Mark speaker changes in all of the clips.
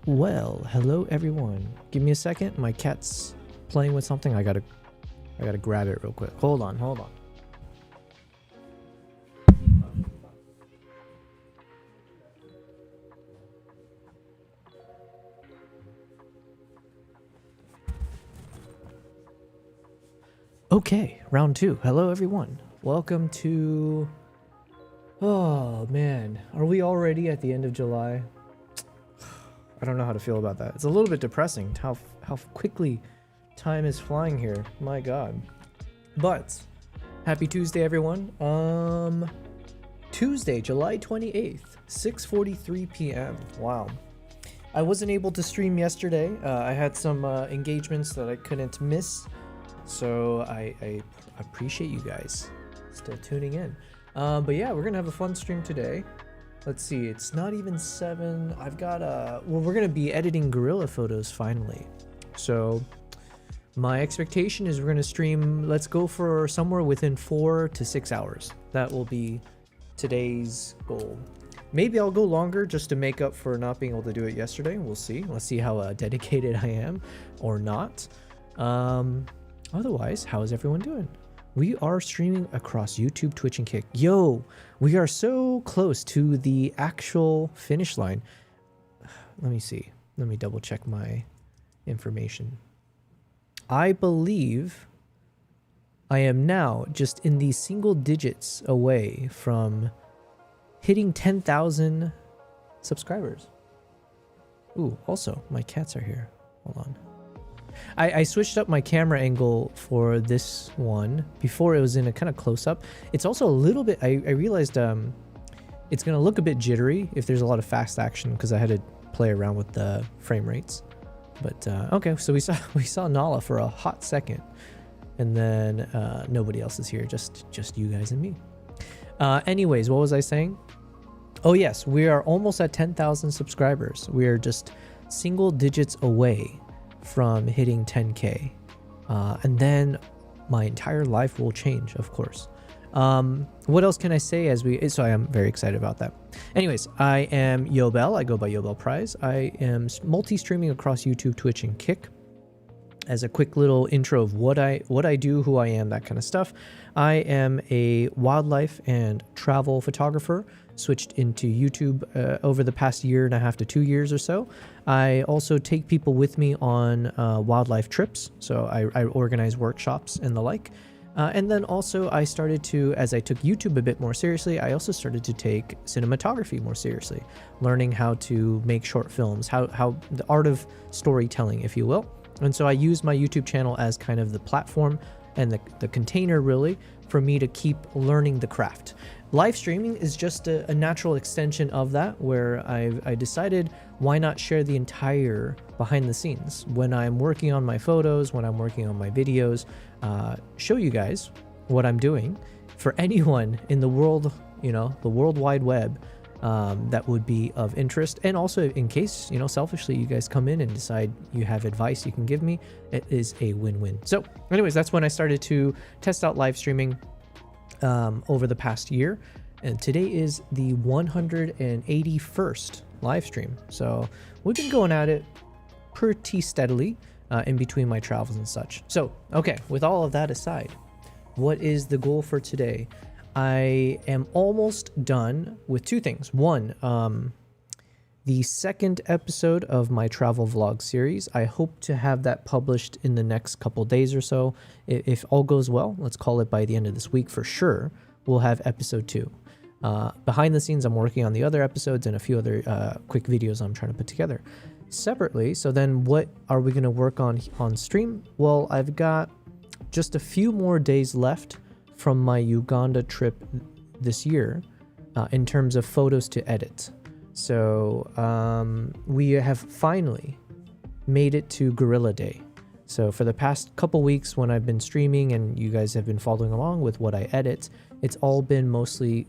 Speaker 1: Well, hello everyone. Give me a second, my cat's playing with something. I gotta grab it real quick. Hold on. Okay, round two. Hello everyone. Welcome to... Oh man, are we already at the end of July? I don't know how to feel about that. It's a little bit depressing how quickly time is flying here. My god. But happy Tuesday everyone. Tuesday, July 28th, 6:43 p.m. Wow. I wasn't able to stream yesterday. I had some engagements that I couldn't miss. So I appreciate you guys still tuning in. But yeah, we're gonna have a fun stream today. Let's see, it's not even 7. I've got well, we're gonna be editing gorilla photos finally. So my expectation is we're gonna stream, let's go for somewhere within 4 to 6 hours. That will be today's goal. Maybe I'll go longer just to make up for not being able to do it yesterday. We'll see. Let's see how dedicated I am or not. Otherwise, how is everyone doing? We are streaming across YouTube, Twitch, and Kick. Yo, we are so close to the actual finish line. Let me see. Let me double check my information. I believe I am now just in the single digits away from hitting 10,000 subscribers. Ooh, also, my cats are here. Hold on. I switched up my camera angle for this one. Before it was in a kind of close-up. It's also a little bit, I realized it's going to look a bit jittery if there's a lot of fast action because I had to play around with the frame rates. But okay, so we saw Nala for a hot second. And then nobody else is here, just you guys and me. Anyways, what was I saying? Oh yes, we are almost at 10,000 subscribers. We are just single digits away from hitting 10K. And then my entire life will change, of course. What else can I say so I am very excited about that. Anyways, I am Yobel. I go by YobelPrize. I am multi-streaming across YouTube, Twitch, and Kick. As a quick little intro of what I do, who I am, that kind of stuff. I am a wildlife and travel photographer, switched into YouTube over the past 1.5 to 2 years or so. I also take people with me on wildlife trips, so I organize workshops and the like. And then also I started to, as I took YouTube a bit more seriously, I also started to take cinematography more seriously, learning how to make short films, how the art of storytelling, if you will. And so I use my YouTube channel as kind of the platform and the container really for me to keep learning the craft. Live streaming is just a natural extension of that, where I decided why not share the entire behind the scenes when I'm working on my photos, when I'm working on my videos, show you guys what I'm doing for anyone in the world, you know, the World Wide Web. That would be of interest, and also in case, you know, selfishly you guys come in and decide you have advice you can give me, it is a win-win. So anyways, that's when I started to test out live streaming over the past year, and today is the 181st live stream. So we've been going at it pretty steadily in between my travels and such. So okay, with all of that aside, what is the goal for today? I am almost done with two things. One, the second episode of my travel vlog series. I hope to have that published in the next couple days or so. If all goes well, let's call it by the end of this week for sure, we'll have episode 2. Behind the scenes, I'm working on the other episodes and a few other quick videos I'm trying to put together separately. So then what are we going to work on stream? Well, I've got just a few more days left from my Uganda trip this year in terms of photos to edit. So we have finally made it to Gorilla Day. So for the past couple weeks when I've been streaming and you guys have been following along with what I edit, it's all been mostly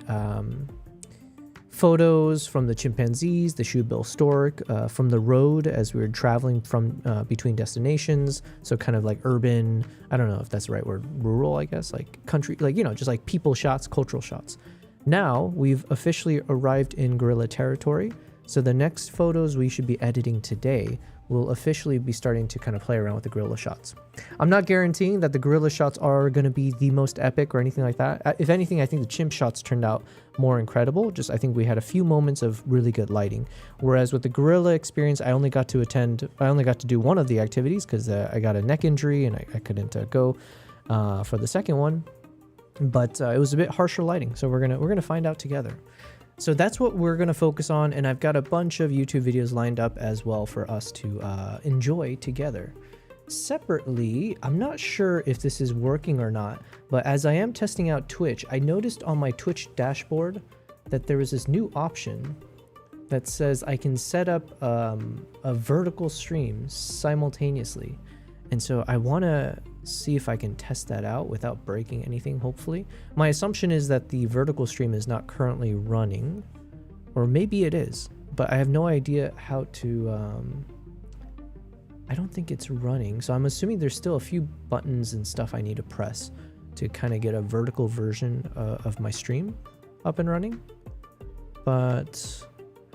Speaker 1: photos from the chimpanzees, the shoebill stork, from the road as we were traveling from between destinations. So kind of like urban, I don't know if that's the right word, rural, I guess, like country, like, you know, just like people shots, cultural shots. Now we've officially arrived in gorilla territory. So the next photos we should be editing today will officially be starting to kind of play around with the gorilla shots. I'm not guaranteeing that the gorilla shots are going to be the most epic or anything like that. If anything, I think the chimp shots turned out more incredible. Just I think we had a few moments of really good lighting. Whereas with the gorilla experience, I only got to do one of the activities because I got a neck injury and I couldn't go for the second one. But it was a bit harsher lighting, so we're gonna find out together. So that's what we're going to focus on, and I've got a bunch of YouTube videos lined up as well for us to enjoy together. Separately, I'm not sure if this is working or not, but as I am testing out Twitch, I noticed on my Twitch dashboard that there was this new option that says I can set up a vertical stream simultaneously. And so I want to see if I can test that out without breaking anything, hopefully. My assumption is that the vertical stream is not currently running, or maybe it is, but I have no idea how to, I don't think it's running. So I'm assuming there's still a few buttons and stuff I need to press to kind of get a vertical version of my stream up and running. But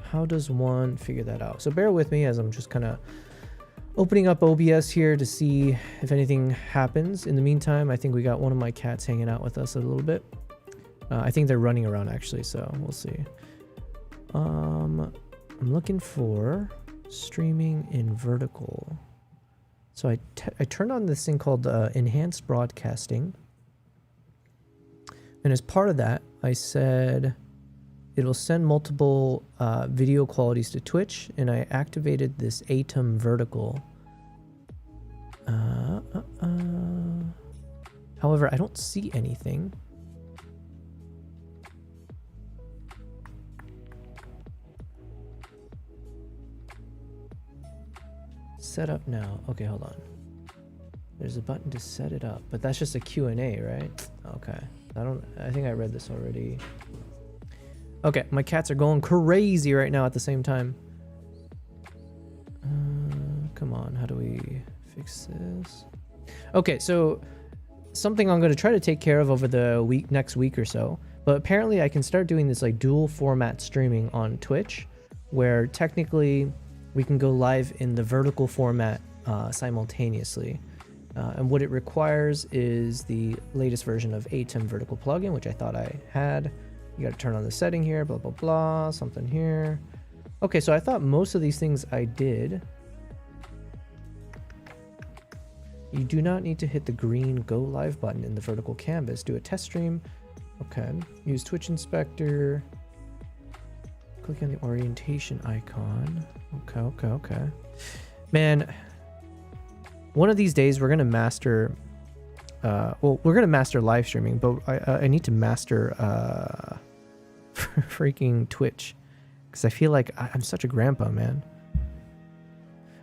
Speaker 1: how does one figure that out? So bear with me as I'm just kind of opening up OBS here to see if anything happens. In the meantime, I think we got one of my cats hanging out with us a little bit. I think they're running around actually, so we'll see. I'm looking for streaming in vertical. So I turned on this thing called enhanced broadcasting. And as part of that, I said it'll send multiple video qualities to Twitch, and I activated this ATEM vertical. However, I don't see anything. Set up now. Okay, hold on. There's a button to set it up, but that's just a Q&A, right? Okay. I think I read this already. Okay, my cats are going crazy right now at the same time. Come on, how do we fix this? Okay, so something I'm going to try to take care of over the next week or so. But apparently I can start doing this like dual format streaming on Twitch, where technically we can go live in the vertical format simultaneously. And what it requires is the latest version of ATEM vertical plugin, which I thought I had. You got to turn on the setting here, blah, blah, blah, something here. Okay, so I thought most of these things I did. You do not need to hit the green go live button in the vertical canvas. Do a test stream. Okay, use Twitch Inspector. Click on the orientation icon. Okay. Man, one of these days we're gonna master. Well, we're gonna master live streaming, but I need to master freaking Twitch, because I feel like I'm such a grandpa, man.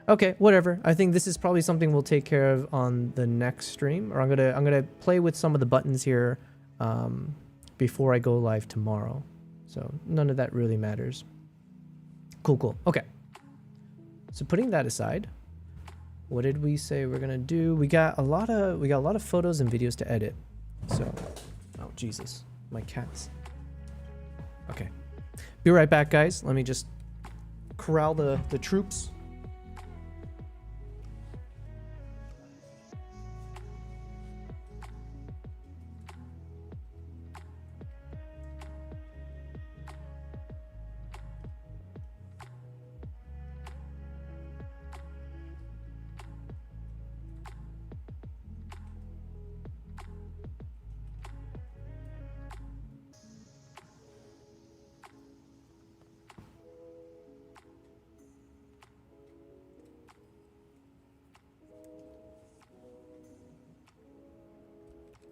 Speaker 1: Okay, whatever. I think this is probably something we'll take care of on the next stream, or I'm gonna play with some of the buttons here before I go live tomorrow. So none of that really matters. Cool. Okay. So putting that aside, what did we say we're gonna do? We got a lot of photos and videos to edit. So, oh Jesus, my cats. Okay, be right back, guys. Let me just corral the troops.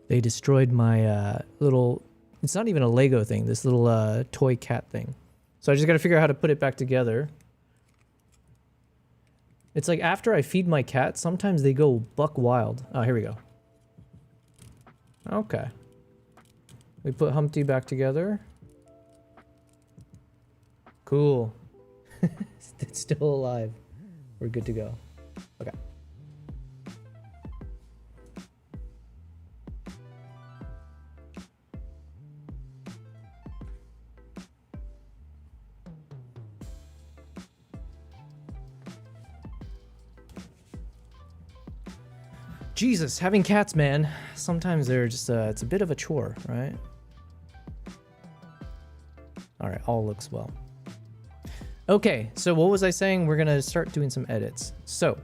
Speaker 1: They destroyed my little, it's not even a Lego thing, this little toy cat thing. So I just got to figure out how to put it back together. It's like after I feed my cat, sometimes they go buck wild. Oh, here we go. Okay. We put Humpty back together. Cool. It's still alive. We're good to go. Okay. Jesus, having cats, man. Sometimes they're just, it's a bit of a chore, right? All right, all looks well. Okay, so what was I saying? We're gonna start doing some edits. So,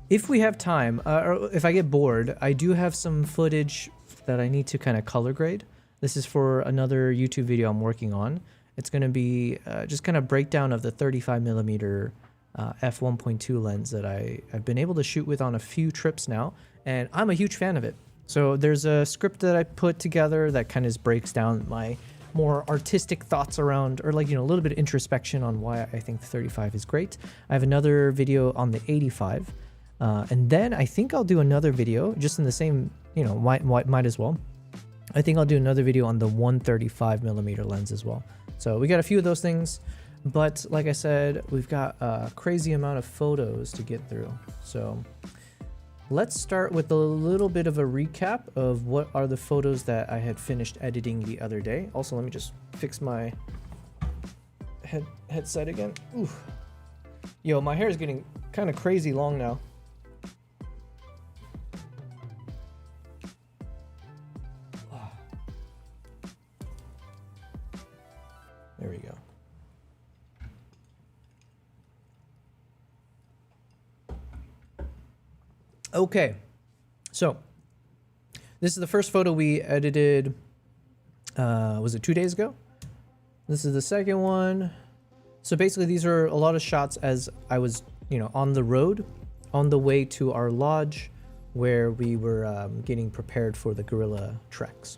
Speaker 1: if we have time, or if I get bored, I do have some footage that I need to kind of color grade. This is for another YouTube video I'm working on. It's gonna be just kind of breakdown of the 35mm f1.2 lens that I've been able to shoot with on a few trips now, and I'm a huge fan of it. So there's a script that I put together that kind of breaks down my more artistic thoughts around, or like, you know, a little bit of introspection on why I think the 35 is great. I have another video on the 85, and then I think I'll do another video just in the same, you know, might as well. I think I'll do another video on the 135mm lens as well. So we got a few of those things. But like I said, we've got a crazy amount of photos to get through. So let's start with a little bit of a recap of what are the photos that I had finished editing the other day. Also, let me just fix my headset again. Oof. Yo, my hair is getting kind of crazy long now. There we go. Okay, so this is the first photo we edited, was it 2 days ago? This is the second one. So basically these are a lot of shots as I was, you know, on the road, on the way to our lodge where we were getting prepared for the guerrilla treks.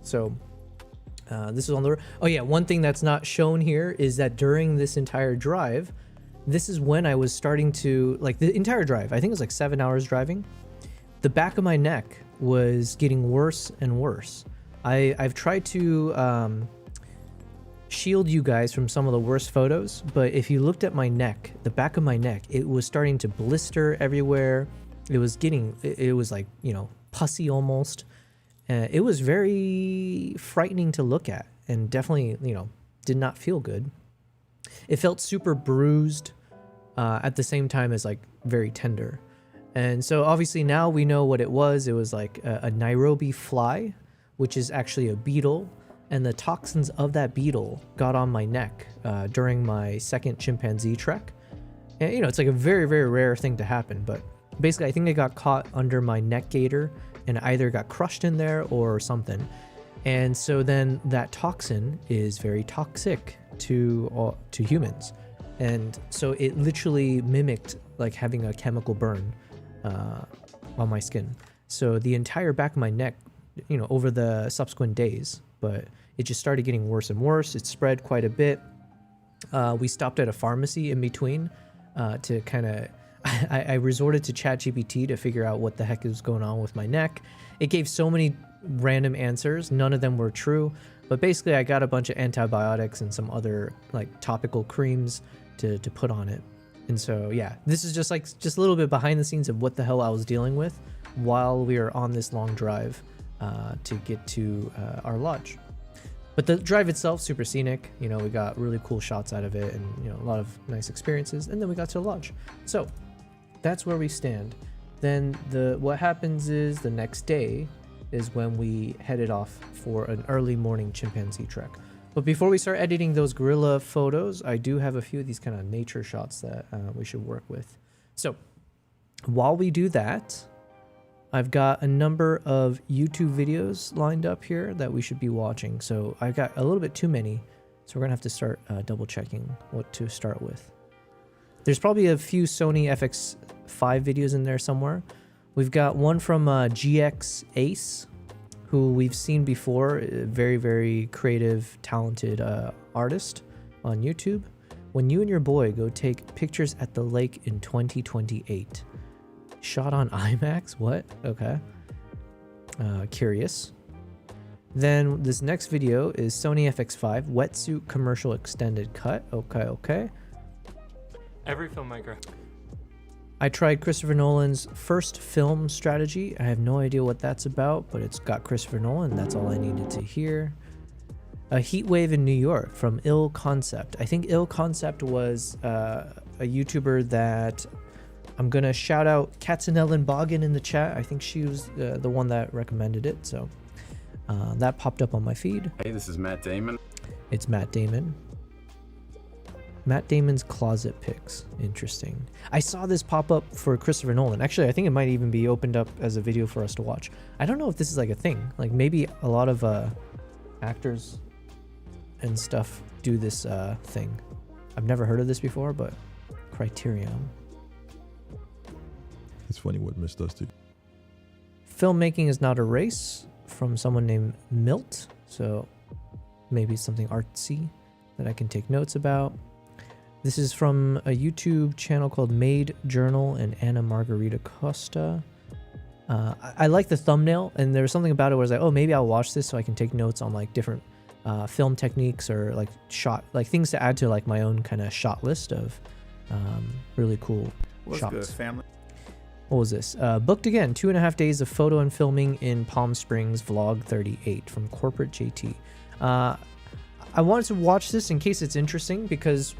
Speaker 1: So this is on the road. Oh yeah, one thing that's not shown here is that during this entire drive, this is when I was starting to, like the entire drive, I think it was like 7 hours driving. The back of my neck was getting worse and worse. I've tried to shield you guys from some of the worst photos, but if you looked at my neck, the back of my neck, it was starting to blister everywhere. It was getting, it was like, you know, pussy almost. It was very frightening to look at, and definitely, you know, did not feel good. It felt super bruised at the same time as like very tender. And so obviously now we know what it was. It was like a Nairobi fly, which is actually a beetle. And the toxins of that beetle got on my neck during my second chimpanzee trek. And, you know, it's like a very, very rare thing to happen. But basically, I think it got caught under my neck gaiter and either got crushed in there or something. And so then that toxin is very toxic to humans. And so it literally mimicked like having a chemical burn on my skin. So the entire back of my neck, you know, over the subsequent days, but it just started getting worse and worse. It spread quite a bit. We stopped at a pharmacy in between to kind of, I resorted to ChatGPT to figure out what the heck is going on with my neck. It gave so many random answers. None of them were true, but basically I got a bunch of antibiotics and some other like topical creams to put on it. And so, yeah, this is just a little bit behind the scenes of what the hell I was dealing with while we were on this long drive to get to our lodge. But the drive itself, super scenic. You know, we got really cool shots out of it and, you know, a lot of nice experiences. And then we got to the lodge. So that's where we stand. Then what happens is the next day is when we headed off for an early morning chimpanzee trek. But before we start editing those gorilla photos, I do have a few of these kind of nature shots that we should work with. So while we do that, I've got a number of YouTube videos lined up here that we should be watching. So I've got a little bit too many, so we're gonna have to start double checking what to start with. There's probably a few Sony FX5 videos in there somewhere. We've got one from GX Ace, who we've seen before, a very, very creative, talented artist on YouTube. When you and your boy go take pictures at the lake in 2028. Shot on IMAX? What? Okay. Curious. Then this next video is Sony FX5 wetsuit commercial extended cut. Okay.
Speaker 2: Every filmmaker.
Speaker 1: I tried Christopher Nolan's first film strategy. I have no idea what that's about, but it's got Christopher Nolan. That's all I needed to hear. A heat wave in New York from Ill Concept. I think Ill Concept was a YouTuber that I'm going to shout out Katzenellen Boggin in the chat. I think she was the one that recommended it. So that popped up on my feed.
Speaker 3: Hey, this is Matt Damon.
Speaker 1: It's Matt Damon. Matt Damon's closet pics. Interesting. I saw this pop up for Christopher Nolan. Actually, I think it might even be opened up as a video for us to watch. I don't know if this is like a thing. Like maybe a lot of actors and stuff do this thing. I've never heard of this before, but Criterion.
Speaker 4: It's funny what Miss does to you.
Speaker 1: Filmmaking is not a race from someone named Milt. So maybe something artsy that I can take notes about. This is from a YouTube channel called Made Journal and Anna Margarita Costa. I like the thumbnail, and there was something about it where I was like, oh, maybe I'll watch this so I can take notes on like different film techniques or like things to add to like my own kind of shot list of really cool
Speaker 5: What's
Speaker 1: shots.
Speaker 5: good, family?
Speaker 1: What was this? Booked again, 2.5 days of photo and filming in Palm Springs, vlog 38 from Corporate JT. I wanted to watch this in case it's interesting because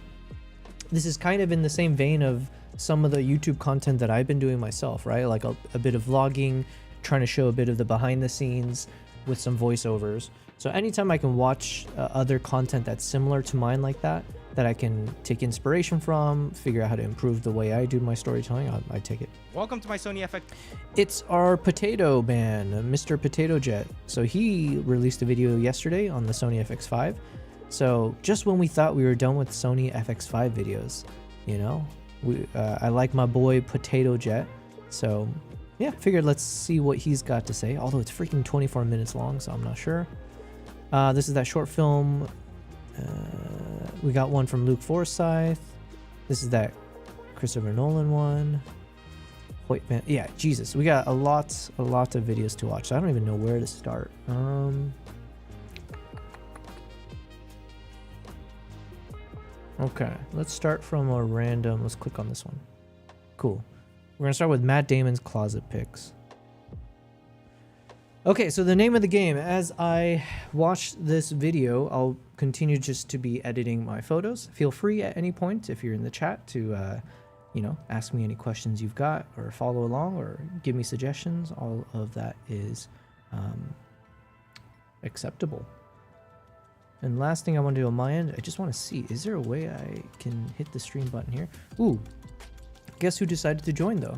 Speaker 1: this is kind of in the same vein of some of the YouTube content that I've been doing myself, right? Like a bit of vlogging, trying to show a bit of the behind the scenes with some voiceovers. So anytime I can watch other content that's similar to mine like that I can take inspiration from, figure out how to improve the way I do my storytelling, I take it.
Speaker 6: Welcome to my Sony FX.
Speaker 1: It's our potato man, Mr. Potato Jet. So he released a video yesterday on the Sony FX5. So just when we thought we were done with Sony FX5 videos, you know, I like my boy Potato Jet. So yeah, figured let's see what he's got to say. Although it's freaking 24 minutes long, so I'm not sure. This is that short film. We got one from Luke Forsyth. This is that Christopher Nolan one. Wait, man, yeah, Jesus, we got a lot of videos to watch. So I don't even know where to start. Okay, let's start from a random. Let's click on this one. Cool. We're gonna start with Matt Damon's closet pics. Okay, so the name of the game, as I watch this video, I'll continue just to be editing my photos. Feel free at any point, if you're in the chat, to you know, ask me any questions you've got, or follow along, or give me suggestions. All of that is acceptable. And last thing I want to do on my end, I just want to see, is there a way I can hit the stream button here? Ooh, guess who decided to join though?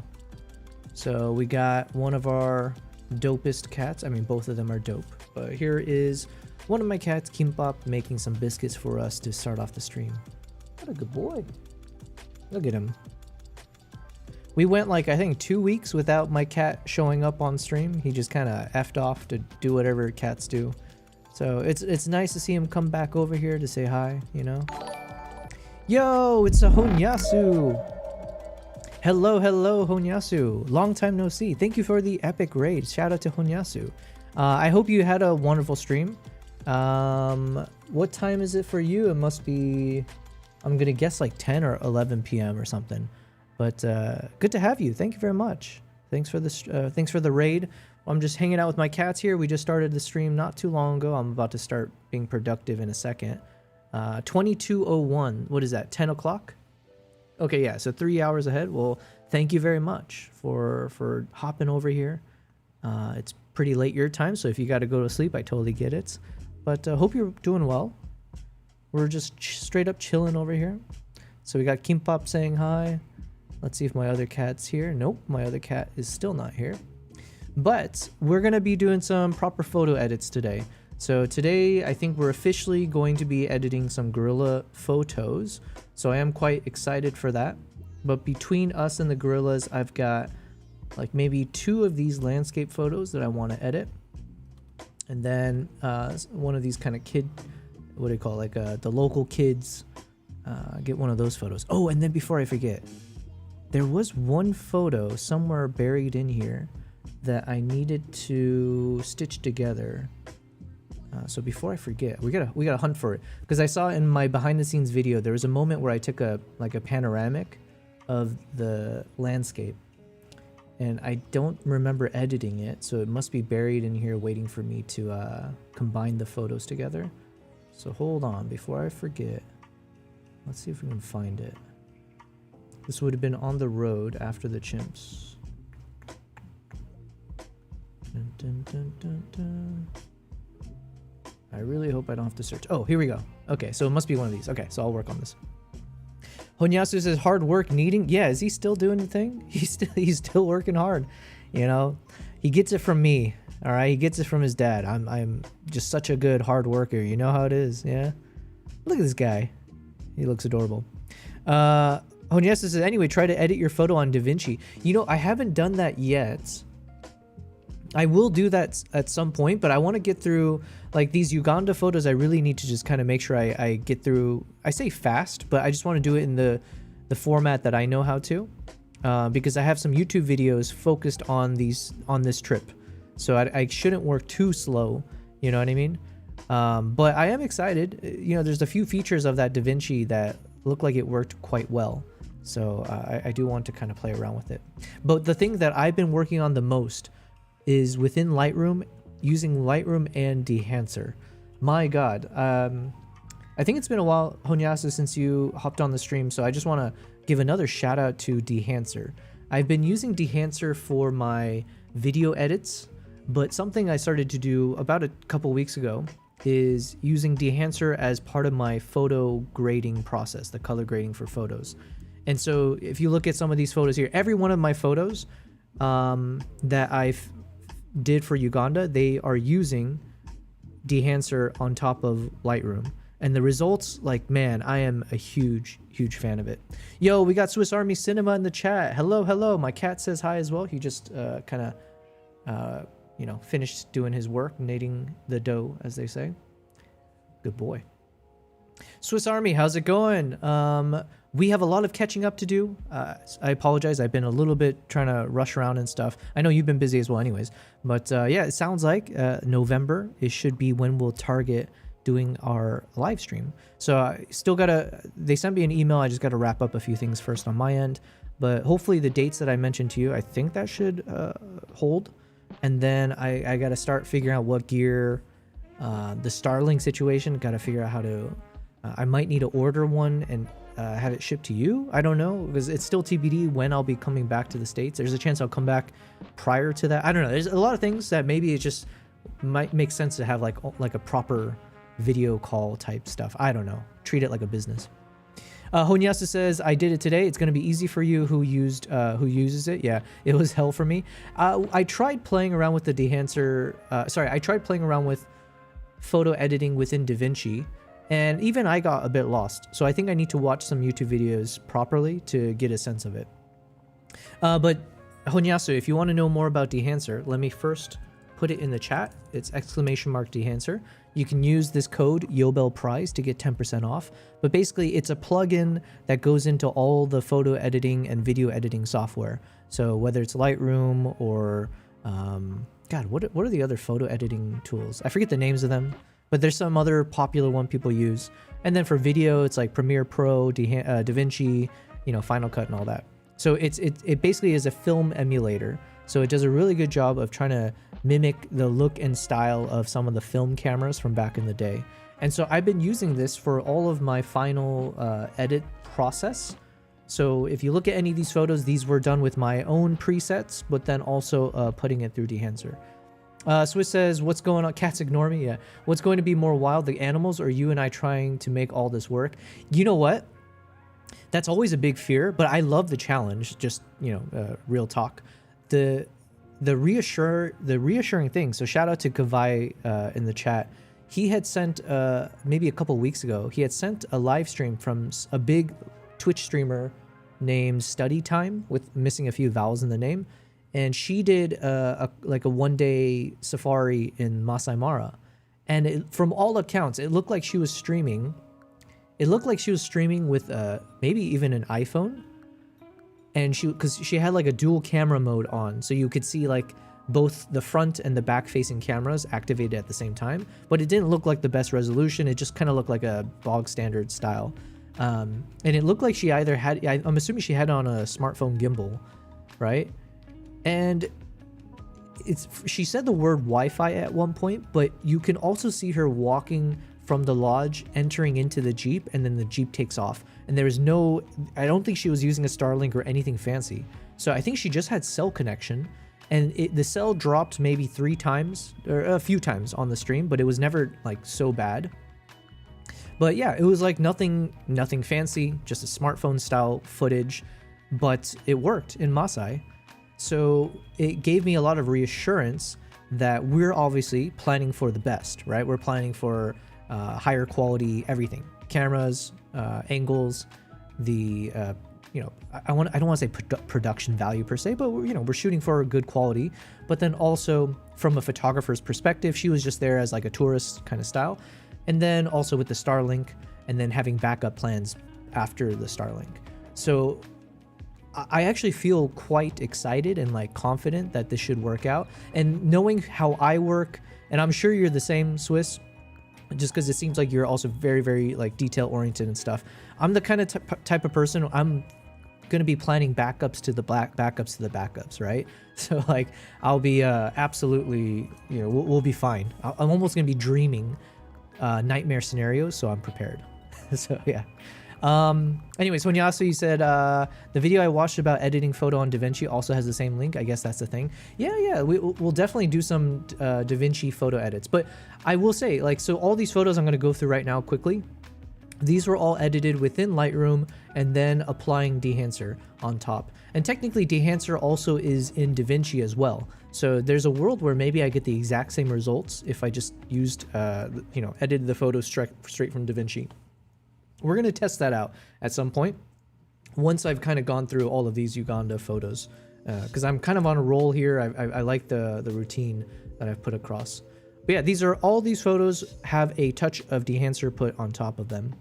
Speaker 1: So we got one of our dopest cats. I mean, both of them are dope. But here is one of my cats, Kimbap, making some biscuits for us to start off the stream. What a good boy. Look at him. We went like, I think 2 weeks without my cat showing up on stream. He just kind of effed off to do whatever cats do. So it's nice to see him come back over here to say hi, you know? Yo, it's a Honyasu. Hello, hello, Honyasu. Long time no see. Thank you for the epic raid. Shout out to Honyasu. I hope you had a wonderful stream. What time is it for you? It must be, I'm gonna guess like 10 or 11 p.m. or something. But good to have you. Thank you very much. Thanks for the raid. I'm just hanging out with my cats here. We just started the stream not too long ago. I'm about to start being productive in a second. 22:01. What is that? 10 o'clock? Okay, yeah. So 3 hours ahead. Well, thank you very much for hopping over here. It's pretty late your time, so if you got to go to sleep, I totally get it. But hope you're doing well. We're just straight up chilling over here. So we got Kimbap saying hi. Let's see if my other cat's here. Nope, my other cat is still not here. But we're going to be doing some proper photo edits today. So today, I think we're officially going to be editing some gorilla photos. So I am quite excited for that. But between us and the gorillas, I've got like maybe 2 of these landscape photos that I want to edit. And then one of these kind of kid, what do you call it? Like the local kids, get one of those photos. Oh, and then before I forget, there was one photo somewhere buried in here that I needed to stitch together. So before I forget, we gotta hunt for it, because I saw in my behind the scenes video there was a moment where I took a panoramic of the landscape, and I don't remember editing it, so it must be buried in here waiting for me to combine the photos together. So hold on, before I forget, let's see if we can find it. This would have been on the road after the chimps. Dun, dun, dun, dun, dun. I really hope I don't have to search. Oh, here we go. Okay, so it must be one of these. Okay, so I'll work on this. Honyasu says hard work needing. Yeah, is he still doing the thing? He's still working hard. You know, he gets it from me. All right, he gets it from his dad. I'm just such a good hard worker. You know how it is. Yeah. Look at this guy. He looks adorable. Honyasu says anyway, try to edit your photo on DaVinci. You know, I haven't done that yet. I will do that at some point, but I want to get through like these Uganda photos. I really need to just kind of make sure I get through. I say fast, but I just want to do it in the format that I know how to, because I have some YouTube videos focused on this trip, so I shouldn't work too slow. You know what I mean? But I am excited. You know, there's a few features of that DaVinci that look like it worked quite well. So I do want to kind of play around with it. But the thing that I've been working on the most is within Lightroom, using Lightroom and Dehancer. My God, I think it's been a while, Honyasu, since you hopped on the stream, so I just want to give another shout out to Dehancer. I've been using Dehancer for my video edits, but something I started to do about a couple weeks ago is using Dehancer as part of my photo grading process, the color grading for photos. And so if you look at some of these photos here, every one of my photos that I've did for Uganda, they are using Dehancer on top of Lightroom, and the results, like, man, I am a huge fan of it. Yo, we got Swiss Army Cinema in the chat. Hello. My cat says hi as well. He just kind of you know, finished doing his work, kneading the dough, as they say. Good boy. Swiss Army, how's it going? We have a lot of catching up to do. I apologize. I've been a little bit trying to rush around and stuff. I know you've been busy as well anyways. But yeah, it sounds like November, it should be when we'll target doing our live stream. So I still gotta, they sent me an email. I just gotta wrap up a few things first on my end. but hopefully the dates that I mentioned to you, I think that should hold. And then I got to start figuring out what gear, the Starlink situation, got to figure out how to, I might need to order one and have it shipped to you. I don't know, because it's still TBD when I'll be coming back to the States. There's a chance I'll come back prior to that. I don't know. There's a lot of things that maybe it just might make sense to have like a proper video call type stuff. I don't know. Treat it like a business. Honyasu says, I did it today. It's going to be easy for you who uses it. Yeah, it was hell for me. I tried playing around with the Dehancer. I tried playing around with photo editing within DaVinci, and even I got a bit lost. So I think I need to watch some YouTube videos properly to get a sense of it. But Honyasu, if you want to know more about Dehancer, let me first put it in the chat. It's !Dehancer. You can use this code YobelPrize to get 10% off. But basically, it's a plugin that goes into all the photo editing and video editing software. So whether it's Lightroom or God, what are the other photo editing tools? I forget the names of them, but there's some other popular one people use. And then for video, it's like Premiere Pro, DaVinci, Final Cut and all that. So it basically is a film emulator. So it does a really good job of trying to mimic the look and style of some of the film cameras from back in the day. And so I've been using this for all of my final edit process. So if you look at any of these photos, these were done with my own presets, but then also putting it through Dehancer. Swiss says, what's going on? Cats ignore me. Yeah. What's going to be more wild, the animals or you and I trying to make all this work? You know what? That's always a big fear, but I love the challenge. Just, real talk. The reassuring thing. So shout out to Kavai in the chat. He had sent maybe a couple weeks ago. He had sent a live stream from a big Twitch streamer named Study Time, with missing a few vowels in the name, and she did a one-day safari in Masai Mara, and from all accounts, it looked like she was streaming. It looked like she was streaming with maybe even an iPhone. And because she had like a dual camera mode on, so you could see like both the front and the back facing cameras activated at the same time, but it didn't look like the best resolution. It just kind of looked like a bog standard style. And it looked like she either had, I'm assuming she had on a smartphone gimbal, right? And she said the word Wi-Fi at one point, but you can also see her walking from the lodge, entering into the Jeep, and then the Jeep takes off. And there is no, I don't think she was using a Starlink or anything fancy. So I think she just had cell connection, and the cell dropped maybe 3 times, or a few times on the stream, but it was never like so bad. But yeah, it was like nothing fancy, just a smartphone style footage, but it worked in Masai. So it gave me a lot of reassurance that we're obviously planning for the best, right? We're planning for higher quality everything, cameras, angles, the I don't want to say production value per se, but we're shooting for a good quality. But then also from a photographer's perspective, she was just there as like a tourist kind of style, and then also with the Starlink, and then having backup plans after the Starlink. So I actually feel quite excited and like confident that this should work out. And knowing how I work, and I'm sure you're the same, Swiss, just because it seems like you're also very, very like detail oriented and stuff. I'm the kind of type of person, I'm going to be planning backups to the backups to the backups, right? So like I'll be absolutely, we'll be fine. I'm almost going to be dreaming nightmare scenarios, so I'm prepared. So yeah. Anyways, Honyasu, you said the video I watched about editing photo on DaVinci also has the same link. I guess that's the thing. Yeah, we'll definitely do some DaVinci photo edits. But I will say, like, so all these photos I'm going to go through right now quickly. These were all edited within Lightroom and then applying Dehancer on top. And technically Dehancer also is in DaVinci as well. So there's a world where maybe I get the exact same results if I just used, edited the photos straight from DaVinci. We're going to test that out at some point once I've kind of gone through all of these Uganda photos, because I'm kind of on a roll here. I like the routine that I've put across. But yeah, all these photos have a touch of Dehancer put on top of them.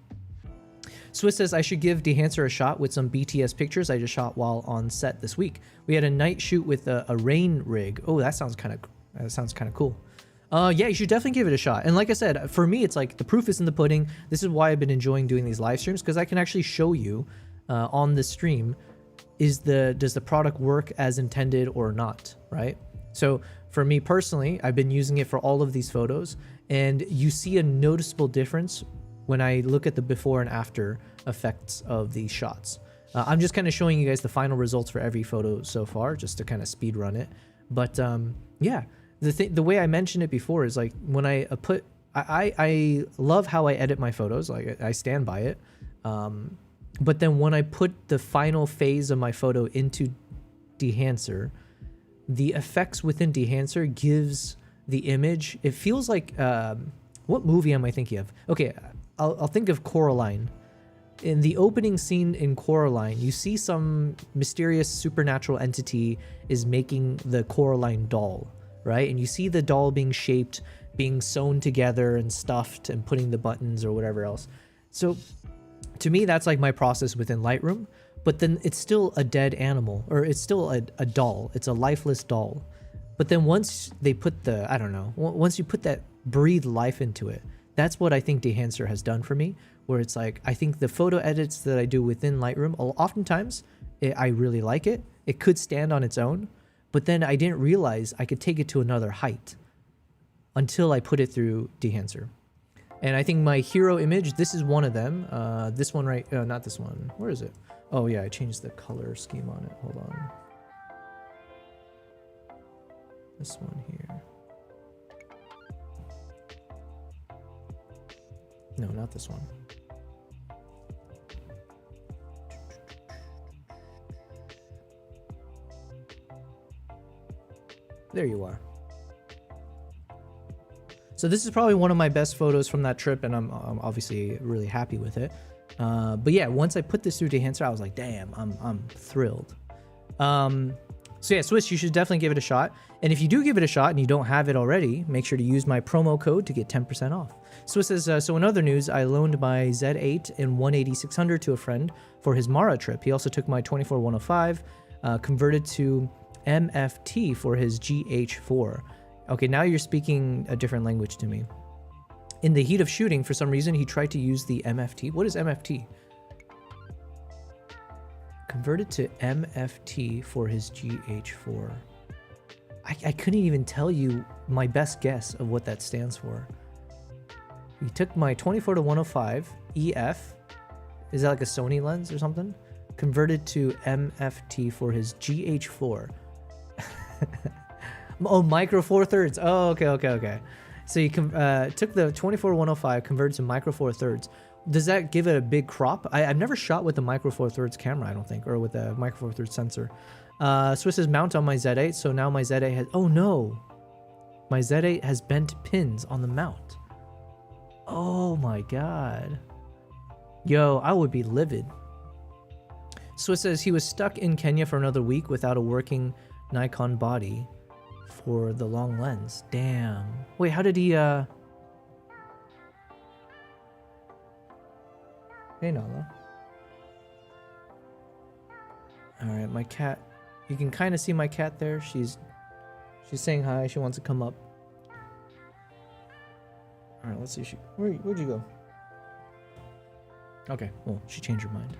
Speaker 1: Swiss says I should give Dehancer a shot with some BTS pictures I just shot while on set this week. We had a night shoot with a rain rig. Oh, that sounds kind of cool. Yeah, you should definitely give it a shot. And like I said, for me, it's like the proof is in the pudding. This is why I've been enjoying doing these live streams, because I can actually show you on the stream does the product work as intended or not, right? So for me personally, I've been using it for all of these photos, and you see a noticeable difference when I look at the before and after effects of these shots. I'm just kind of showing you guys the final results for every photo so far, just to kind of speed run it. But yeah, the way I mentioned it before is like when I I love how I edit my photos, like I stand by it. But then when I put the final phase of my photo into Dehancer, the effects within Dehancer gives the image, it feels like, what movie am I thinking of? Okay, I'll think of Coraline. In the opening scene in Coraline, you see some mysterious supernatural entity is making the Coraline doll, right? And you see the doll being shaped, being sewn together and stuffed and putting the buttons or whatever else. So to me, that's like my process within Lightroom, but then it's still a dead animal, or it's still a doll. It's a lifeless doll. But then once they put the, I don't know, once you put that breathe life into it, that's what I think Dehancer has done for me, where it's like, I think the photo edits that I do within Lightroom, oftentimes I really like it. It could stand on its own, but then I didn't realize I could take it to another height until I put it through Dehancer. And I think my hero image, this is one of them. This one right, not this one. Where is it? Oh yeah, I changed the color scheme on it. Hold on. This one here. No, not this one. There you are. So this is probably one of my best photos from that trip, and I'm obviously really happy with it. But yeah, once I put this through Dehancer, I was like, damn, I'm thrilled. So yeah, Swiss, you should definitely give it a shot. And if you do give it a shot and you don't have it already, make sure to use my promo code to get 10% off. Swiss says, so in other news, I loaned my Z8 and 180-600 to a friend for his Mara trip. He also took my 24-105, converted to MFT for his GH4. Okay, now you're speaking a different language to me. In the heat of shooting, for some reason, he tried to use the MFT. What is MFT? Converted to MFT for his GH4. I couldn't even tell you my best guess of what that stands for. He took my 24-105 EF. Is that like a Sony lens or something? Converted to MFT for his GH4. Oh, micro four thirds. Oh, okay. So you took the 24-105, converted to micro four thirds. Does that give it a big crop? I've never shot with a micro four thirds camera, I don't think, or with a micro four thirds sensor. Swiss's mount on my Z8, so now my Z8 has, oh no, my Z8 has bent pins on the mount. Oh my god. Yo, I would be livid. Swiss says he was stuck in Kenya for another week without a working Nikon body for the long lens. Damn. Wait, how did he, Hey, Nala. Alright, my cat. You can kind of see my cat there. She's saying hi. She wants to come up. Alright, let's see. Where'd you go? Okay, well, she changed her mind.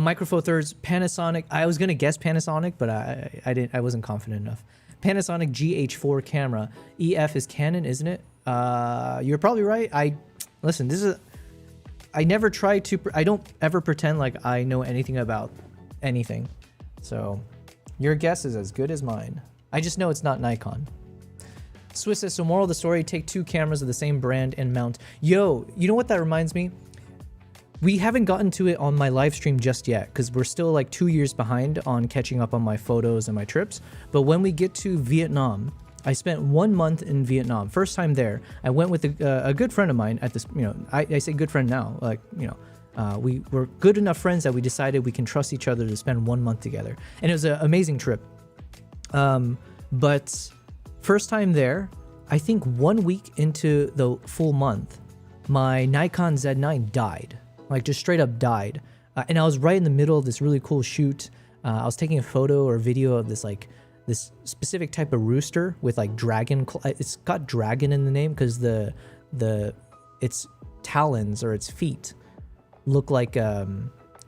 Speaker 1: Micro Four Thirds, Panasonic. I was gonna guess Panasonic, but I wasn't confident enough. Panasonic GH4 camera. EF is Canon, isn't it? You're probably right. Listen, this is. I never try to. I don't ever pretend like I know anything about anything. So, your guess is as good as mine. I just know it's not Nikon. Swiss says, so moral of the story: take two cameras of the same brand and mount. Yo, you know what that reminds me? We haven't gotten to it on my live stream just yet because we're still like 2 years behind on catching up on my photos and my trips. But when we get to Vietnam, I spent 1 month in Vietnam. First time there. I went with a good friend of mine at this, you know, I say good friend now, like, you know, we were good enough friends that we decided we can trust each other to spend 1 month together. And it was an amazing trip. But first time there, I think 1 week into the full month, my Nikon Z9 died. Like just straight up died. And I was right in the middle of this really cool shoot. I was taking a photo or video of this like this specific type of rooster with like dragon. It's got dragon in the name because its talons or its feet look like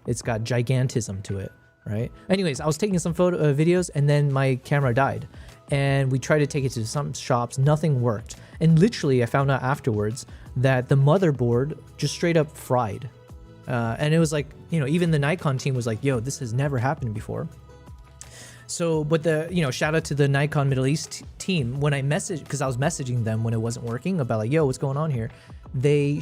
Speaker 1: it's got gigantism to it, right? Anyways, I was taking some videos, and then my camera died, and we tried to take it to some shops. Nothing worked, and literally I found out afterwards that the motherboard just straight up fried. And it was like, you know, even the Nikon team was like, yo, this has never happened before. So, but the, you know, shout out to the Nikon Middle East team. When I messaged, because I was messaging them when it wasn't working about like, yo, what's going on here? They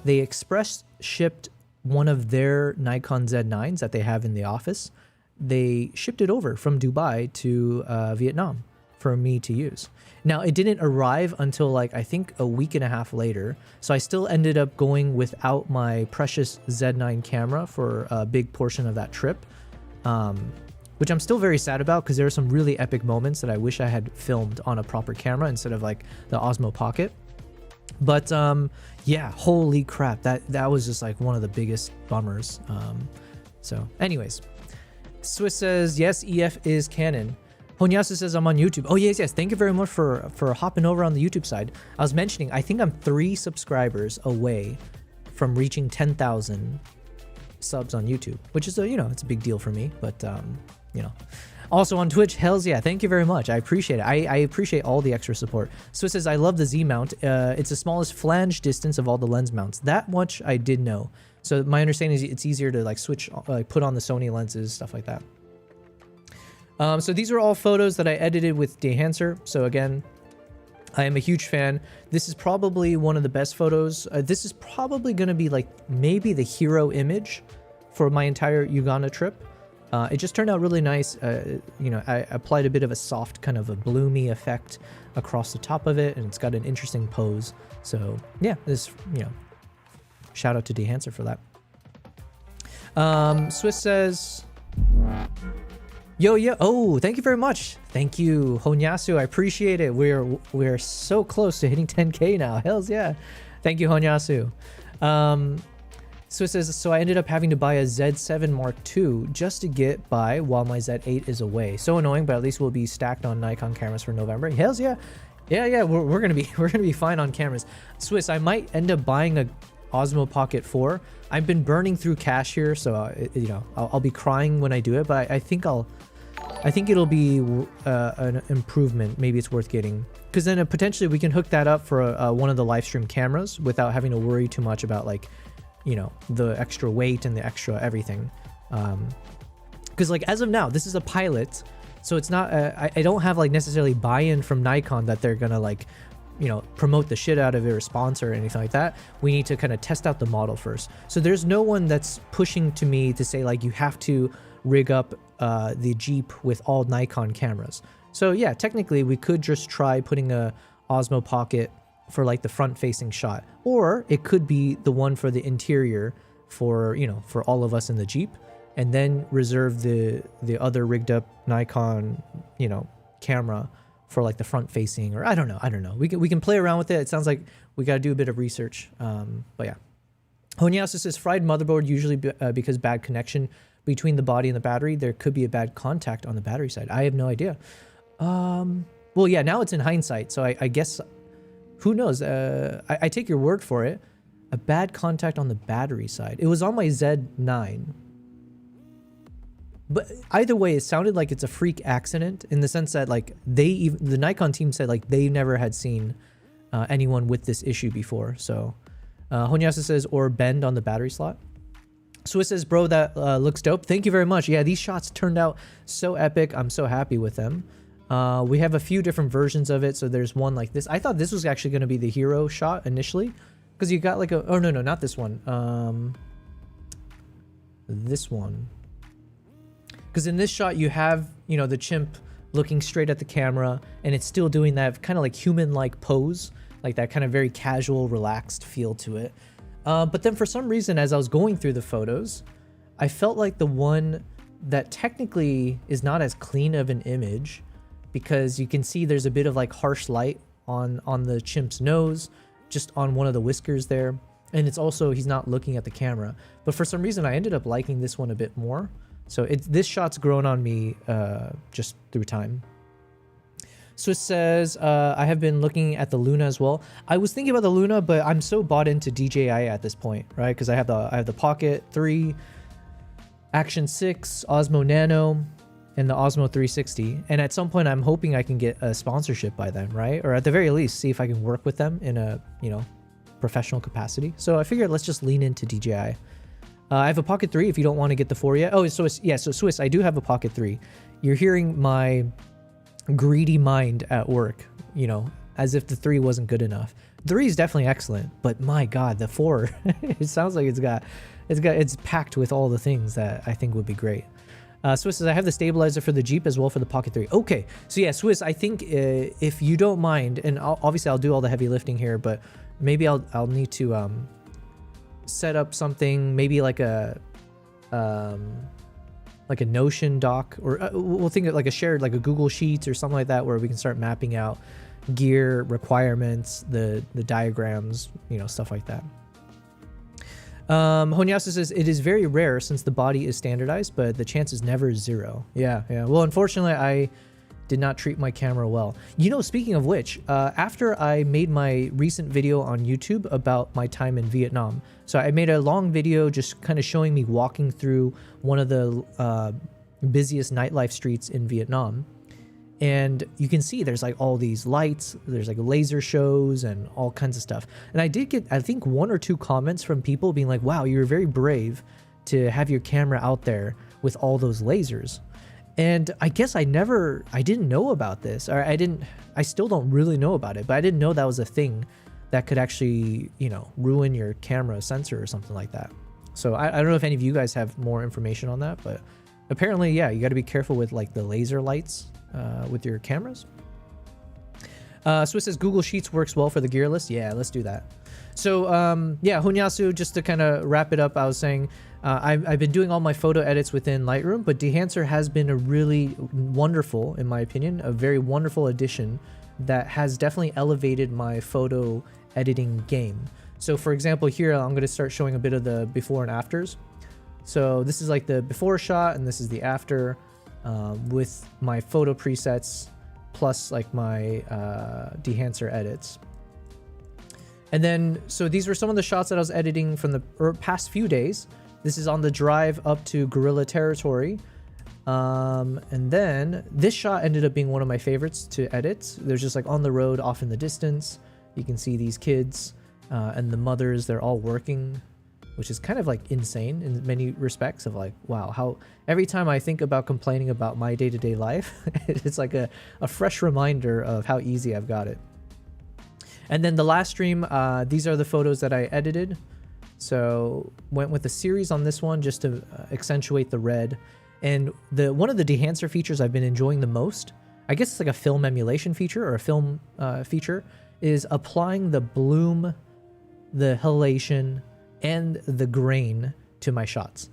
Speaker 1: express shipped one of their Nikon Z9s that they have in the office. They shipped it over from Dubai to Vietnam for me to use. Now, it didn't arrive until like, I think a week and a half later. So I still ended up going without my precious Z9 camera for a big portion of that trip, which I'm still very sad about because there are some really epic moments that I wish I had filmed on a proper camera instead of like the Osmo Pocket. But yeah, holy crap, that was just like one of the biggest bummers. So anyways, Swiss says, yes, EF is Canon. Honyasu says, I'm on YouTube. Oh, yes. Thank you very much for hopping over on the YouTube side. I was mentioning, I think I'm 3 subscribers away from reaching 10,000 subs on YouTube, which is, you know, it's a big deal for me. But, you know, also on Twitch, hells yeah. Thank you very much. I appreciate it. I appreciate all the extra support. Swiss says, I love the Z mount. It's the smallest flange distance of all the lens mounts. That much I did know. So my understanding is it's easier to like switch, like put on the Sony lenses, stuff like that. So these are all photos that I edited with Dehancer. So again, I am a huge fan. This is probably one of the best photos. This is probably going to be like maybe the hero image for my entire Uganda trip. It just turned out really nice. You know, I applied a bit of a soft kind of a bloomy effect across the top of it, and it's got an interesting pose. So yeah, this, you know, shout out to Dehancer for that. Swiss says, yo, oh, thank you very much. Thank you, Honyasu. I appreciate it. We're so close to hitting 10K now. Hells yeah. Thank you, Honyasu. So it says, so I ended up having to buy a Z7 Mark II just to get by while my Z8 is away. So annoying, but at least we'll be stacked on Nikon cameras for November. Hells yeah. Yeah, we're gonna be fine on cameras. Swiss, I might end up buying a Osmo Pocket 4. I've been burning through cash here, so you know, I'll be crying when I do it, but I think it'll be an improvement. Maybe it's worth getting, because then potentially we can hook that up for one of the livestream cameras without having to worry too much about, like, you know, the extra weight and the extra everything. Because like as of now, this is a pilot, so it's not I don't have like necessarily buy-in from Nikon that they're gonna like, you know, promote the shit out of it or sponsor or anything like that. We need to kind of test out the model first. So there's no one that's pushing to me to say like you have to rig up the Jeep with all Nikon cameras. So yeah, technically we could just try putting a Osmo Pocket for like the front facing shot, or it could be the one for the interior for, you know, for all of us in the Jeep, and then reserve the other rigged up Nikon, you know, camera for like the front facing, or I don't know. We can play around with it. It sounds like we got to do a bit of research. But yeah. Honyasu says, fried motherboard usually because bad connection between the body and the battery. There could be a bad contact on the battery side. I have no idea. Well, yeah, now it's in hindsight, so I guess, who knows? I take your word for it. A bad contact on the battery side. It was on my Z9. But either way, it sounded like it's a freak accident in the sense that like the Nikon team said like they never had seen anyone with this issue before. So Honyasu says, or bend on the battery slot. Swiss says, bro, that looks dope. Thank you very much. Yeah, these shots turned out so epic. I'm so happy with them. We have a few different versions of it. So there's one like this. I thought this was actually going to be the hero shot initially, because you got like a, oh no, not this one. This one. Because in this shot you have, you know, the chimp looking straight at the camera, and it's still doing that kind of like human-like pose, like that kind of very casual, relaxed feel to it. But then for some reason, as I was going through the photos, I felt like the one that technically is not as clean of an image, because you can see there's a bit of like harsh light on the chimp's nose, just on one of the whiskers there. And it's also, he's not looking at the camera. But for some reason, I ended up liking this one a bit more. So this shot's grown on me just through time. So it says, I have been looking at the Luna as well. I was thinking about the Luna, but I'm so bought into DJI at this point, right? Because I have the Pocket 3. Action 6, Osmo Nano, and the Osmo 360. And at some point, I'm hoping I can get a sponsorship by them, right? Or at the very least, see if I can work with them in a, you know, professional capacity. So I figured let's just lean into DJI. I have a Pocket 3 if you don't want to get the 4 yet. Oh, so Swiss, I do have a Pocket 3. You're hearing my greedy mind at work, you know, as if the 3 wasn't good enough. 3 is definitely excellent, but my God, the 4, it sounds like it's packed with all the things that I think would be great. Swiss says, I have the stabilizer for the Jeep as well for the Pocket 3. Okay, so yeah, Swiss, I think if you don't mind, and obviously I'll do all the heavy lifting here, but maybe I'll need to set up something, maybe like a Notion doc, or we'll think of like a shared, like a Google Sheets or something like that, where we can start mapping out gear requirements, the diagrams, you know, stuff like that. Honyasu says, it is very rare since the body is standardized, but the chance is never 0. Yeah. Well, unfortunately, I did not treat my camera well. You know, speaking of which, after I made my recent video on YouTube about my time in Vietnam, so I made a long video just kind of showing me walking through one of the busiest nightlife streets in Vietnam. And you can see there's like all these lights, there's like laser shows and all kinds of stuff. And I did get, I think, 1 or 2 comments from people being like, wow, you were very brave to have your camera out there with all those lasers. And I guess I didn't know about this, or I still don't really know about it, but I didn't know that was a thing that could actually, you know, ruin your camera sensor or something like that. So I don't know if any of you guys have more information on that, but apparently, yeah, you got to be careful with like the laser lights with your cameras. Swiss says Google Sheets works well for the gear list. Yeah, let's do that. So yeah, Hunyasu, just to kind of wrap it up, I was saying I've been doing all my photo edits within Lightroom, but Dehancer has been a really wonderful, in my opinion, a very wonderful addition that has definitely elevated my photo editing game. So for example, here I'm going to start showing a bit of the before and afters. So this is like the before shot, and this is the after, with my photo presets plus like my Dehancer edits. And then, so these were some of the shots that I was editing from the past few days. This is on the drive up to guerrilla territory. And then this shot ended up being one of my favorites to edit. There's just like on the road off in the distance. You can see these kids and the mothers, they're all working, which is kind of like insane in many respects of like, wow, how every time I think about complaining about my day-to-day life, it's like a fresh reminder of how easy I've got it. And then the last stream, these are the photos that I edited. So went with a series on this one just to accentuate the red. And one of the Dehancer features I've been enjoying the most, I guess it's like a film emulation feature or a film feature, is applying the bloom, the halation, and the grain to my shots.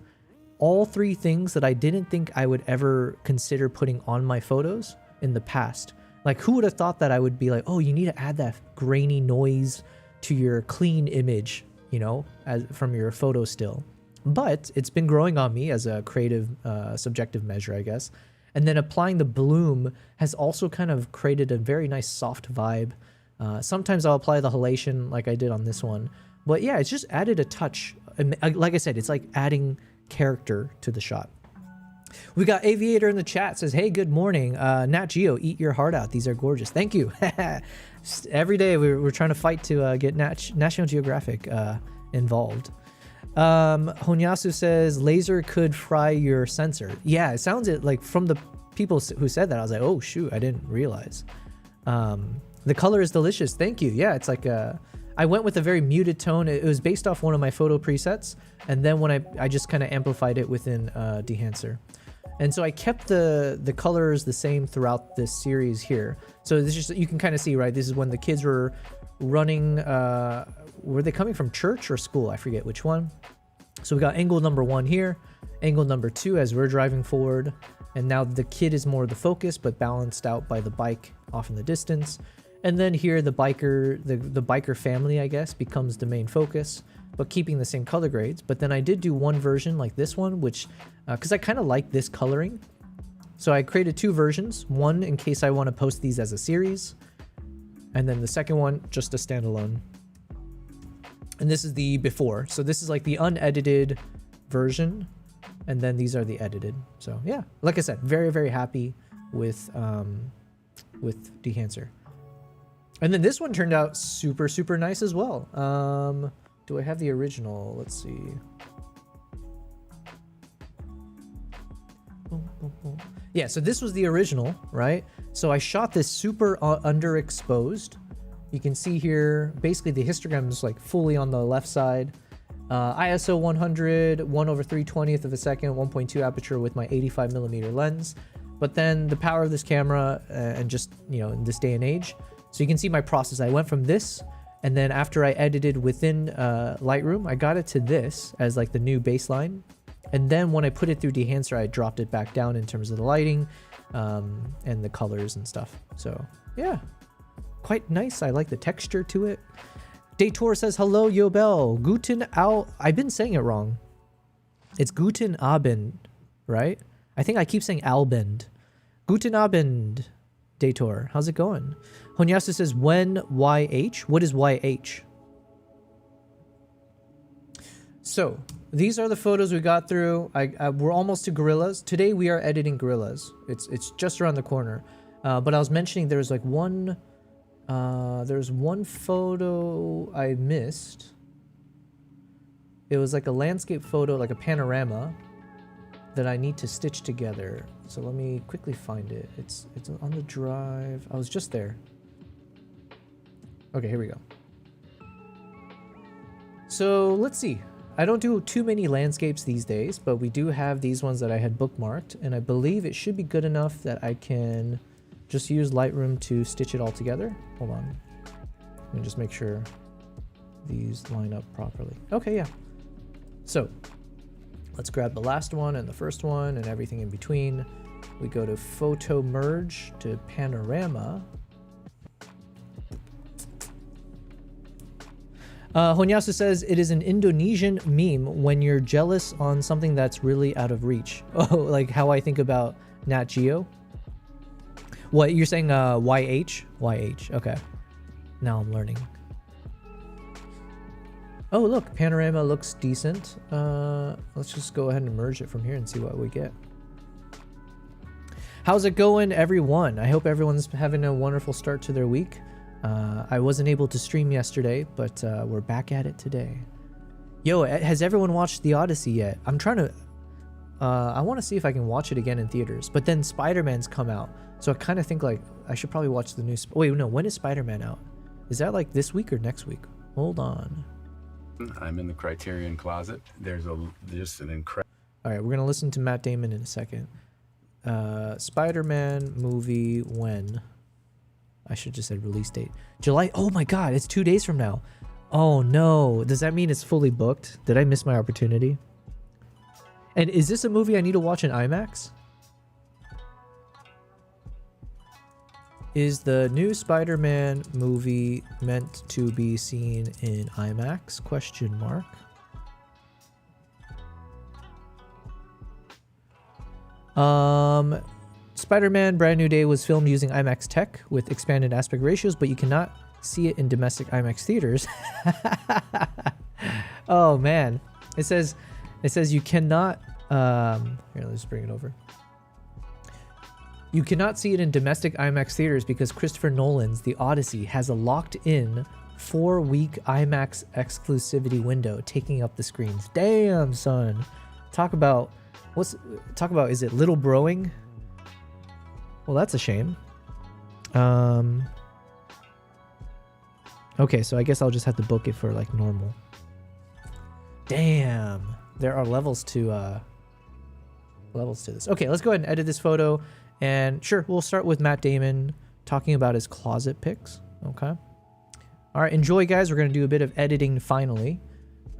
Speaker 1: All 3 things that I didn't think I would ever consider putting on my photos in the past. Like, who would have thought that I would be like, oh, you need to add that grainy noise to your clean image, you know, from your photo still. But it's been growing on me as a creative, subjective measure, I guess. And then applying the bloom has also kind of created a very nice soft vibe. Sometimes I'll apply the halation like I did on this one. But yeah, it's just added a touch. Like I said, it's like adding character to the shot. We got Aviator in the chat, says, hey, good morning. Nat Geo, eat your heart out. These are gorgeous. Thank you. Every day we're trying to fight to get National Geographic involved. Honyasu says, laser could fry your sensor. Yeah, it sounds like from the people who said that, I was like, oh, shoot, I didn't realize. The color is delicious. Thank you. Yeah, it's like I went with a very muted tone. It was based off one of my photo presets, and then when I just kind of amplified it within Dehancer. And so I kept the colors the same throughout this series here. So this is just, you can kind of see, right? This is when the kids were running. Were they coming from church or school? I forget which one. So we got angle number 1 here, angle number 2 as we're driving forward. And now the kid is more the focus, but balanced out by the bike off in the distance. And then here the biker family, I guess, becomes the main focus, but keeping the same color grades. But then I did do one version like this one, which, because I kind of like this coloring. So I created 2 versions, one in case I want to post these as a series, and then the second one, just a standalone. And this is the before. So this is like the unedited version and then these are the edited. So yeah, like I said, very, very happy with Dehancer. And then this one turned out super, super nice as well. Do I have the original? Let's see. Yeah, so this was the original, right? So I shot this super underexposed. You can see here, basically the histogram is like fully on the left side. ISO 100, 1/320th of a second, 1.2 aperture with my 85mm lens. But then the power of this camera and just, you know, in this day and age. So you can see my process. I went from this, and then after I edited within Lightroom, I got it to this as like the new baseline. And then when I put it through Dehancer, I dropped it back down in terms of the lighting and the colors and stuff. So yeah, quite nice. I like the texture to it. Daytor says, hello, Yobel. Guten Au. I've been saying it wrong. It's Guten Abend, right? I think I keep saying Albend. Guten Abend, Daytor. How's it going? Honyasu says, when YH? What is YH? So, these are the photos we got through. We're almost to gorillas. Today we are editing gorillas. It's just around the corner. But I was mentioning there's like one... there's one photo I missed. It was like a landscape photo, like a panorama that I need to stitch together. So let me quickly find it. It's on the drive. I was just there. Okay, here we go. So let's see. I don't do too many landscapes these days, but we do have these ones that I had bookmarked, and I believe it should be good enough that I can just use Lightroom to stitch it all together. Hold on. Let me just make sure these line up properly. Okay, yeah. So let's grab the last one and the first one and everything in between. We go to photo merge to panorama. Honyasu says it is an Indonesian meme when you're jealous on something that's really out of reach. Oh, like how I think about Nat Geo. What, you're saying YH? YH, okay. Now I'm learning. Oh, look, panorama looks decent. Let's just go ahead and merge it from here and see what we get. How's it going, everyone? I hope everyone's having a wonderful start to their week. I wasn't able to stream yesterday, but we're back at it today. Yo, has everyone watched The Odyssey yet? I'm trying to... I want to see if I can watch it again in theaters, but then Spider-Man's come out. So I kind of think like I should probably watch the new... Wait, no, when is Spider-Man out? Is that like this week or next week? Hold on.
Speaker 3: I'm in the Criterion closet. There's just an incredible...
Speaker 1: All right, we're going to listen to Matt Damon in a second. Spider-Man movie when? I should just said release date. July. Oh my God, it's 2 days from now. Oh no. Does that mean it's fully booked? Did I miss my opportunity? And is this a movie I need to watch in IMAX? Is the new Spider-Man movie meant to be seen in IMAX? Question mark. Spider-Man Brand New Day was filmed using IMAX tech with expanded aspect ratios, but you cannot see it in domestic IMAX theaters. Oh man. It says you cannot here, let's bring it over. You cannot see it in domestic IMAX theaters because Christopher Nolan's The Odyssey has a locked-in 4-week IMAX exclusivity window taking up the screens. Damn, son. Talk about is it little broing? Well, that's a shame. Okay, so I guess I'll just have to book it for like normal. Damn. There are levels to this. Okay, let's go ahead and edit this photo. And sure, we'll start with Matt Damon talking about his closet pics. Okay. All right, enjoy, guys. We're going to do a bit of editing finally.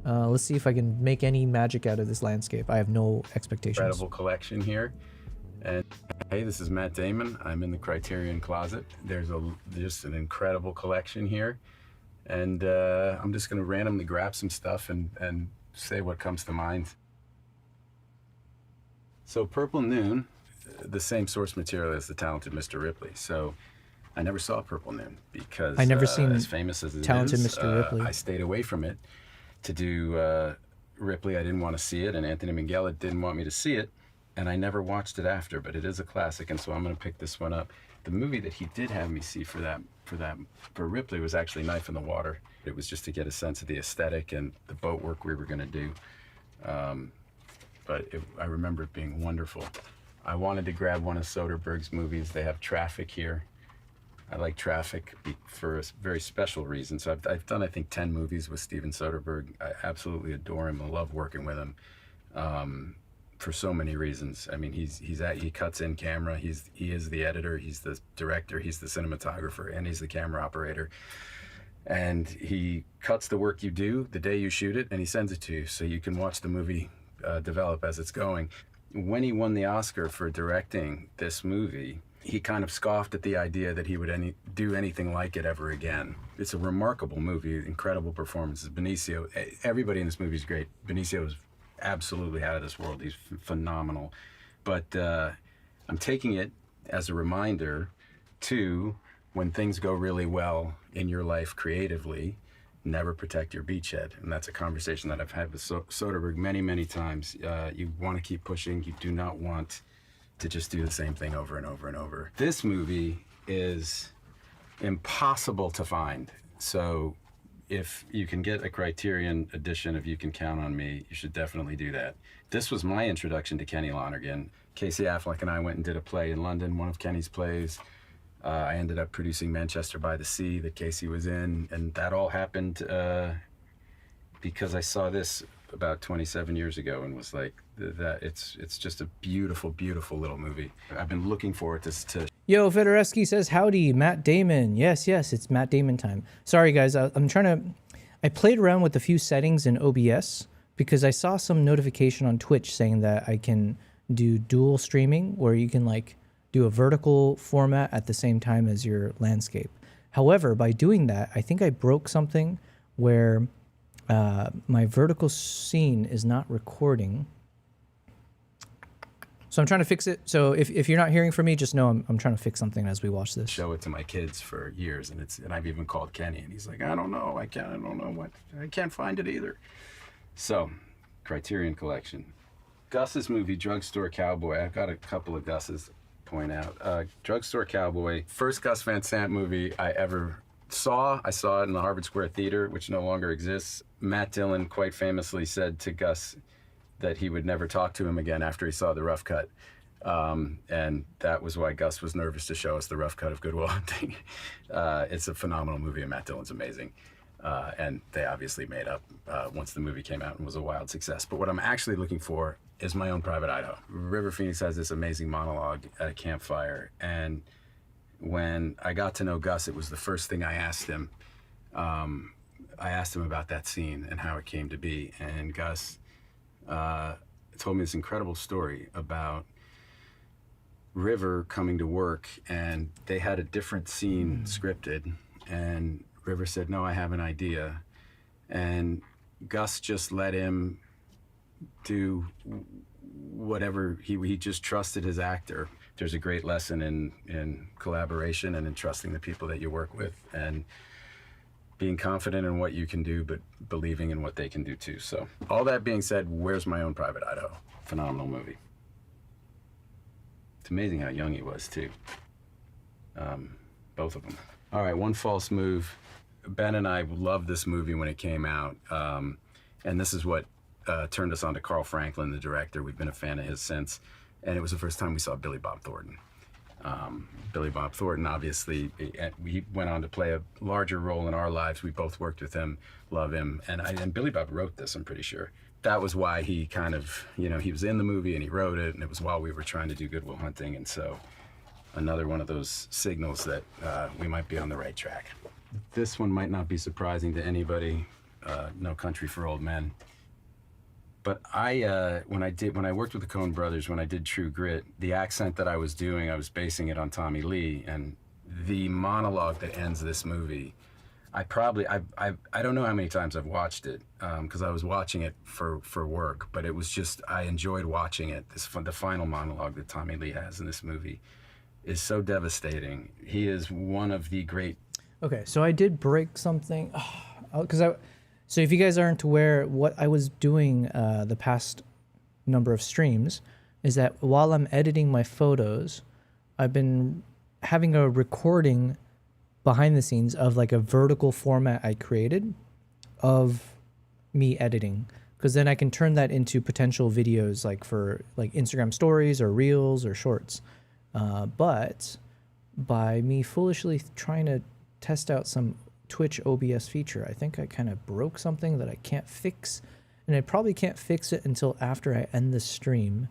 Speaker 1: Let's see if I can make any magic out of this landscape. I have no expectations.
Speaker 3: Incredible collection here. And hey, this is Matt Damon. I'm in the Criterion closet. There's just an incredible collection here. And I'm just going to randomly grab some stuff and say what comes to mind. So Purple Noon, the same source material as The Talented Mr. Ripley. So I never saw Purple Noon because
Speaker 1: I never seen
Speaker 3: as famous as it
Speaker 1: Talented
Speaker 3: is,
Speaker 1: Mr. Ripley.
Speaker 3: I stayed away from it to do Ripley, I didn't want to see it, and Anthony Minghella didn't want me to see it, and I never watched it after, but it is a classic, and so I'm going to pick this one up. The movie that he did have me see for Ripley was actually Knife in the Water. It was just to get a sense of the aesthetic and the boat work we were going to do. But I remember it being wonderful. I wanted to grab one of Soderbergh's movies. They have Traffic here. I like Traffic for a very special reason. So I've done, I think, 10 movies with Steven Soderbergh. I absolutely adore him. I love working with him for so many reasons. I mean, he cuts in camera. He is the editor. He's the director. He's the cinematographer, and he's the camera operator. And he cuts the work you do the day you shoot it, and he sends it to you so you can watch the movie develop as it's going. When he won the Oscar for directing this movie, he kind of scoffed at the idea that he would do anything like it ever again. It's a remarkable movie, incredible performances. Benicio, everybody in this movie is great. Benicio is absolutely out of this world. He's phenomenal. But I'm taking it as a reminder to, when things go really well in your life creatively, never protect your beachhead. And that's a conversation that I've had with Soderbergh many, many times. You want to keep pushing. You do not want to just do the same thing over and over and over. This movie is impossible to find. So if you can get a Criterion edition of You Can Count on Me, you should definitely do that. This was my introduction to Kenny Lonergan. Casey Affleck and I went and did a play in London, one of Kenny's plays. I ended up producing Manchester by the Sea that Casey was in, and that all happened because I saw this about 27 years ago and was like, it's just a beautiful, beautiful little movie. I've been looking forward to
Speaker 1: Yo, Fedoreski says, howdy, Matt Damon. Yes, it's Matt Damon time. Sorry, guys, I played around with a few settings in OBS because I saw some notification on Twitch saying that I can do dual streaming, where you can like do a vertical format at the same time as your landscape. However, by doing that, I think I broke something where my vertical scene is not recording. So I'm trying to fix it. So if you're not hearing from me, just know I'm trying to fix something as we watch this.
Speaker 3: Show it to my kids for years, and I've even called Kenny, and he's like, I don't know, I can't find it either. So, Criterion Collection. Gus's movie, Drugstore Cowboy. I've got a couple of Gus's point out. Drugstore Cowboy, first Gus Van Sant movie I ever saw. I saw it in the Harvard Square Theater, which no longer exists. Matt Dillon quite famously said to Gus that he would never talk to him again after he saw the rough cut. And that was why Gus was nervous to show us the rough cut of Good Will Hunting. It's a phenomenal movie, and Matt Dillon's amazing. And they obviously made up once the movie came out and was a wild success. But what I'm actually looking for is My Own Private Idaho. River Phoenix has this amazing monologue at a campfire, and when I got to know Gus, it was the first thing I asked him. I asked him about that scene and how it came to be, and Gus told me this incredible story about River coming to work, and they had a different scene scripted, and River said, no, I have an idea. And Gus just let him do whatever, he just trusted his actor. There's a great lesson in collaboration and in trusting the people that you work with, and being confident in what you can do, but believing in what they can do too. So all that being said, where's My Own Private Idaho? Phenomenal movie. It's amazing how young he was too. Both of them. All right, One False Move. Ben and I loved this movie when it came out. And this is what turned us on to Carl Franklin, the director. We've been a fan of his since. And it was the first time we saw Billy Bob Thornton. Billy Bob Thornton, obviously, he went on to play a larger role in our lives. We both worked with him, love him. And Billy Bob wrote this, I'm pretty sure. That was why he kind of, he was in the movie and he wrote it, and it was while we were trying to do Good Will Hunting. And so another one of those signals that we might be on the right track. This one might not be surprising to anybody, No Country for Old Men. But when I worked with the Coen brothers, when I did True Grit, the accent that I was doing, I was basing it on Tommy Lee, and the monologue that ends this movie, I don't know how many times I've watched it, because I was watching it for work, but it was just, I enjoyed watching it. The final monologue that Tommy Lee has in this movie is so devastating. He is one of the great...
Speaker 1: Okay, so I did break something, because So if you guys aren't aware, what I was doing the past number of streams is that while I'm editing my photos, I've been having a recording behind the scenes of like a vertical format I created of me editing, because then I can turn that into potential videos like for like Instagram stories or reels or shorts. But by me foolishly trying to test out some Twitch OBS feature, I think I kind of broke something that I can't fix, and I probably can't fix it until after I end the stream,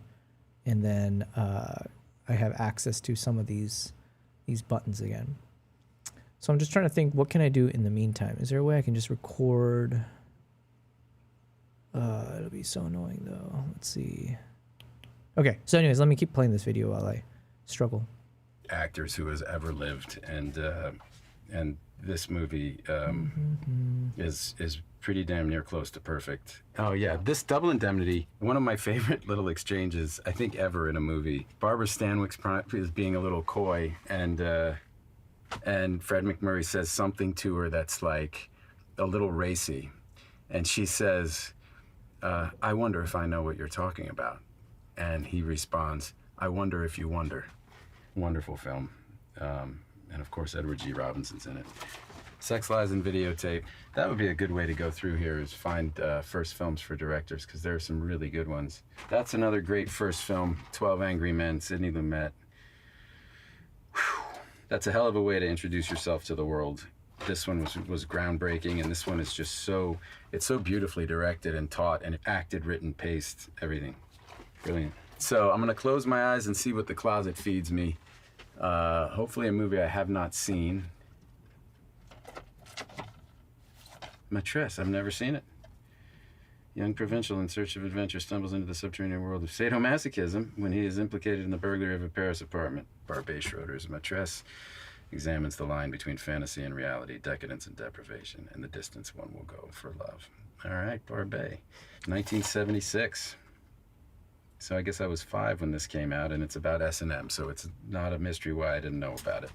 Speaker 1: and then I have access to some of these buttons again. So I'm just trying to think, what can I do in the meantime? Is there a way I can just record? It'll be so annoying though. Let's see. Okay, so anyways, let me keep playing this video while I struggle.
Speaker 3: Actors who has ever lived, and this movie is pretty damn near close to perfect. Oh yeah, this Double Indemnity, one of my favorite little exchanges I think ever in a movie. Barbara Stanwyck's is being a little coy, and Fred McMurray says something to her that's like a little racy, and she says, I wonder if I know what you're talking about. And he responds, I wonder if you wonder. Wonderful film. And of course, Edward G. Robinson's in it. Sex, Lies, and Videotape. That would be a good way to go through here, is find first films for directors, because there are some really good ones. That's another great first film, 12 Angry Men, Sidney Lumet. Whew. That's a hell of a way to introduce yourself to the world. This one was groundbreaking, and this one is just so, it's so beautifully directed and taught and acted, written, paced, everything. Brilliant. So I'm gonna close my eyes and see what the closet feeds me. Hopefully a movie I have not seen. Maîtresse, I've never seen it. Young provincial in search of adventure stumbles into the subterranean world of sadomasochism when he is implicated in the burglary of a Paris apartment. Barbet Schroeder's Maîtresse examines the line between fantasy and reality, decadence and deprivation, and the distance one will go for love. All right, Barbet. 1976. So I guess I was 5 when this came out, and it's about S&M, so it's not a mystery why I didn't know about it.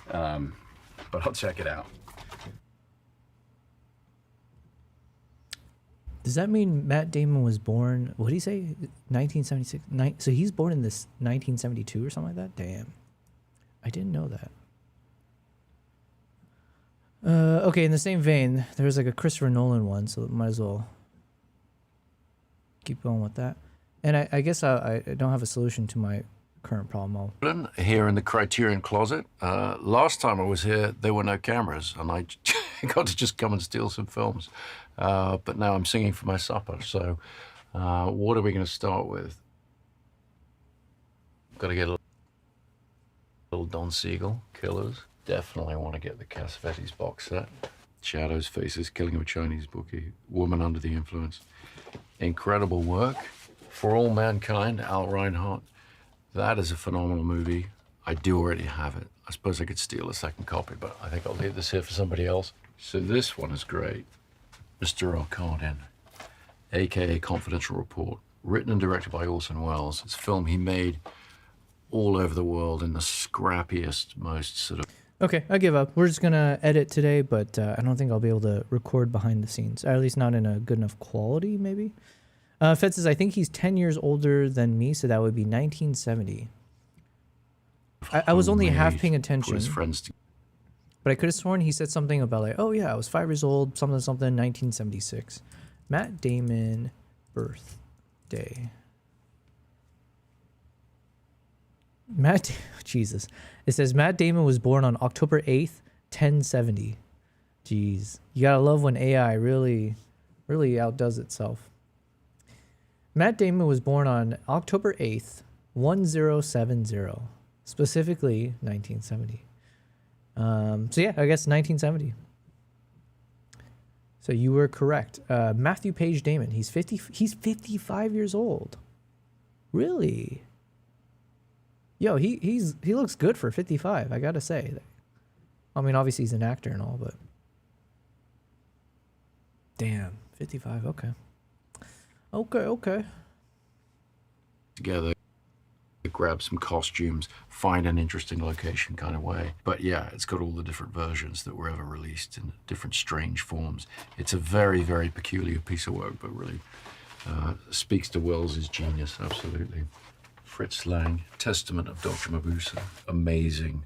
Speaker 3: But I'll check it out.
Speaker 1: Does that mean Matt Damon was born, what did he say, 1976? So he's born in this 1972 or something like that? Damn. I didn't know that. Okay, in the same vein, there's like a Christopher Nolan one, so might as well keep going with that. And I guess I don't have a solution to my current problem.
Speaker 4: Here in the Criterion closet. Last time I was here, there were no cameras, and I got to just come and steal some films. But now I'm singing for my supper, so what are we going to start with? Got to get a little Don Siegel, Killers. Definitely want to get the Cassavetes box set. Shadows, Faces, Killing of a Chinese Bookie, Woman Under the Influence. Incredible work. For All Mankind, Al Reinhardt. That is a phenomenal movie. I do already have it. I suppose I could steal a second copy, but I think I'll leave this here for somebody else. So this one is great. Mr. Arkadin, aka Confidential Report, written and directed by Orson Welles. It's a film he made all over the world in the scrappiest, most sort of...
Speaker 1: Okay, I give up. We're just gonna edit today, but I don't think I'll be able to record behind the scenes, or at least not in a good enough quality, maybe. Fed says, I think he's 10 years older than me, so that would be 1970. I was only half paying attention, but I could have sworn he said something about like, oh yeah, I was 5 years old, something, 1976. Matt Damon birthday. Jesus. It says Matt Damon was born on October 8th, 1070. Jeez. You gotta love when AI really outdoes itself. Matt Damon was born on October 8th, 1070, specifically 1970. So yeah, I guess 1970. So you were correct. Matthew Page Damon, he's 55 years old. Really? Yo, he looks good for 55, I gotta say. I mean, obviously he's an actor and all, but damn, 55, okay. Okay.
Speaker 4: Together, grab some costumes, find an interesting location kind of way. But yeah, it's got all the different versions that were ever released in different strange forms. It's a very, very peculiar piece of work, but really speaks to Wells's genius, absolutely. Fritz Lang, Testament of Dr. Mabuse, amazing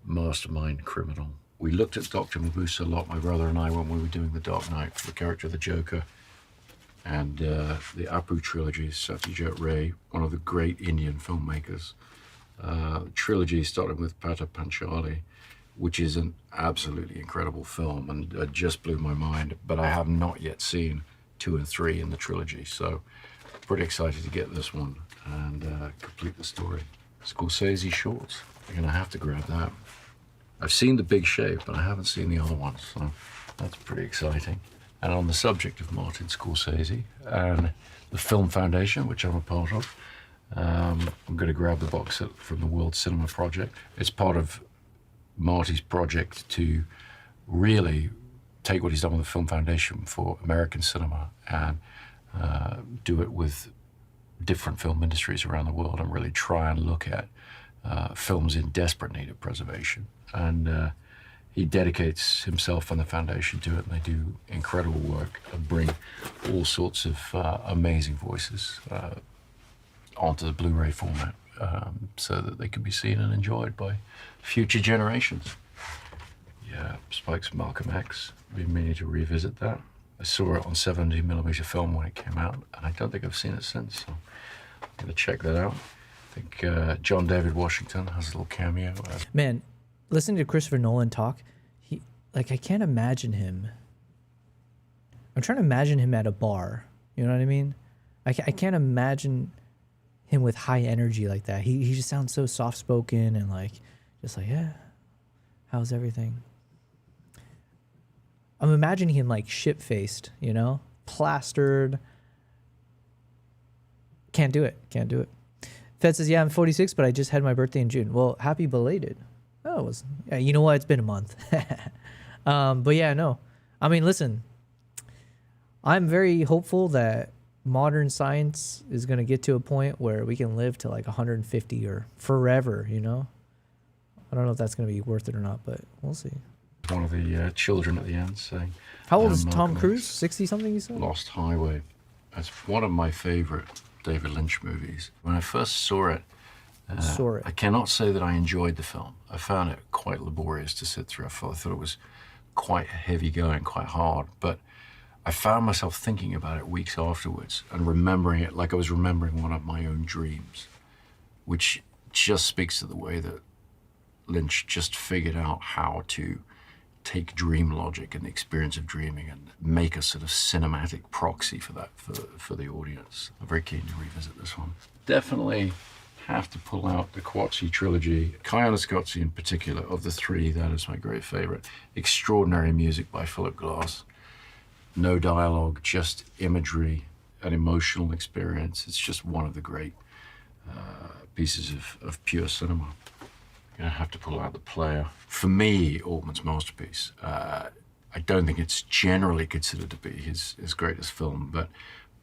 Speaker 4: mastermind criminal. We looked at Dr. Mabuse a lot, my brother and I, when we were doing The Dark Knight for the character of the Joker. And the Apu trilogy, Satyajit Ray, one of the great Indian filmmakers. Trilogy started with Pata Panchali, which is an absolutely incredible film, and it just blew my mind. But I have not yet seen 2 and 3 in the trilogy, so pretty excited to get this one and complete the story. Scorsese shorts, you're gonna have to grab that. I've seen The Big Shave, but I haven't seen the other ones, so that's pretty exciting. And on the subject of Martin Scorsese and the Film Foundation, which I'm a part of, I'm going to grab the box set from the World Cinema Project. It's part of Marty's project to really take what he's done with the Film Foundation for American cinema and do it with different film industries around the world and really try and look at films in desperate need of preservation. And he dedicates himself and the foundation to it, and they do incredible work and bring all sorts of amazing voices onto the Blu-ray format so that they can be seen and enjoyed by future generations. Yeah, Spike's Malcolm X, been meaning to revisit that. I saw it on 70mm film when it came out, and I don't think I've seen it since, so I'm gonna check that out. I think John David Washington has a little cameo.
Speaker 1: Man, listening to Christopher Nolan talk, I can't imagine him. I'm trying to imagine him at a bar. You know what I mean? I can't imagine him with high energy like that. He just sounds so soft-spoken and just yeah, how's everything? I'm imagining him shit-faced, plastered. Can't do it. Fed says, yeah, I'm 46, but I just had my birthday in June. Well, happy belated. Oh, it was, yeah, you know what? It's been a month. But yeah, no. I mean, listen, I'm very hopeful that modern science is going to get to a point where we can live to 150 or forever, I don't know if that's going to be worth it or not, but we'll see.
Speaker 4: One of the children at the end saying...
Speaker 1: How old is Tom Cruise? 60-something, you said?
Speaker 4: Lost Highway. That's one of my favorite David Lynch movies. When I first saw it, I cannot say that I enjoyed the film. I found it quite laborious to sit through. I thought it was quite heavy going, quite hard, but I found myself thinking about it weeks afterwards and remembering it like I was remembering one of my own dreams, which just speaks to the way that Lynch just figured out how to take dream logic and the experience of dreaming and make a sort of cinematic proxy for that, for the audience. I'm very keen to revisit this one. Definitely have to pull out the Qatsi trilogy. Koyaanisqatsi in particular, of the 3, that is my great favorite. Extraordinary music by Philip Glass. No dialogue, just imagery, an emotional experience. It's just one of the great pieces of pure cinema. I'm gonna have to pull out The Player. For me, Altman's masterpiece. I don't think it's generally considered to be his greatest film, but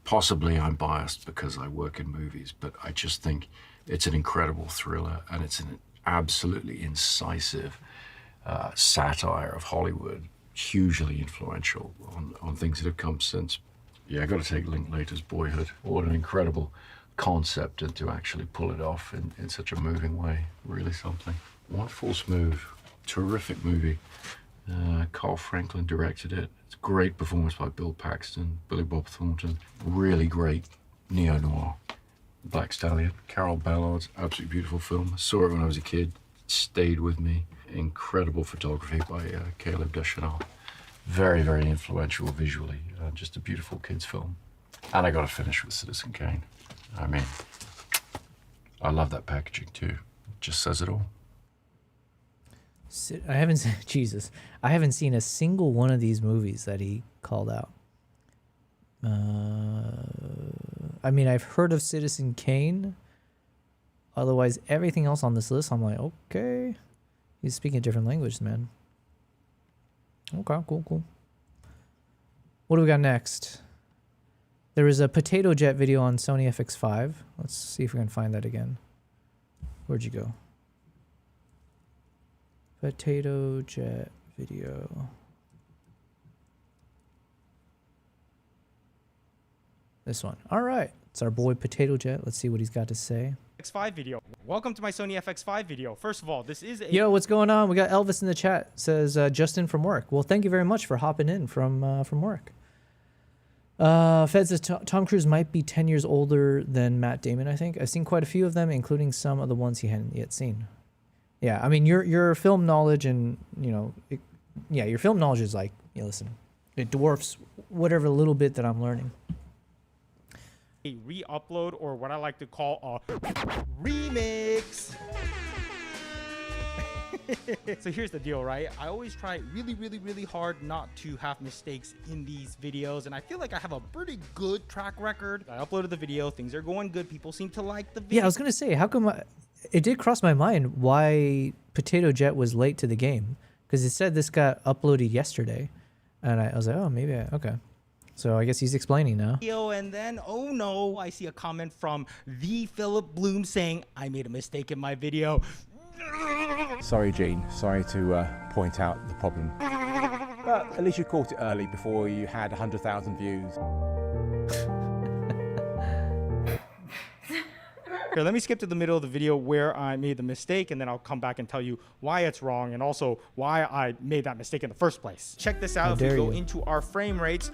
Speaker 4: possibly I'm biased because I work in movies, but I just think it's an incredible thriller, and it's an absolutely incisive satire of Hollywood, hugely influential on things that have come since. Yeah, I got to take Linklater's Boyhood. What an incredible concept, and to actually pull it off in such a moving way, really something. One False Move, terrific movie. Carl Franklin directed it. It's a great performance by Bill Paxton, Billy Bob Thornton. Really great neo-noir. Black Stallion, Carol Ballard's absolutely beautiful film. I saw it when I was a kid, it stayed with me. Incredible photography by Caleb Deschanel. Very, very influential visually. Just a beautiful kid's film. And I got to finish with Citizen Kane. I mean, I love that packaging too. It just says it all.
Speaker 1: I haven't seen, Jesus, I haven't seen a single one of these movies that he called out. I mean, I've heard of Citizen Kane. Otherwise, everything else on this list, I'm like, okay. He's speaking a different language, man. Okay, cool. What do we got next? There was a Potato Jet video on Sony FX5. Let's see if we can find that again. Where'd you go? Potato jet video. This one. All right. It's our boy Potato Jet. Let's see what he's got to say.
Speaker 5: FX5 video. Welcome to my Sony FX5 video. First of all, this is a
Speaker 1: Yo, what's going on? We got Elvis in the chat. Says Justin from work. Well, thank you very much for hopping in from work. Fed says Tom Cruise might be 10 years older than Matt Damon, I think. I've seen quite a few of them, including some of the ones he hadn't yet seen. Yeah, I mean, your film knowledge and, you know, your film knowledge is like, yeah, listen, it dwarfs whatever little bit that I'm learning.
Speaker 5: re-upload, or what I like to call a remix. So here's the deal, right? I always try really hard not to have mistakes in these videos, and I feel like I have a pretty good track record. I uploaded the video, things are going good, people seem to like the video.
Speaker 1: Yeah, I was gonna say, how come it did cross my mind why Potato Jet was late to the game, because it said this got uploaded yesterday, and I was like, oh, maybe okay. So I guess he's explaining now.
Speaker 5: And then, oh no, I see a comment from the Philip Bloom saying, I made a mistake in my video.
Speaker 6: Sorry, Gene. Sorry to point out the problem. But at least you caught it early before you had 100,000 views.
Speaker 5: Here, let me skip to the middle of the video where I made the mistake, and then I'll come back and tell you why it's wrong and also why I made that mistake in the first place. Check this out. If we go into our frame rates,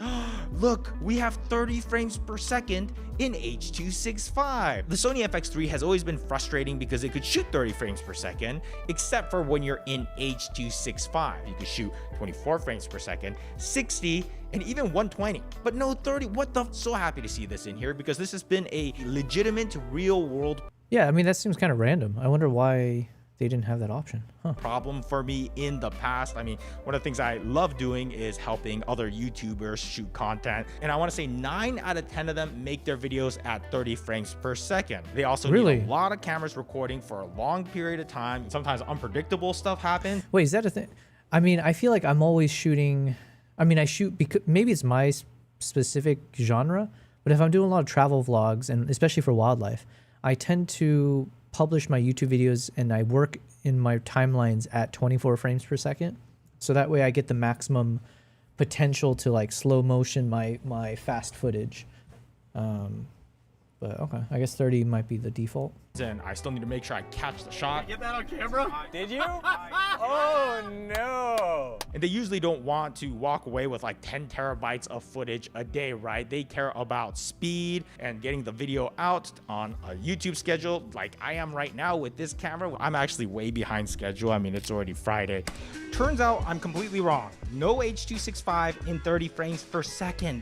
Speaker 5: look, we have 30 frames per second in H.265. The Sony FX3 has always been frustrating because it could shoot 30 frames per second, except for when you're in H.265. You could shoot 24 frames per second, 60, and even 120, but no 30. What the? So happy to see this in here because this has been a legitimate real world
Speaker 1: Yeah, I mean, that seems kind of random. I wonder why they didn't have that option.
Speaker 5: problem for me in the past. I mean, one of the things I love doing is helping other YouTubers shoot content. And I want to say 9 out of 10 of them make their videos at 30 frames per second. They also need a lot of cameras recording for a long period of time. Sometimes unpredictable stuff happens.
Speaker 1: Wait, is that a thing? I mean, I feel like I'm always shooting. I mean, I shoot because maybe it's my specific genre, but if I'm doing a lot of travel vlogs, and especially for wildlife, I tend to publish my YouTube videos and I work in my timelines at 24 frames per second. So that way I get the maximum potential to like slow motion my fast footage. But okay, I guess 30 might be the default.
Speaker 5: And I still need to make sure I catch the shot.
Speaker 7: Get that on camera? Did you? Oh no!
Speaker 5: And they usually don't want to walk away with like 10 terabytes of footage a day, right? They care about speed and getting the video out on a YouTube schedule like I am right now with this camera. I'm actually way behind schedule. I mean, it's already Friday. Turns out I'm completely wrong. No H.265 in 30 frames per second.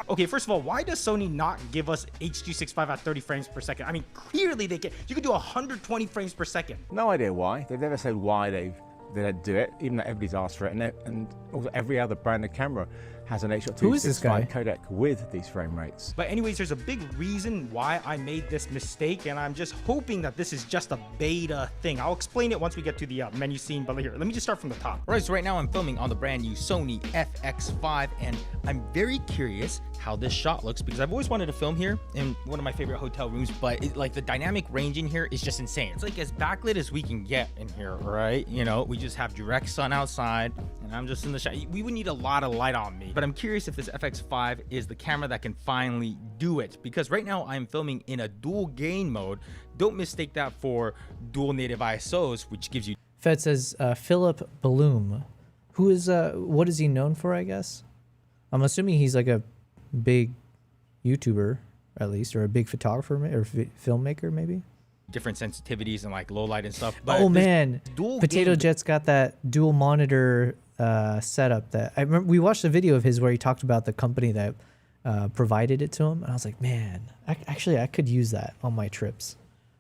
Speaker 5: Okay, first of all, why does Sony not give us H.265 at 30 frames per second? I mean, clearly they can. You can do 120 frames per second.
Speaker 6: No idea why. They've never said why they don't do it, even though everybody's asked for it. And also every other branded camera has an H.265 codec with these frame rates.
Speaker 5: But anyways, there's a big reason why I made this mistake, and I'm just hoping that this is just a beta thing. I'll explain it once we get to the menu scene, but here, let me just start from the top. All right, so right now I'm filming on the brand new Sony FX5, and I'm very curious how this shot looks because I've always wanted to film here in one of my favorite hotel rooms, but like the dynamic range in here is just insane. It's like as backlit as we can get in here, right? You know, we just have direct sun outside, and I'm just in the shot. We would need a lot of light on me. But I'm curious if this FX5 is the camera that can finally do it, because right now I'm filming in a dual gain mode. Don't mistake that for dual native ISOs, which gives you.
Speaker 1: Fed says Philip Bloom. Who is what is he known for, I guess? I'm assuming he's like a big YouTuber at least, or a big photographer or filmmaker maybe.
Speaker 5: Different sensitivities and like low light and stuff. But
Speaker 1: oh man, Potato Jet's got that dual monitor setup that I remember. We watched a video of his where he talked about the company that provided it to him, and I was like, man, I could use that on my trips.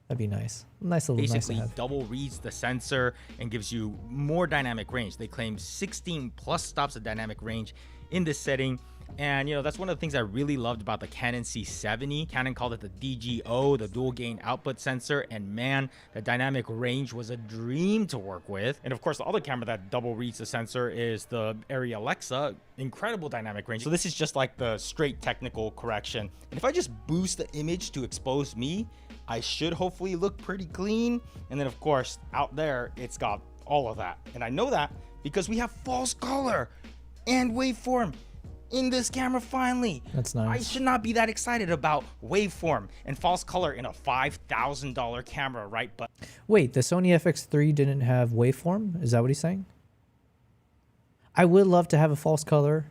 Speaker 1: That'd be nice. Nice little.
Speaker 5: Basically,
Speaker 1: nice
Speaker 5: double reads the sensor and gives you more dynamic range. They claim 16 plus stops of dynamic range in this setting. And you know, that's one of the things I really loved about the Canon C70. Canon called it the DGO, the dual gain output sensor, and man, the dynamic range was a dream to work with. And of course, the other camera that double reads the sensor is the Arri Alexa, incredible dynamic range. So this is just like the straight technical correction. And if I just boost the image to expose me, I should hopefully look pretty clean. And then of course, out there, it's got all of that. And I know that because we have false color and waveform in this camera finally.
Speaker 1: That's nice.
Speaker 5: I should not be that excited about waveform and false color in a $5,000 camera, right? But
Speaker 1: wait, the Sony FX3 didn't have waveform? Is that what he's saying? I would love to have a false color.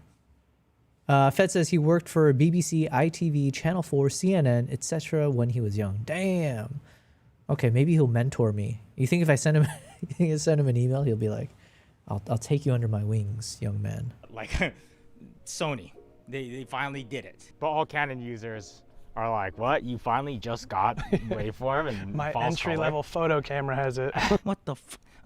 Speaker 1: Fed says he worked for BBC, ITV, Channel 4, CNN, etc. when he was young. Damn. Okay, maybe he'll mentor me. You think if I send him, you think I send him an email, he'll be like, "I'll take you under my wings, young man."
Speaker 5: like Sony, they finally did it. But all Canon users are like, "What? You finally just got waveform and
Speaker 8: my
Speaker 5: false
Speaker 8: entry-level photo camera has it."
Speaker 5: What the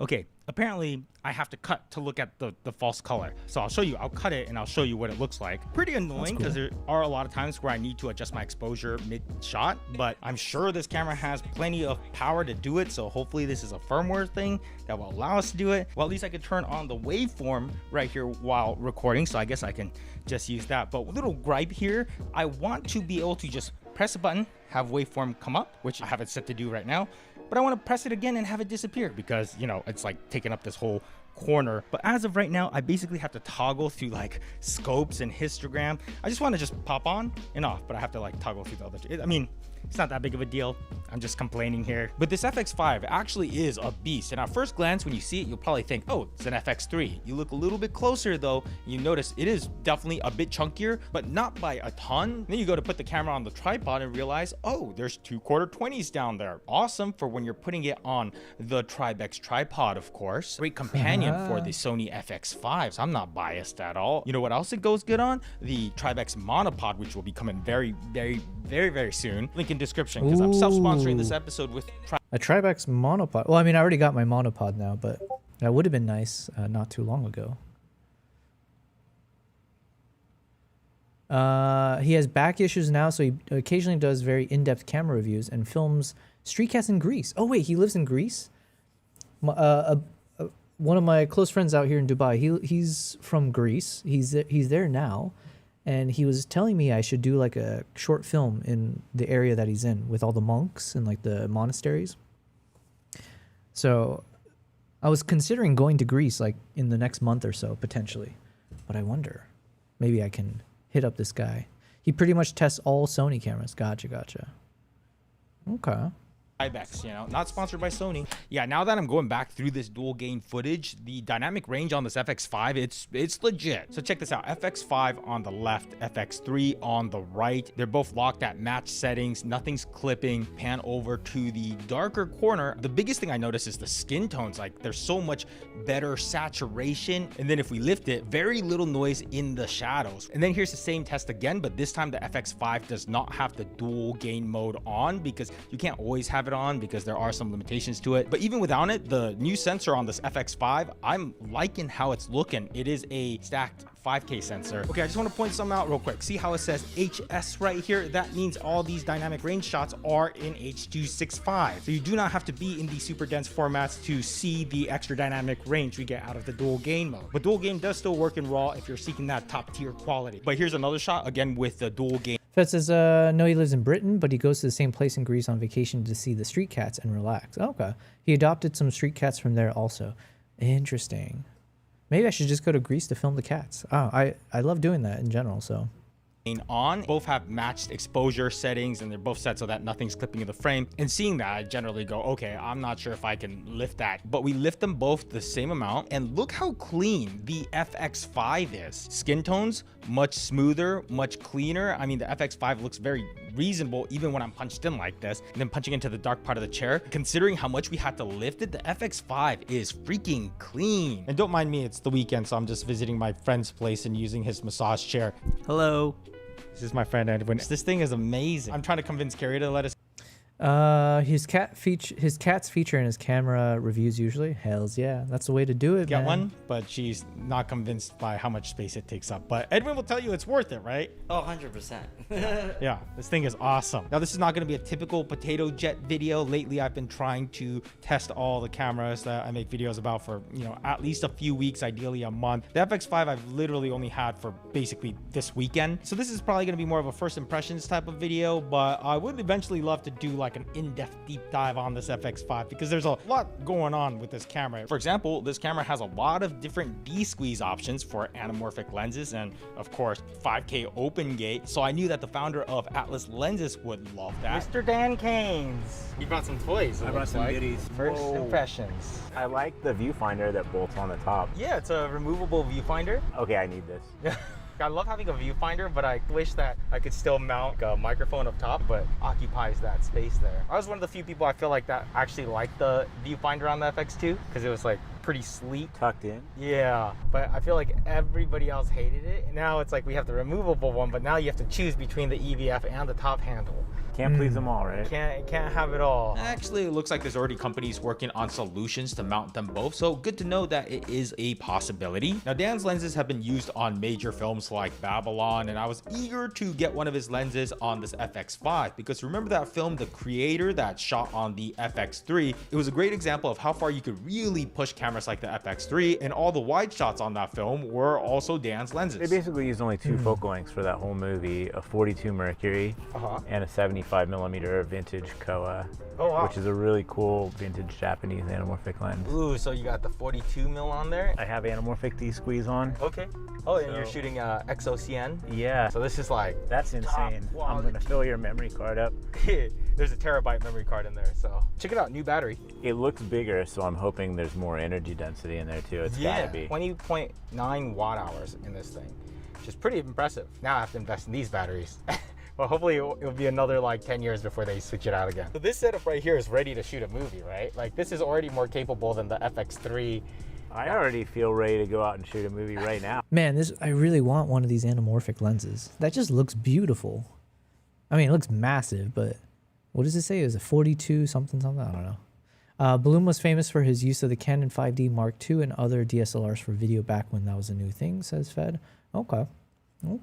Speaker 5: okay, apparently I have to cut to look at the false color. So I'll show you, I'll cut it and I'll show you what it looks like. Pretty annoying because there are a lot of times where I need to adjust my exposure mid-shot, but I'm sure this camera has plenty of power to do it. So hopefully this is a firmware thing that will allow us to do it. Well, at least I could turn on the waveform right here while recording. So I guess I can just use that. But a little gripe here, I want to be able to just press a button, have waveform come up, which I have it set to do right now. But I want to press it again and have it disappear because, you know, it's like taking up this whole corner. But as of right now, I basically have to toggle through like scopes and histogram. I just want to just pop on and off, but I have to like toggle through the other. I mean, it's not that big of a deal. I'm just complaining here. But this FX5 actually is a beast. And at first glance, when you see it, you'll probably think, oh, it's an FX3. You look a little bit closer though, and you notice it is definitely a bit chunkier, but not by a ton. And then you go to put the camera on the tripod and realize, oh, there's 2/4 20s down there. Awesome for when you're putting it on the Tribex tripod, of course. Great companion for the Sony FX5. So I'm not biased at all. You know what else it goes good on? The Tribex monopod, which will be coming very, very, very, very soon. Link in description because I'm self-sponsoring this episode with
Speaker 1: a Tribex monopod. Well, I mean, I already got my monopod now, but that would have been nice not too long ago. He has back issues now, so he occasionally does very in-depth camera reviews and films street cats in Greece. Oh wait, he lives in Greece? One of my close friends out here in Dubai, he's from Greece. He's there now. And he was telling me I should do like a short film in the area that he's in with all the monks and like the monasteries. So I was considering going to Greece like in the next month or so, potentially. But I wonder, maybe I can hit up this guy. He pretty much tests all Sony cameras. Gotcha. Okay.
Speaker 5: Tribex, you know, not sponsored by Sony. Yeah, now that I'm going back through this dual gain footage, the dynamic range on this FX5, it's legit. So check this out, FX5 on the left, FX3 on the right. They're both locked at match settings, nothing's clipping. Pan over to the darker corner. The biggest thing I notice is the skin tones, like there's so much better saturation. And then if we lift it, very little noise in the shadows. And then here's the same test again, but this time the FX5 does not have the dual gain mode on because you can't always have it on because there are some limitations to it. But even without it, the new sensor on this FX5, I'm liking how it's looking. It is a stacked 5K sensor. Okay, I just want to point something out real quick. See how it says HS right here? That means all these dynamic range shots are in H.265. So you do not have to be in these super dense formats to see the extra dynamic range we get out of the dual gain mode. But dual gain does still work in RAW if you're seeking that top tier quality. But here's another shot, again with the dual gain.
Speaker 1: Fed says, no, he lives in Britain, but he goes to the same place in Greece on vacation to see the street cats and relax. Okay. He adopted some street cats from there also. Interesting. Maybe I should just go to Greece to film the cats. Oh, I love doing that in general, so.
Speaker 5: On both have matched exposure settings and they're both set so that nothing's clipping in the frame. And seeing that, I generally go, okay, I'm not sure if I can lift that, but we lift them both the same amount and look how clean the FX5 is. Skin tones much smoother, much cleaner. I mean, the FX5 looks very reasonable even when I'm punched in like this and then punching into the dark part of the chair. Considering how much we had to lift it, the FX5 is freaking clean. And don't mind me, it's the weekend, so I'm just visiting my friend's place and using his massage chair. Hello. This is my friend Edwin. This thing is amazing. I'm trying to convince Carrie to let us.
Speaker 1: His cat's feature in his camera reviews usually. Hells yeah, that's the way to do it.
Speaker 5: Get
Speaker 1: man.
Speaker 5: one, but she's not convinced by how much space it takes up. But Edwin will tell you it's worth it, right?
Speaker 9: Oh, 100%.
Speaker 5: Yeah, this thing is awesome. Now, this is not going to be a typical potato jet video. Lately, I've been trying to test all the cameras that I make videos about for, at least a few weeks, ideally a month. The FX5 I've literally only had for basically this weekend. So this is probably going to be more of a first impressions type of video, but I would eventually love to do like an in-depth deep dive on this FX5 because there's a lot going on with this camera. For example, this camera has a lot of different D-squeeze options for anamorphic lenses and of course 5K open gate. So I knew that the founder of Atlas Lenses would love that. Mr. Dan Keynes, you brought some toys.
Speaker 6: I brought some goodies.
Speaker 5: First impressions.
Speaker 6: I like the viewfinder that bolts on the top.
Speaker 5: Yeah, it's a removable viewfinder.
Speaker 6: Okay, I need this.
Speaker 5: I love having a viewfinder, but I wish that I could still mount a microphone up top, but occupies that space there. I was one of the few people I feel like that actually liked the viewfinder on the FX2 because it was like pretty sleek.
Speaker 6: Tucked in.
Speaker 5: Yeah, but I feel like everybody else hated it. And now it's like we have the removable one, but now you have to choose between the EVF and the top handle.
Speaker 6: Can't please them all, right?
Speaker 5: Can't have it all. Actually, it looks like there's already companies working on solutions to mount them both, so good to know that it is a possibility. Now, Dan's lenses have been used on major films like Babylon, and I was eager to get one of his lenses on this FX5 because remember that film, The Creator, that shot on the FX3? It was a great example of how far you could really push cameras like the FX3, and all the wide shots on that film were also Dan's lenses.
Speaker 6: They basically used only two focal lengths for that whole movie, a 42 Mercury and a 75mm vintage Koa, which is a really cool vintage Japanese anamorphic lens.
Speaker 5: Ooh, so you got the 42mm on there?
Speaker 6: I have anamorphic D-squeeze on.
Speaker 5: Okay. Oh, and you're shooting XOCN?
Speaker 6: Yeah.
Speaker 5: So this is like...
Speaker 6: That's insane. I'm gonna fill your memory card up.
Speaker 5: There's a terabyte memory card in there, so check it out, new battery.
Speaker 6: It looks bigger, so I'm hoping there's more energy density in there too. It's gotta be.
Speaker 5: 20.9 watt hours in this thing, which is pretty impressive. Now I have to invest in these batteries. Well, hopefully it'll be another like 10 years before they switch it out again. So this setup right here is ready to shoot a movie, right? Like this is already more capable than the FX3.
Speaker 6: I already feel ready to go out and shoot a movie right now.
Speaker 1: Man, I really want one of these anamorphic lenses. That just looks beautiful. I mean, it looks massive, but what does it say? Is it 42 something? I don't know. Bloom was famous for his use of the Canon 5D Mark II and other DSLRs for video back when that was a new thing, says Fed. Okay.
Speaker 6: I'm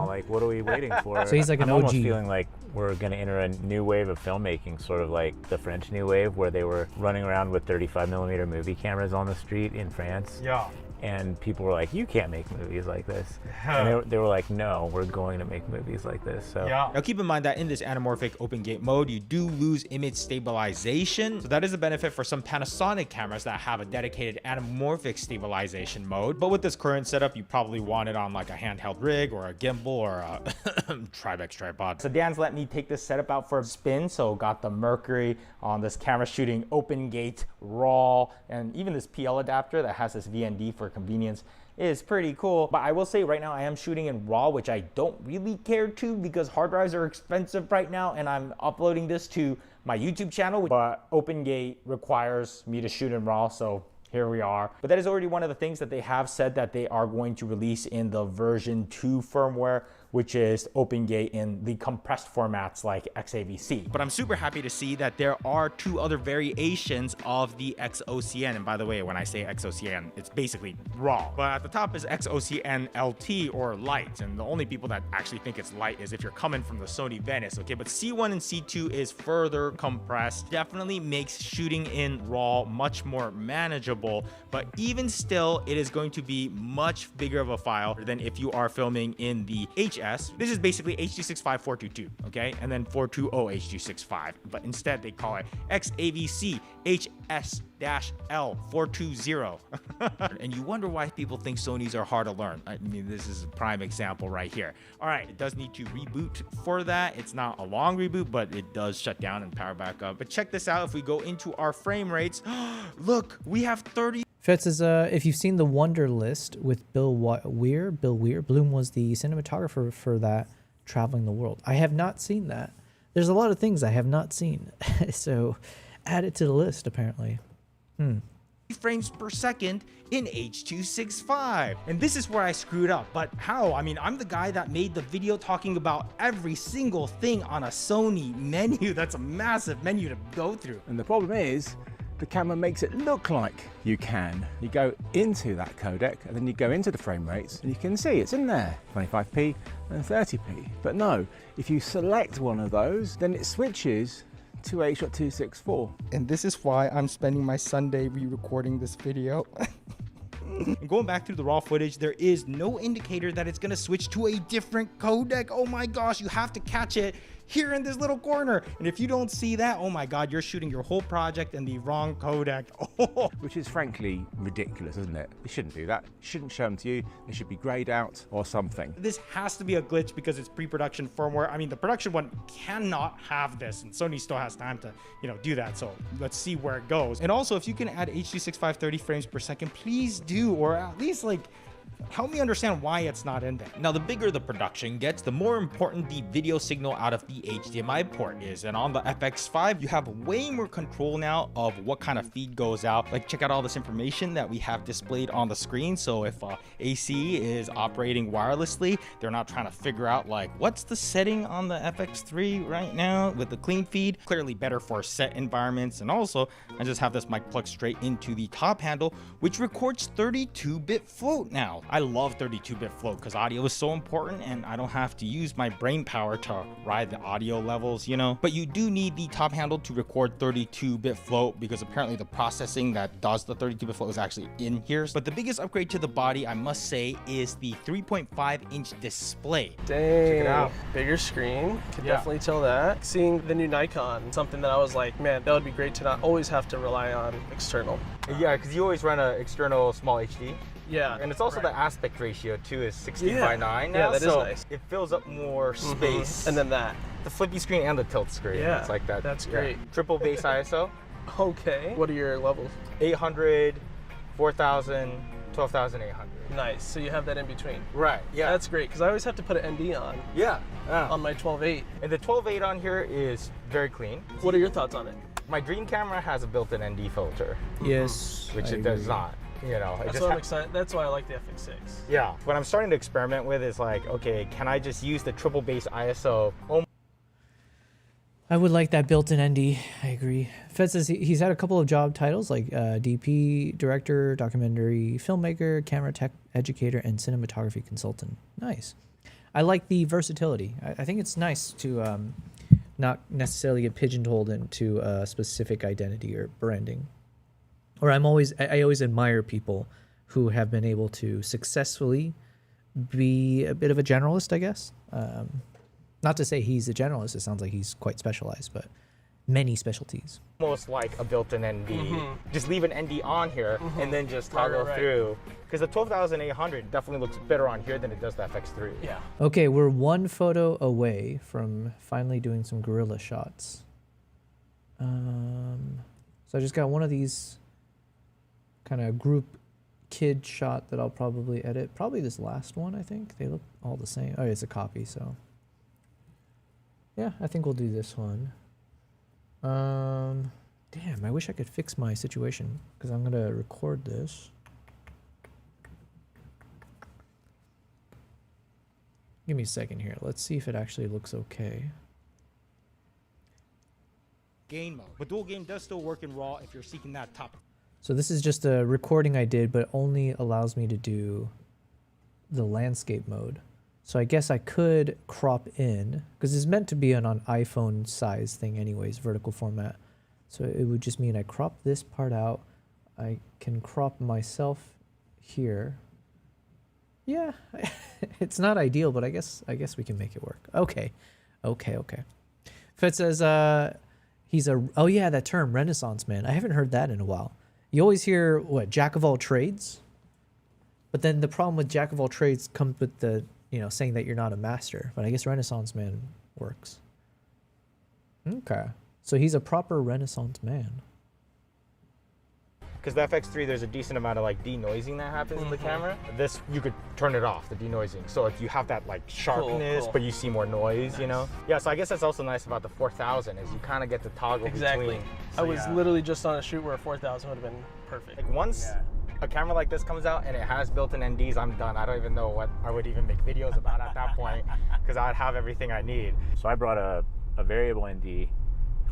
Speaker 6: like, what are we waiting for?
Speaker 1: So he's like an
Speaker 6: I'm
Speaker 1: OG.
Speaker 6: almost feeling like we're going to enter a new wave of filmmaking, sort of like the French New Wave, where they were running around with 35mm movie cameras on the street in France.
Speaker 5: Yeah.
Speaker 6: And people were like, you can't make movies like this. And they were like, no, we're going to make movies like this. So
Speaker 5: Now keep in mind that in this anamorphic open gate mode, you do lose image stabilization. So that is a benefit for some Panasonic cameras that have a dedicated anamorphic stabilization mode. But with this current setup, you probably want it on like a handheld rig or a gimbal or a Tribex tripod. So Dan's let me take this setup out for a spin. So got the Mercury on this camera shooting open gate, raw, and even this PL adapter that has this VND for convenience is pretty cool. But I will say right now I am shooting in RAW, which I don't really care to because hard drives are expensive right now, and I'm uploading this to my YouTube channel, but OpenGate requires me to shoot in RAW, so here we are. But that is already one of the things that they have said that they are going to release in the version 2 firmware, which is OpenGate in the compressed formats like XAVC. But I'm super happy to see that there are 2 other variations of the XOCN. And by the way, when I say XOCN, it's basically RAW. But at the top is XOCN LT or Light. And the only people that actually think it's light is if you're coming from the Sony Venice, okay? But C1 and C2 is further compressed. Definitely makes shooting in RAW much more manageable. But even still, it is going to be much bigger of a file than if you are filming in the HS. This is basically HD65 422, okay? And then 420 HD65. But instead, they call it XAVC HS-L 420. And you wonder why people think Sonys are hard to learn. I mean, this is a prime example right here. All right, it does need to reboot for that. It's not a long reboot, but it does shut down and power back up. But check this out. If we go into our frame rates, look, we have 30.
Speaker 1: Fetz is, if you've seen the Wonder List with Bill Weir, Bloom was the cinematographer for that, traveling the world. I have not seen that. There's a lot of things I have not seen, so add it to the list, apparently.
Speaker 5: frames per second in H.265. And this is where I screwed up, but how? I mean, I'm the guy that made the video talking about every single thing on a Sony menu. That's a massive menu to go through.
Speaker 9: And the problem is, the camera makes it look like you can. You go into that codec and then you go into the frame rates and you can see it's in there, 25p and 30p. But no, if you select one of those, then it switches to H.264.
Speaker 5: And this is why I'm spending my Sunday re-recording this video. And going back through the raw footage, there is no indicator that it's gonna switch to a different codec. Oh my gosh, you have to catch it here in this little corner. And if you don't see that, oh my God, you're shooting your whole project in the wrong codec. Oh.
Speaker 9: Which is frankly ridiculous, isn't it? They shouldn't do that. You shouldn't show them to you. They should be grayed out or something.
Speaker 5: This has to be a glitch because it's pre-production firmware. I mean, the production one cannot have this, and Sony still has time to, do that. So let's see where it goes. And also, if you can add H.265 30 frames per second, please do, or at least help me understand why it's not in there. Now, the bigger the production gets, the more important the video signal out of the HDMI port is. And on the FX5, you have way more control now of what kind of feed goes out. Like, check out all this information that we have displayed on the screen. So if AC is operating wirelessly, they're not trying to figure out what's the setting on the FX3 right now with the clean feed. Clearly better for set environments. And also, I just have this mic plugged straight into the top handle, which records 32-bit float now. I love 32-bit float because audio is so important and I don't have to use my brain power to ride the audio levels, But you do need the top handle to record 32-bit float because apparently the processing that does the 32-bit float is actually in here. But the biggest upgrade to the body, I must say, is the 3.5-inch display.
Speaker 7: Dang.
Speaker 5: Check it out.
Speaker 7: Bigger screen. Can definitely tell that. Seeing the new Nikon, something that I was like, man, that would be great to not always have to rely on external.
Speaker 5: Yeah, because you always run an external small HD.
Speaker 7: Yeah.
Speaker 5: And it's also the aspect ratio too is 16:9 now.
Speaker 7: Yeah, that is nice.
Speaker 5: It fills up more space.
Speaker 7: And then that.
Speaker 5: The flippy screen and the tilt screen.
Speaker 7: Yeah,
Speaker 5: it's like that.
Speaker 7: That's great.
Speaker 5: Triple base ISO.
Speaker 7: Okay. What are your levels?
Speaker 5: 800, 4000, 12,800.
Speaker 7: Nice. So you have that in between.
Speaker 5: Right. Yeah.
Speaker 7: That's great because I always have to put an ND on.
Speaker 5: Yeah.
Speaker 7: On my 12.8.
Speaker 5: And the 12.8 on here is very clean.
Speaker 7: What are your thoughts on it?
Speaker 5: My dream camera has a built-in ND filter.
Speaker 1: Yes.
Speaker 5: Which it does not.
Speaker 7: That's what I'm excited. That's why I like the FX6.
Speaker 5: Yeah. What I'm starting to experiment with is okay, can I just use the triple base ISO?
Speaker 1: I would like that built-in ND. I agree. Fed says he's had a couple of job titles like DP, director, documentary filmmaker, camera tech educator, and cinematography consultant. Nice. I like the versatility. I think it's nice to not necessarily get pigeonholed into a specific identity or branding. Or I always admire people who have been able to successfully be a bit of a generalist, I guess. Not to say he's a generalist, it sounds like he's quite specialized, but many specialties.
Speaker 5: Almost like a built-in ND. Just leave an ND on here and then just toggle through. Because the 12,800 definitely looks better on here than it does the FX3.
Speaker 7: Yeah.
Speaker 1: Okay, we're one photo away from finally doing some guerrilla shots. So I just got one of these kind of group kid shot that I'll probably edit. Probably this last one, I think. They look all the same. Oh, it's a copy, so. Yeah, I think we'll do this one. Damn, I wish I could fix my situation because I'm going to record this. Give me a second here. Let's see if it actually looks okay.
Speaker 5: Gain mode. But dual gain does still work in RAW if you're seeking that top.
Speaker 1: So this is just a recording I did, but only allows me to do the landscape mode. So I guess I could crop in, because it's meant to be an iPhone size thing anyways, vertical format. So it would just mean I crop this part out. I can crop myself here. Yeah, it's not ideal, but I guess we can make it work. Okay. Fed says he's oh yeah, that term, Renaissance man. I haven't heard that in a while. You always hear, what, jack of all trades? But then the problem with jack of all trades comes with the, saying that you're not a master. But I guess Renaissance man works. Okay. So he's a proper Renaissance man.
Speaker 5: because the FX3, there's a decent amount of like denoising that happens in the camera. This, you could turn it off, the denoising. So if you have that like sharpness, but you see more noise, you know? Yeah, so I guess that's also nice about the 4000 is you kind of get to toggle between.
Speaker 7: I was literally just on a shoot where a 4000 would have been perfect.
Speaker 5: Like once a camera like this comes out and it has built-in NDs, I'm done. I don't even know what I would even make videos about at that point because I'd have everything I need.
Speaker 6: So I brought a variable ND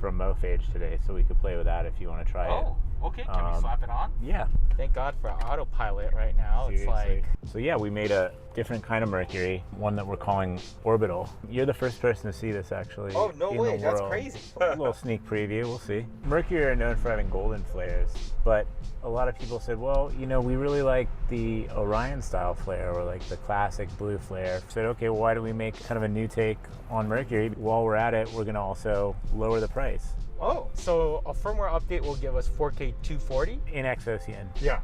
Speaker 6: from MoFage today, so we could play with that if you want to try it.
Speaker 5: Okay. Can we slap it on?
Speaker 6: Yeah.
Speaker 5: Thank God for autopilot right now.
Speaker 6: Seriously.
Speaker 5: It's like...
Speaker 6: So yeah, we made a different kind of Mercury, one that we're calling Orbital. You're the first person to see this, actually.
Speaker 5: Oh, no way. That's crazy.
Speaker 6: A little sneak preview, we'll see. Mercury are known for having golden flares, but a lot of people said, well, you know, we really like the Orion style flare or like the classic blue flare. Said, okay, well, why do we make kind of a new take on Mercury? While we're at it, we're gonna also lower the price.
Speaker 5: Oh, so a firmware update will give us 4K 240?
Speaker 6: In XOCN.
Speaker 5: Yeah.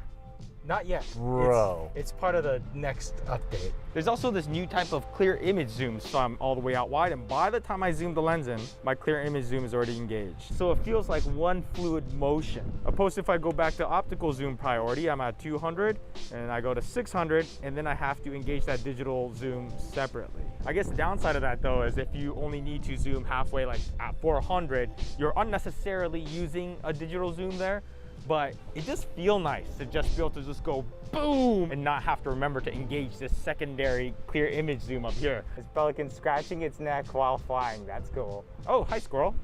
Speaker 5: Not yet.
Speaker 6: Bro.
Speaker 5: It's part of the next update. There's also this new type of clear image zoom, so I'm all the way out wide, and by the time I zoom the lens in, my clear image zoom is already engaged. So it feels like one fluid motion. Opposed to if I go back to optical zoom priority, I'm at 200, and I go to 600, and then I have to engage that digital zoom separately. I guess the downside of that though is if you only need to zoom halfway, like at 400, you're unnecessarily using a digital zoom there. But it just feels nice to just be able to just go boom and not have to remember to engage this secondary clear image zoom up here. This pelican scratching its neck while flying, that's cool. Oh, hi squirrel.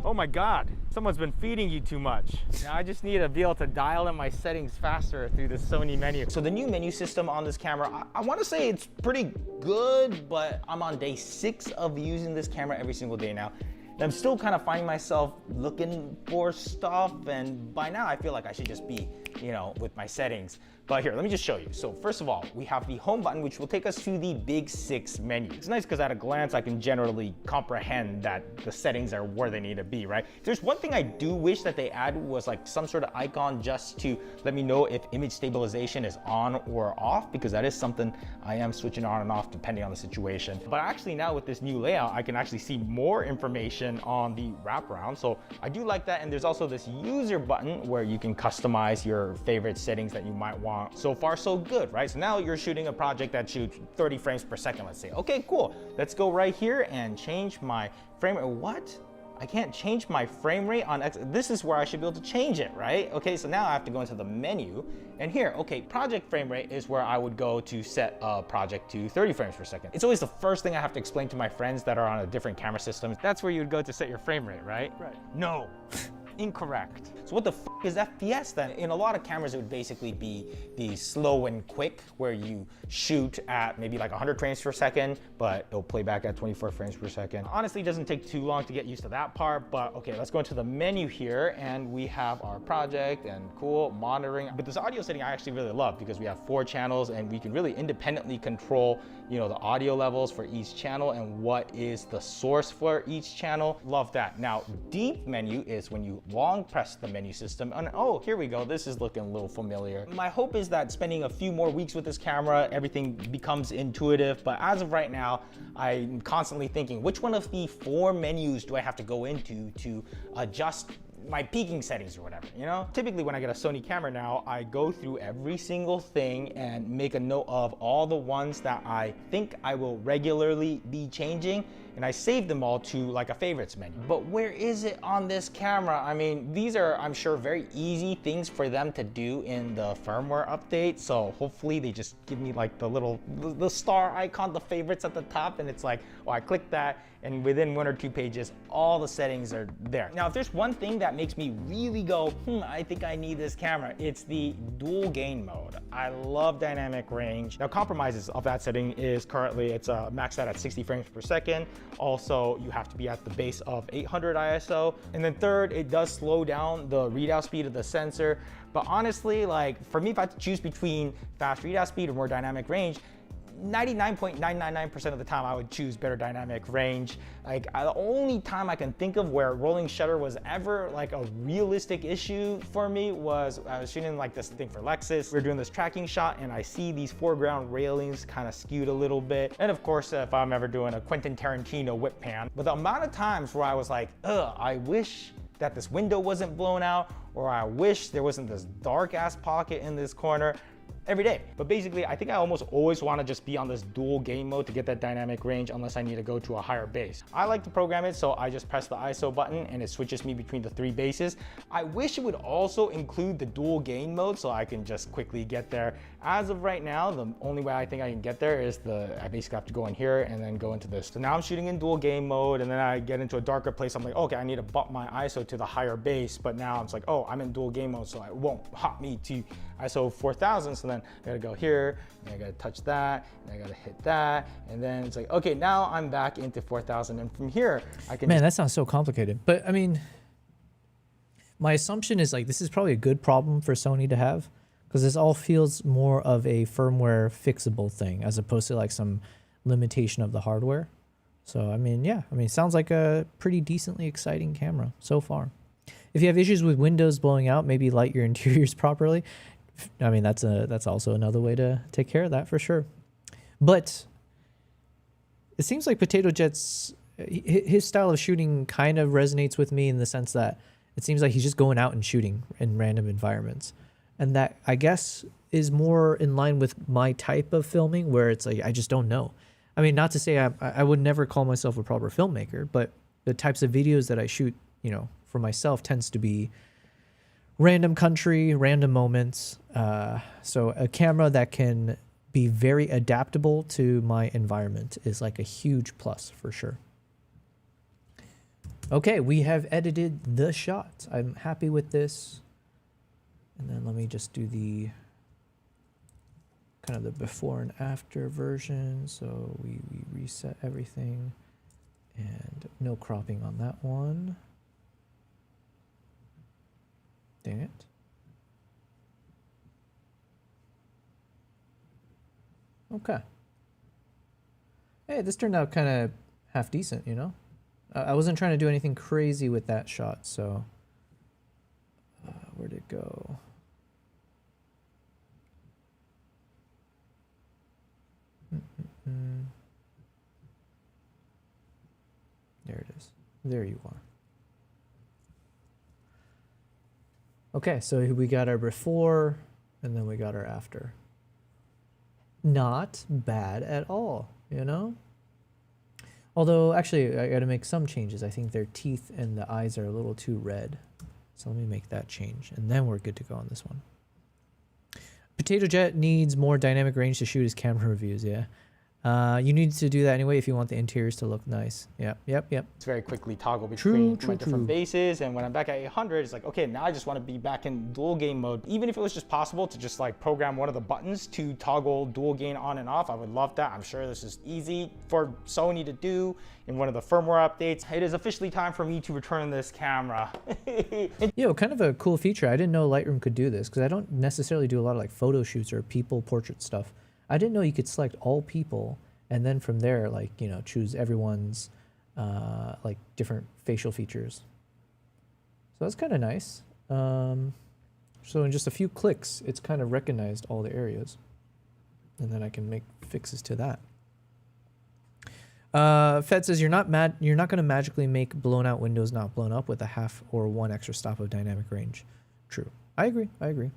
Speaker 5: Oh my God, someone's been feeding you too much. Now I just need to be able to dial in my settings faster through the Sony menu. So the new menu system on this camera, I wanna say it's pretty good, but I'm on day 6 of using this camera every single day now. And I'm still kind of finding myself looking for stuff, and by now I feel like I should just be, you know, with my settings. But here, let me just show you. So first of all, we have the home button, which will take us to the big 6 menu. It's nice because at a glance, I can generally comprehend that the settings are where they need to be, right? If there's one thing I do wish that they added was like some sort of icon just to let me know if image stabilization is on or off, because that is something I am switching on and off depending on the situation. But actually now with this new layout, I can actually see more information on the wraparound. So I do like that. And there's also this user button where you can customize your favorite settings that you might want. So far, so good, right? So now you're shooting a project that shoots 30 frames per second, let's say. Okay, cool. Let's go right here and change my frame rate. What? I can't change my frame rate on X. This is where I should be able to change it, right? Okay, so now I have to go into the menu. And here, okay, project frame rate is where I would go to set a project to 30 frames per second. It's always the first thing I have to explain to my friends that are on a different camera system. That's where you would go to set your frame rate, right?
Speaker 8: Right.
Speaker 5: No. Incorrect. So what the f is FPS then? In a lot of cameras, it would basically be the slow and quick, where you shoot at maybe like 100 frames per second, but it'll play back at 24 frames per second. Honestly, it doesn't take too long to get used to that part, but okay, let's go into the menu here, and we have our project and cool monitoring. But this audio setting I actually really love because we have 4 channels and we can really independently control, you know, the audio levels for each channel and what is the source for each channel. Love that. Now, deep menu is when you long press the menu system, and oh, here we go. This is looking a little familiar. My hope is that spending a few more weeks with this camera, everything becomes intuitive, but as of right now, I'm constantly thinking, which one of the 4 menus do I have to go into to adjust my peaking settings or whatever, you know? Typically when I get a Sony camera now, I go through every single thing and make a note of all the ones that I think I will regularly be changing, and I save them all to like a favorites menu. But where is it on this camera? I mean, these are, I'm sure, very easy things for them to do in the firmware update. So hopefully they just give me like the star icon, the favorites at the top, and it's like, oh, I click that, and within 1 or 2 pages, all the settings are there. Now, if there's one thing that makes me really go, I think I need this camera, it's the dual gain mode. I love dynamic range. Now, compromises of that setting is currently, it's maxed out at 60 frames per second. Also, you have to be at the base of 800 ISO. And then third, it does slow down the readout speed of the sensor. But honestly, like for me, if I had to choose between fast readout speed or more dynamic range, 99.999% of the time I would choose better dynamic range. Like the only time I can think of where rolling shutter was ever like a realistic issue for me was I was shooting like this thing for Lexus. We were doing this tracking shot and I see these foreground railings kind of skewed a little bit. And of course, if I'm ever doing a Quentin Tarantino whip pan, but the amount of times where I was like, I wish that this window wasn't blown out, or I wish there wasn't this dark ass pocket in this corner every day. But basically, I think I almost always want to just be on this dual game mode to get that dynamic range unless I need to go to a higher base. I like to program it so I just press the ISO button and it switches me between the 3 bases. I wish it would also include the dual gain mode so I can just quickly get there. As of right now, the only way I think I can get there is I basically have to go in here and then go into this. So now I'm shooting in dual game mode, and then I get into a darker place. I'm like, okay, I need to bump my ISO to the higher base, but now it's like, oh, I'm in dual game mode, so it won't hop me to ISO 4000. So then I gotta go here, and I gotta touch that, and I gotta hit that, and then it's like, okay, now I'm back into 4000, and from here I can.
Speaker 1: Man, that sounds so complicated. But I mean, my assumption is like this is probably a good problem for Sony to have, because this all feels more of a firmware fixable thing as opposed to like some limitation of the hardware. So I mean, yeah, I mean, it sounds like a pretty decently exciting camera so far. If you have issues with windows blowing out, maybe light your interiors properly. I mean, that's also another way to take care of that for sure. But it seems like Potato Jet's, his style of shooting kind of resonates with me in the sense that it seems like he's just going out and shooting in random environments. And that, I guess, is more in line with my type of filming, where it's like, I just don't know. I mean, not to say I would never call myself a proper filmmaker, but the types of videos that I shoot, you know, for myself tends to be random country, random moments. So a camera that can be very adaptable to my environment is like a huge plus for sure. Okay, we have edited the shot. I'm happy with this. And then let me just do the kind of the before and after version. So we reset everything and no cropping on that one. Dang it. Okay. Hey, this turned out kind of half decent, you know? I wasn't trying to do anything crazy with that shot, so... where'd it go? There it is. There you are. Okay, so we got our before, and then we got our after. Not bad at all, you know? Although, actually, I gotta make some changes. I think their teeth and the eyes are a little too red. So let me make that change, and then we're good to go on this one. Potato Jet needs more dynamic range to shoot his camera reviews, yeah. You need to do that anyway if you want the interiors to look nice. Yep.
Speaker 5: It's very quickly toggle between my different bases, and when I'm back at 800, it's like, okay, now I just want to be back in dual gain mode. Even if it was just possible to just like program one of the buttons to toggle dual gain on and off, I would love that. I'm sure this is easy for Sony to do in one of the firmware updates. It is officially time for me to return this camera.
Speaker 1: Yo, kind of a cool feature. I didn't know Lightroom could do this because I don't necessarily do a lot of like photo shoots or people portrait stuff. I didn't know you could select all people and then from there, like, you know, choose everyone's like different facial features. So that's kind of nice. So in just a few clicks, it's kind of recognized all the areas. And then I can make fixes to that. Fed says you're not going to magically make blown out windows not blown up with a half or one extra stop of dynamic range. True. I agree.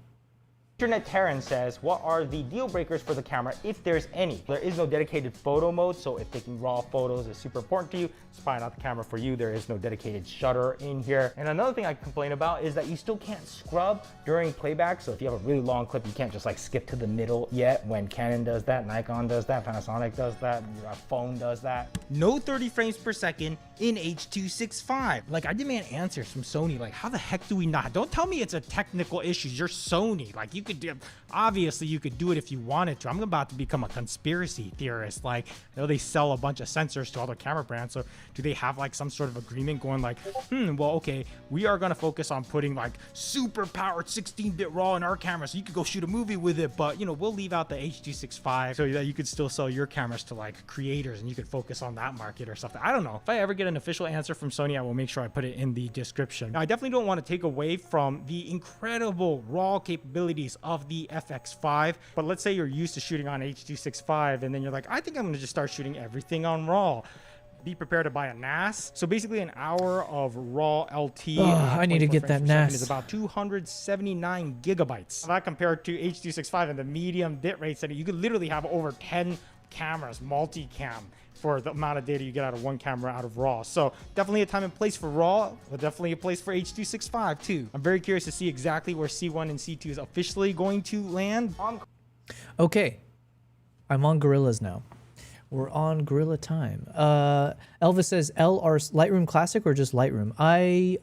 Speaker 5: Internet Terran says, what are the deal breakers for the camera if there's any? There is no dedicated photo mode, so if taking raw photos is super important to you, it's probably not the camera for you. There is no dedicated shutter in here. And another thing I complain about is that you still can't scrub during playback. So if you have a really long clip, you can't just like skip to the middle yet. When Canon does that, Nikon does that, Panasonic does that, your phone does that. No 30 frames per second in H.265. Like, I demand answers from Sony. Like, how the heck do we not? Don't tell me it's a technical issue. You're Sony. Like, you could do, obviously you could do it if you wanted to. I'm about to become a conspiracy theorist. Like, I know they sell a bunch of sensors to other camera brands, so do they have like some sort of agreement going like, well, okay, we are gonna focus on putting like super powered 16-bit RAW in our camera so you could go shoot a movie with it, but you know, we'll leave out the H.265 so that you could still sell your cameras to like creators and you could focus on that market or something. I don't know. If I ever get an official answer from Sony, I will make sure I put it in the description. Now, I definitely don't want to take away from the incredible RAW capabilities of the FX5, but let's say you're used to shooting on H.265 and then you're like, I think I'm gonna just start shooting everything on RAW. be prepared to buy a NAS. So basically an hour of raw LT
Speaker 1: I need to
Speaker 5: 24
Speaker 1: get that
Speaker 5: frames per second
Speaker 1: NAS.
Speaker 5: is about 279 gigabytes. That compared to H.265 and the medium bit rate setting, you could literally have over 10 cameras, multi-cam, for the amount of data you get out of one camera out of RAW. So definitely a time and place for RAW, but definitely a place for H.265 too. I'm very curious to see exactly where C1 and C2 is officially going to land.
Speaker 1: Okay, I'm on Gorillas now. We're on Gorilla time. Elvis says LR Lightroom Classic or just Lightroom? I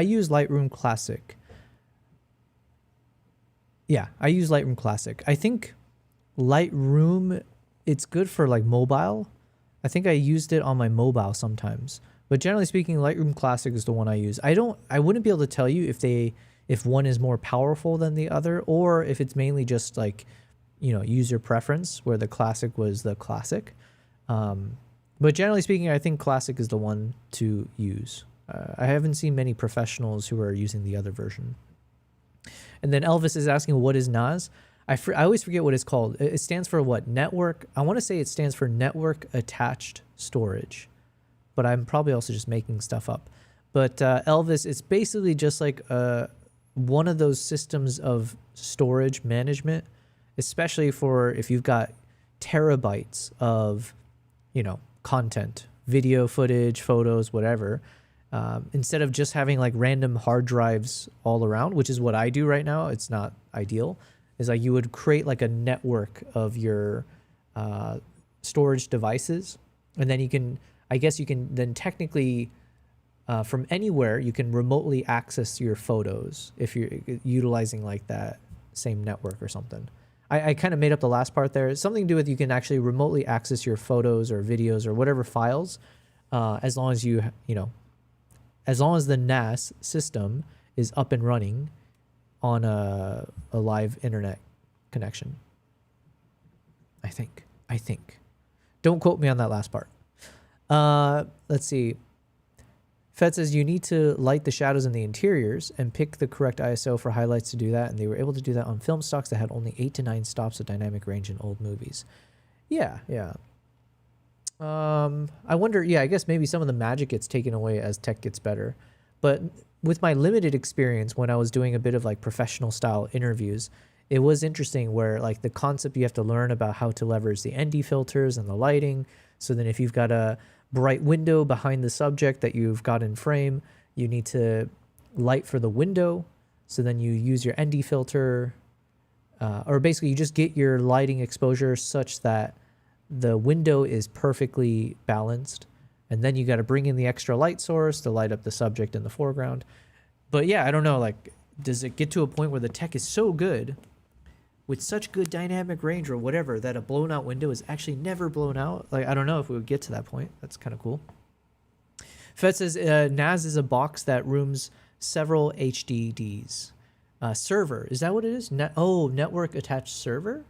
Speaker 1: use Lightroom Classic. Yeah, I use Lightroom Classic. I think Lightroom, it's good for like mobile. I think I used it on my mobile sometimes. But generally speaking, Lightroom Classic is the one I use. I wouldn't be able to tell you if one is more powerful than the other, or if it's mainly just like, you know, user preference, where the Classic was the classic. But generally speaking, I think Classic is the one to use. I haven't seen many professionals who are using the other version. And then Elvis is asking, what is NAS? I always forget what it's called. It stands for what? Network. I want to say it stands for Network Attached Storage, but I'm probably also just making stuff up. But Elvis, it's basically just like one of those systems of storage management, especially for if you've got terabytes of, you know, content, video footage, photos, whatever. Instead of just having like random hard drives all around, which is what I do right now, it's not ideal. Is like you would create like a network of your storage devices, and then you can, I guess you can then technically from anywhere you can remotely access your photos if you're utilizing like that same network or something. I kind of made up the last part there. It's something to do with you can actually remotely access your photos or videos or whatever files, as long as as long as the NAS system is up and running on a live internet connection. I think. Don't quote me on that last part. Let's see. Fed says you need to light the shadows in the interiors and pick the correct ISO for highlights to do that, and they were able to do that on film stocks that had only 8 to 9 stops of dynamic range in old movies. Yeah. I wonder, I guess maybe some of the magic gets taken away as tech gets better. But with my limited experience when I was doing a bit of like professional style interviews, it was interesting where like the concept you have to learn about how to leverage the ND filters and the lighting. So then if you've got a bright window behind the subject that you've got in frame, you need to light for the window. So then you use your ND filter, or basically you just get your lighting exposure such that the window is perfectly balanced. And then you got to bring in the extra light source to light up the subject in the foreground. But yeah, I don't know, like, does it get to a point where the tech is so good with such good dynamic range or whatever that a blown out window is actually never blown out? Like, I don't know if we would get to that point. That's kind of cool. Fed says NAS is a box that rooms several HDDs. Server, is that what it is? Network attached server?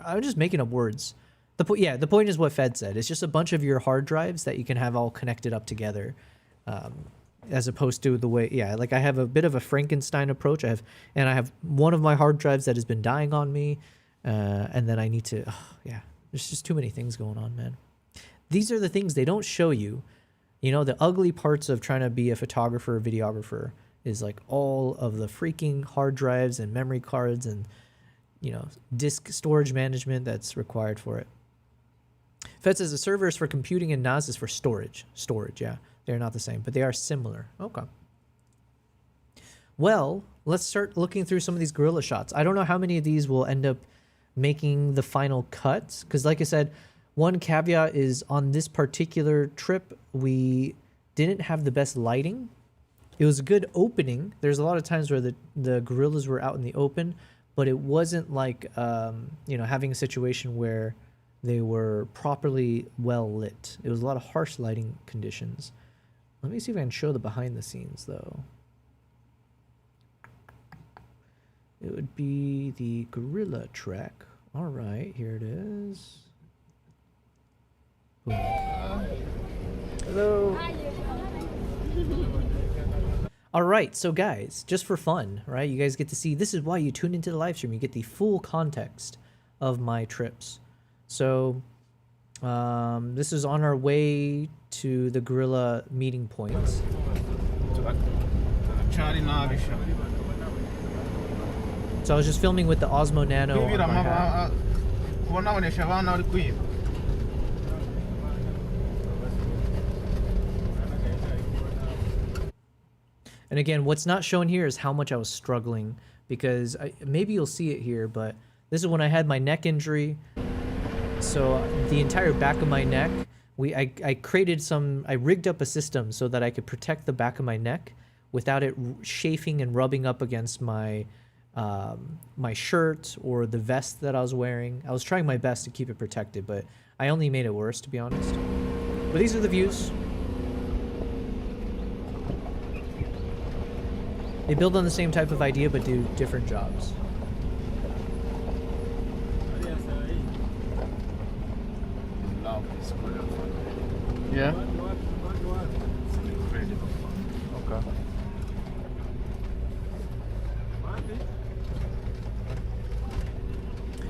Speaker 1: I'm just making up words. The point is what Fed said. It's just a bunch of your hard drives that you can have all connected up together, as opposed to the way, like I have a bit of a Frankenstein approach. I have one of my hard drives that has been dying on me, and then I need to, there's just too many things going on, man. These are the things they don't show you. You know, the ugly parts of trying to be a photographer or videographer is like all of the freaking hard drives and memory cards and, you know, disk storage management that's required for it. Fed says the server is for computing and NAS is for storage. Yeah. They're not the same, but they are similar. Okay. Well, let's start looking through some of these gorilla shots. I don't know how many of these will end up making the final cut, because like I said, one caveat is on this particular trip, we didn't have the best lighting. It was a good opening. There's a lot of times where the gorillas were out in the open, but it wasn't like, having a situation where they were properly well lit. It was a lot of harsh lighting conditions. Let me see if I can show the behind the scenes though. It would be the gorilla track. All right, here it is. Boom. Hello. All right, so guys, just for fun, right? You guys get to see, this is why you tune into the live stream. You get the full context of my trips. So This is on our way to the gorilla meeting points. So I was just filming with the Osmo Nano on my hat. And again, what's not shown here is how much I was struggling, because maybe you'll see it here, but this is when I had my neck injury. So the entire back of my neck, I rigged up a system so that I could protect the back of my neck without it chafing and rubbing up against my my shirt or the vest that I was wearing. I was trying my best to keep it protected, but I only made it worse, to be honest. But these are the views. They build on the same type of idea, but do different jobs.
Speaker 4: Yeah.
Speaker 9: Okay.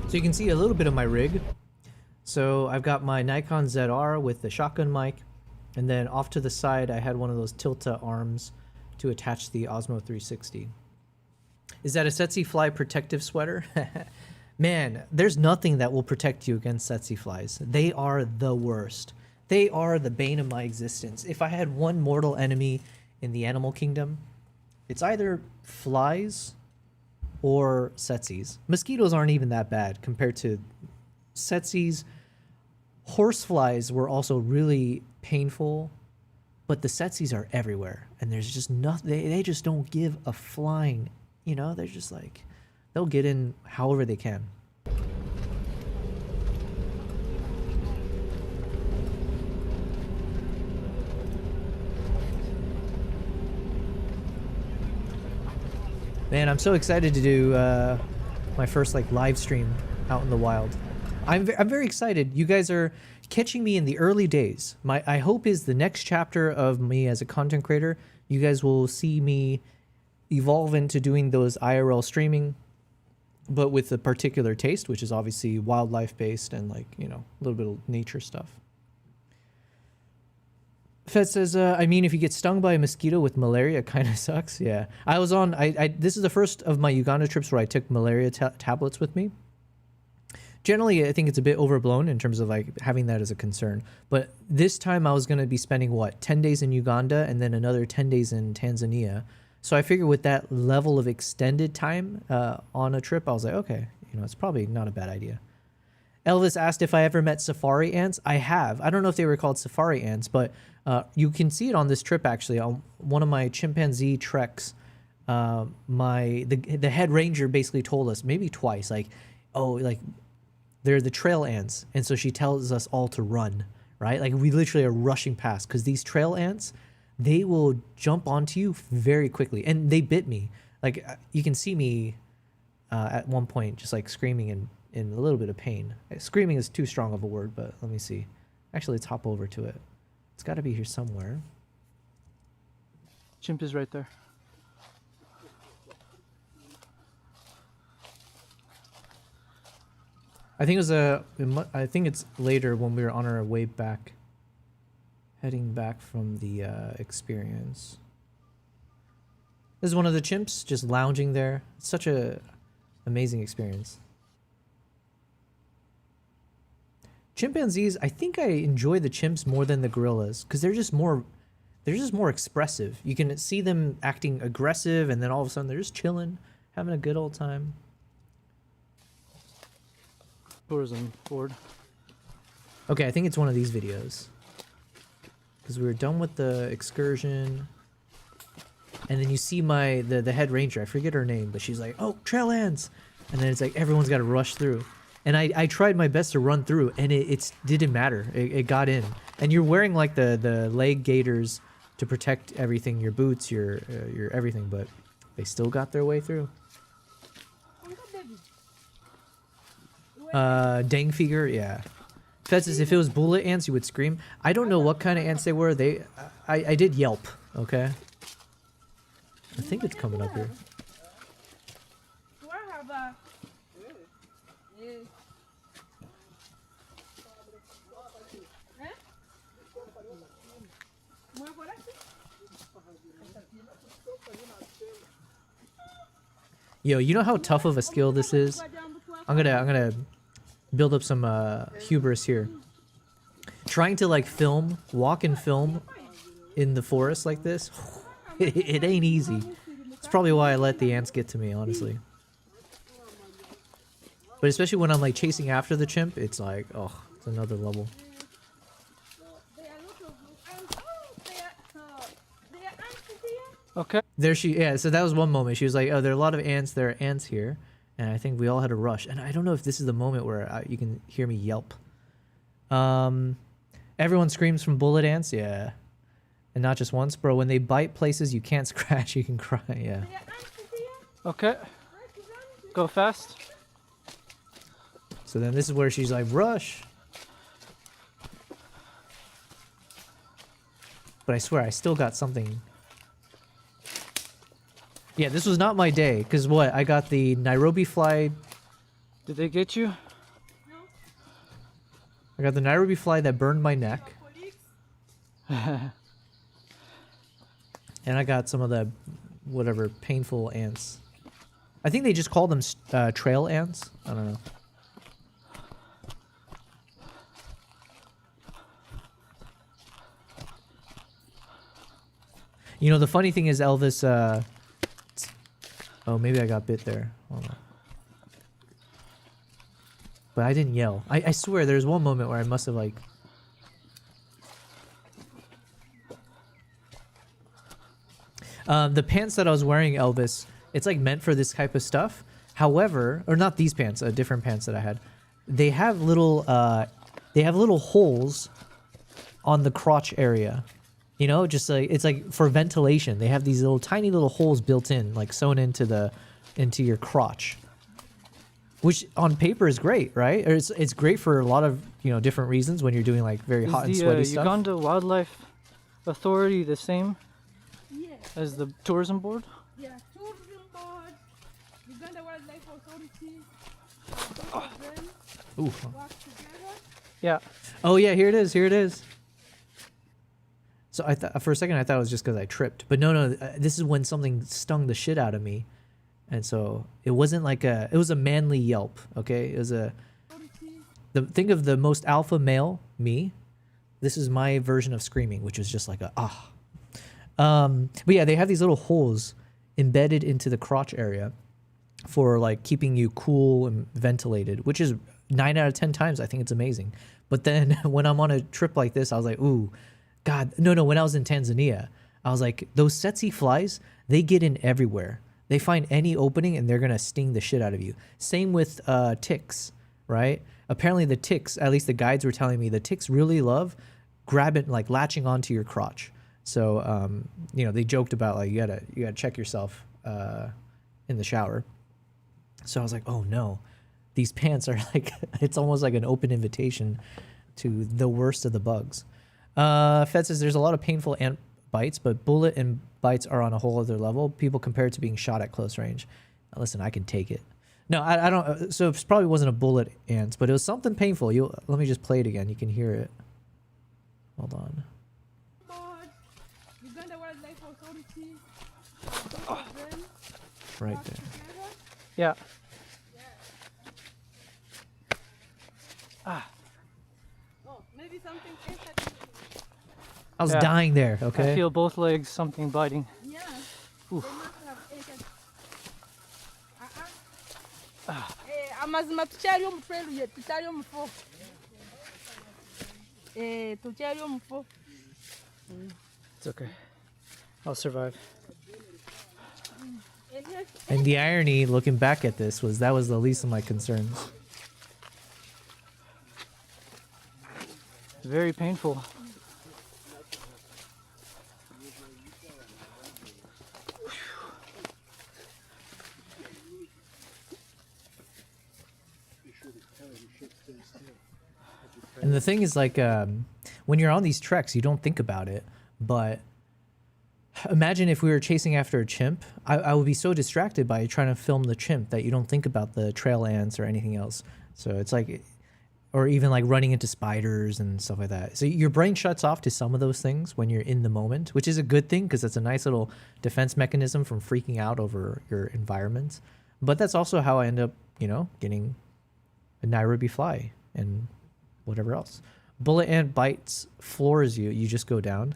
Speaker 1: So you can see a little bit of my rig. So I've got my Nikon ZR with the shotgun mic, and then off to the side I had one of those Tilta arms to attach the Osmo 360. Is that a tsetse fly protective sweater? Man, there's nothing that will protect you against tsetse flies. They are the worst. They are the bane of my existence. If I had one mortal enemy in the animal kingdom, it's either flies or tsetses. Mosquitoes aren't even that bad compared to tsetses. Horseflies were also really painful, but the tsetses are everywhere, and there's just nothing. They just don't give a flying. You know, they're just like, they'll get in however they can. Man, I'm so excited to do my first like live stream out in the wild. I'm very excited. You guys are catching me in the early days. I hope is the next chapter of me as a content creator, you guys will see me evolve into doing those IRL streaming, but with a particular taste, which is obviously wildlife based and like, you know, a little bit of nature stuff. Fed says, I mean, if you get stung by a mosquito with malaria, it kind of sucks. Yeah. I was on, this is the first of my Uganda trips where I took malaria tablets with me. Generally, I think it's a bit overblown in terms of like having that as a concern. But this time I was going to be spending, what, 10 days in Uganda and then another 10 days in Tanzania. So I figured with that level of extended time on a trip, I was like, okay, you know, it's probably not a bad idea. Elvis asked if I ever met safari ants. I have. I don't know if they were called safari ants, but you can see it on this trip actually. On one of my chimpanzee treks, the head ranger basically told us maybe twice, like, oh, like they're the trail ants, and so she tells us all to run, right? Like we literally are rushing past because these trail ants, they will jump onto you very quickly, and they bit me. Like you can see me at one point just like screaming in a little bit of pain. Screaming is too strong of a word, but let me see. Actually, let's hop over to it. It's got to be here somewhere.
Speaker 8: Chimp is right there.
Speaker 1: I think I think it's later when we were on our way back, heading back from the experience. This is one of the chimps just lounging there. It's such a amazing experience. Chimpanzees, I think I enjoy the chimps more than the gorillas because they're just more expressive. You can see them acting aggressive, and then all of a sudden they're just chilling, having a good old time.
Speaker 8: Tourism board.
Speaker 1: Okay, I think it's one of these videos because we were done with the excursion, and then you see the head ranger. I forget her name, but she's like, "Oh, trail ants," and then it's like everyone's got to rush through. And I tried my best to run through, and it didn't matter. It got in. And you're wearing like the leg gaiters to protect everything, your boots, your everything, but they still got their way through. Dang figure, yeah. Fed says if it was bullet ants, you would scream. I don't know what kind of ants they were. I did yelp, okay? I think it's coming up here. Yo, you know how tough of a skill this is? I'm gonna build up some hubris here. Trying to like walk and film in the forest like this, it ain't easy. It's probably why I let the ants get to me, honestly. But especially when I'm like chasing after the chimp, it's like, oh, it's another level.
Speaker 8: Okay.
Speaker 1: There she, yeah, so that was one moment. She was like, oh, there are a lot of ants. There are ants here. And I think we all had to rush. And I don't know if this is the moment where you can hear me yelp. Everyone screams from bullet ants. Yeah. And not just once, bro. When they bite places you can't scratch, you can cry. Yeah.
Speaker 8: Okay. Go fast.
Speaker 1: So then this is where she's like, rush. But I swear, I still got something. Yeah, this was not my day. Because what? I got the Nairobi fly.
Speaker 8: Did they get you?
Speaker 1: I got the Nairobi fly that burned my neck. And I got some of the, whatever, painful ants. I think they just call them trail ants. I don't know. You know, the funny thing is Elvis, oh, maybe I got bit there. Hold on. But I didn't yell. I swear there's one moment where I must have like... the pants that I was wearing, Elvis, it's like meant for this type of stuff. However, or not these pants, different pants that I had. They have little holes on the crotch area. You know, just like it's like for ventilation. They have these little tiny little holes built in, like sewn into your crotch. Which on paper is great, right? Or it's great for a lot of, you know, different reasons when you're doing like very hot and sweaty stuff.
Speaker 8: Is the Uganda Wildlife Authority the same as the tourism board?
Speaker 10: Yeah, tourism board, Uganda Wildlife Authority.
Speaker 1: Ooh.
Speaker 10: Work together.
Speaker 8: Yeah.
Speaker 1: Oh yeah, here it is. Here it is. So I thought for a second I thought it was just because I tripped, but no, this is when something stung the shit out of me, and so it wasn't like it was a manly yelp. Okay, it was think of the most alpha male me. This is my version of screaming, which was just like a ah. But yeah, they have these little holes embedded into the crotch area for like keeping you cool and ventilated, which is 9 out of 10 times I think it's amazing. But then when I'm on a trip like this, I was like, ooh. God, no, when I was in Tanzania, I was like, those tsetse flies, they get in everywhere. They find any opening and they're going to sting the shit out of you. Same with ticks, right? Apparently the ticks, at least the guides were telling me, the ticks really love like latching onto your crotch. So, you know, they joked about like, you gotta check yourself in the shower. So I was like, oh no, these pants are like, it's almost like an open invitation to the worst of the bugs. Fed says there's a lot of painful ant bites, but bullet and bites are on a whole other level. People compare it to being shot at close range. Now, listen, I can take it. No, I don't. So it probably wasn't a bullet ant, but it was something painful. Let me just play it again. You can hear it. Hold on.
Speaker 10: Uganda Wildlife Authority.
Speaker 1: Oh, right there.
Speaker 8: Yeah. Ah.
Speaker 10: Oh, maybe something else.
Speaker 1: I was dying there, okay?
Speaker 8: I feel both legs, something biting.
Speaker 10: Yeah.
Speaker 8: Oof.
Speaker 10: Amazima tukyali omutwe tukyali omufo. Tukyali omufo.
Speaker 8: It's okay. I'll survive.
Speaker 1: And the irony, looking back at this, was that was the least of my concerns.
Speaker 8: Very painful.
Speaker 1: And the thing is, like, when you're on these treks, you don't think about it. But imagine if we were chasing after a chimp. I would be so distracted by trying to film the chimp that you don't think about the trail ants or anything else. So it's like, or even like running into spiders and stuff like that. So your brain shuts off to some of those things when you're in the moment, which is a good thing because it's a nice little defense mechanism from freaking out over your environment. But that's also how I end up, you know, getting a Nairobi fly and whatever else. Bullet ant bites, floors you. You just go down.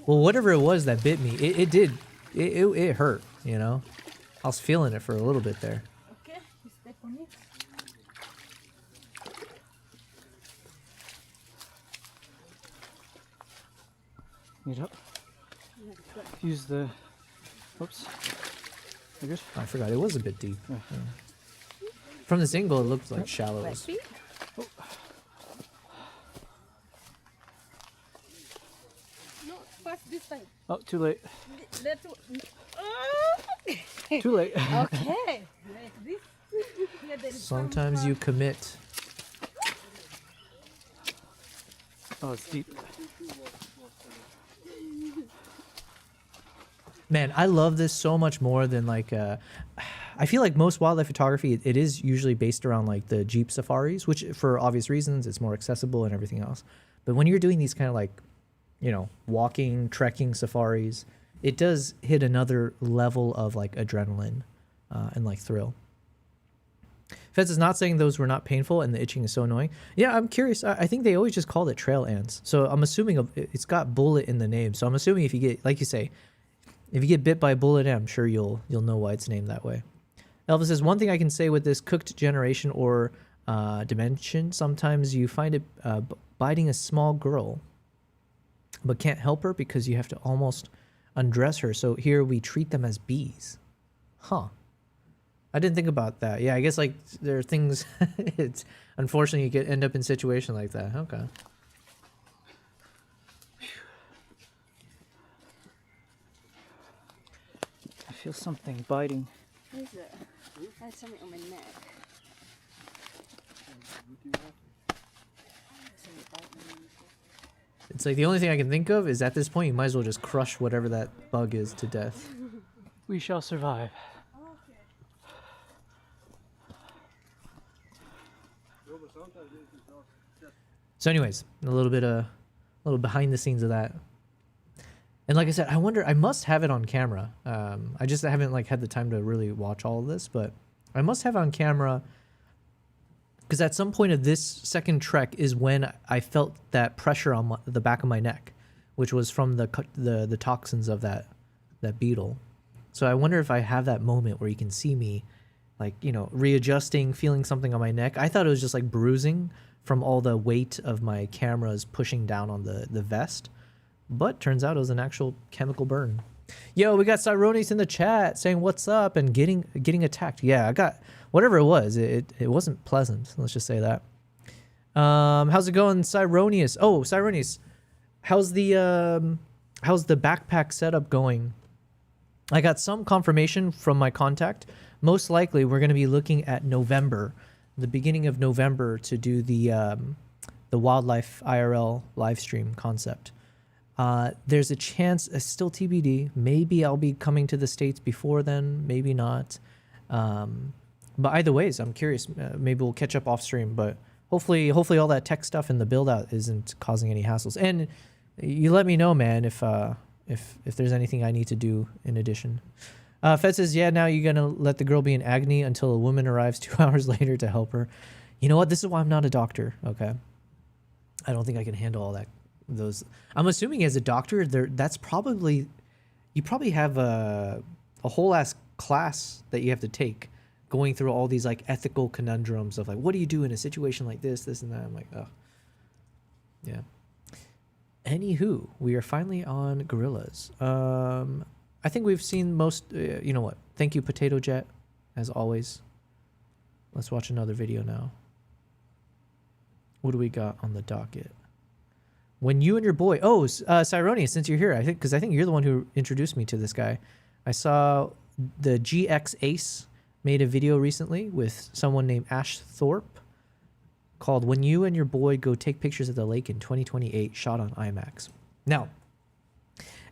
Speaker 1: Well, whatever it was that bit me, it did. It hurt, you know. I was feeling it for a little bit there.
Speaker 10: Okay, step on it.
Speaker 8: Need up. Use the. Oops. You're good.
Speaker 1: I forgot it was a bit deep. Yeah. From this angle, it looked like shallow.
Speaker 10: No, pass this time.
Speaker 8: Oh, too late.
Speaker 10: That's
Speaker 8: Too late.
Speaker 10: okay. Like this. Yeah, there is
Speaker 1: Sometimes
Speaker 10: some,
Speaker 1: you commit.
Speaker 8: Oh, it's deep.
Speaker 1: Man, I love this so much more than like. I feel like most wildlife photography, it is usually based around like the Jeep safaris, which for obvious reasons, it's more accessible and everything else. But when you're doing these kind of like, you know, walking, trekking safaris, it does hit another level of like adrenaline and like thrill. Fez is not saying those were not painful and the itching is so annoying. Yeah, I'm curious. I think they always just called it trail ants. So I'm assuming it's got bullet in the name. So I'm assuming if you get, like you say, if you get bit by a bullet ant, I'm sure you'll know why it's named that way. Elvis says, one thing I can say with this cooked generation or dimension, sometimes you find it biting a small girl, but can't help her because you have to almost undress her. So here we treat them as bees. Huh. I didn't think about that. Yeah, I guess like there are things, it's unfortunately you could end up in a situation like that. Okay.
Speaker 8: I feel something biting.
Speaker 10: What is it? I had something on my neck.
Speaker 1: It's like the only thing I can think of is at this point you might as well just crush whatever that bug is to death.
Speaker 8: We shall survive.
Speaker 1: So anyways, a little behind the scenes of that. And like I said, I wonder, I must have it on camera. I just haven't like had the time to really watch all of this, but I must have it on camera because at some point of this second trek is when I felt that pressure on the back of my neck, which was from the toxins of that beetle. So I wonder if I have that moment where you can see me like, you know, readjusting, feeling something on my neck. I thought it was just like bruising from all the weight of my cameras pushing down on the vest. But turns out it was an actual chemical burn. Yo, we got Cyronis in the chat saying what's up and getting attacked. Yeah, I got whatever it was. It wasn't pleasant. Let's just say that. How's it going, Cyronius? Oh, Cyronius, how's the backpack setup going? I got some confirmation from my contact. Most likely, we're going to be looking at November, the beginning of November, to do the wildlife IRL live stream concept. There's a chance, still TBD, maybe I'll be coming to the States before then, maybe not. But either ways, I'm curious. Maybe we'll catch up off stream, but hopefully all that tech stuff in the build out isn't causing any hassles. And you let me know, man, if there's anything I need to do in addition. Fed says, yeah, now you're going to let the girl be in agony until a woman arrives 2 hours later to help her. You know what? This is why I'm not a doctor. Okay. I don't think I can handle all that. I'm assuming as a doctor, that's probably, you probably have a whole ass class that you have to take going through all these like ethical conundrums of like, what do you do in a situation like this and that? I'm like, oh, yeah. Anywho, we are finally on gorillas. I think we've seen most, you know what? Thank you, Potato Jet, as always. Let's watch another video now. What do we got on the docket? When you and your boy, Cyronius, since you're here, because I think you're the one who introduced me to this guy. I saw the GX Ace made a video recently with someone named Ash Thorpe called When You and Your Boy Go Take Pictures at the Lake in 2028, shot on IMAX. Now,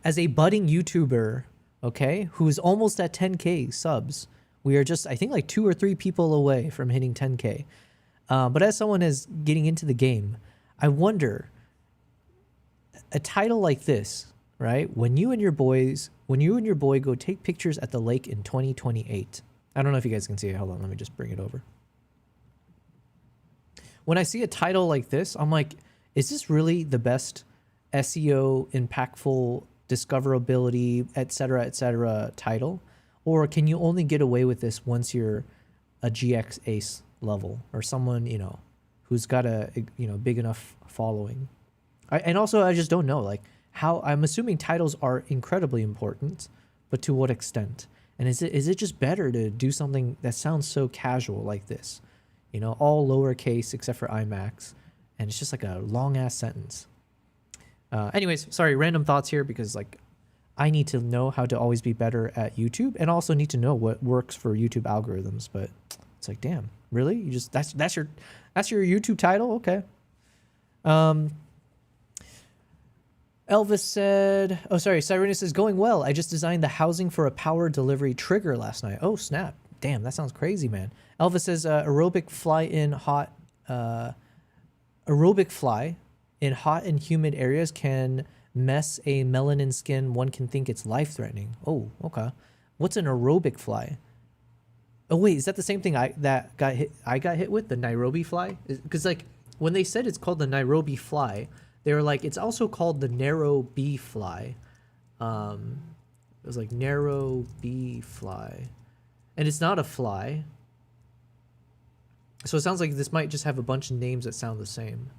Speaker 1: as a budding YouTuber, okay, who's almost at 10K subs, we are just, I think, like 2 or 3 people away from hitting 10K. But as someone is getting into the game, I wonder, a title like this, right? When you and your boy go take pictures at the lake in 2028. I don't know if you guys can see it. Hold on, let me just bring it over. When I see a title like this, I'm like, is this really the best SEO, impactful, discoverability, etc. title? Or can you only get away with this once you're a GX ace level or someone, you know, who's got a, you know, big enough following? And also, I just don't know, like, how, I'm assuming titles are incredibly important, but to what extent? And is it just better to do something that sounds so casual like this? You know, all lowercase except for IMAX, and it's just like a long ass sentence. Anyways, sorry, random thoughts here because like I need to know how to always be better at YouTube and also need to know what works for YouTube algorithms. But it's like, damn, really? You just that's your YouTube title? Okay. Elvis said, oh, sorry, Cyrena says, going well. I just designed the housing for a power delivery trigger last night. Oh, snap. Damn, that sounds crazy, man. Elvis says, aerobic fly in hot and humid areas can mess a melanin skin. One can think it's life-threatening. Oh, okay. What's an aerobic fly? Oh, wait, is that the same thing I got hit with, the Nairobi fly? Because, like, when they said it's called the Nairobi fly, they were like, it's also called the narrow bee fly. It was like narrow bee fly. And it's not a fly. So it sounds like this might just have a bunch of names that sound the same.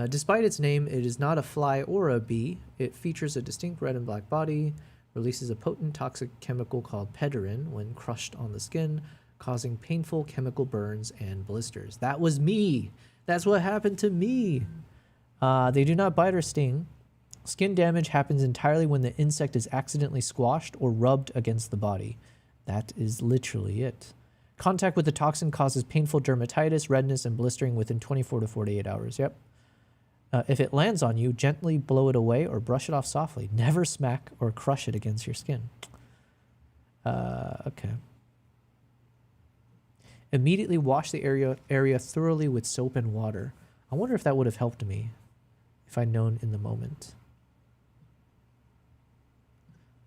Speaker 1: Despite its name, it is not a fly or a bee. It features a distinct red and black body, releases a potent toxic chemical called pederin when crushed on the skin, causing painful chemical burns and blisters. That was me. That's what happened to me. They do not bite or sting. Skin damage happens entirely when the insect is accidentally squashed or rubbed against the body. That is literally it. Contact with the toxin causes painful dermatitis, redness, and blistering within 24 to 48 hours. Yep. If it lands on you, gently blow it away or brush it off softly. Never smack or crush it against your skin. Okay. Immediately wash the area thoroughly with soap and water. I wonder if that would have helped me if I'd known in the moment.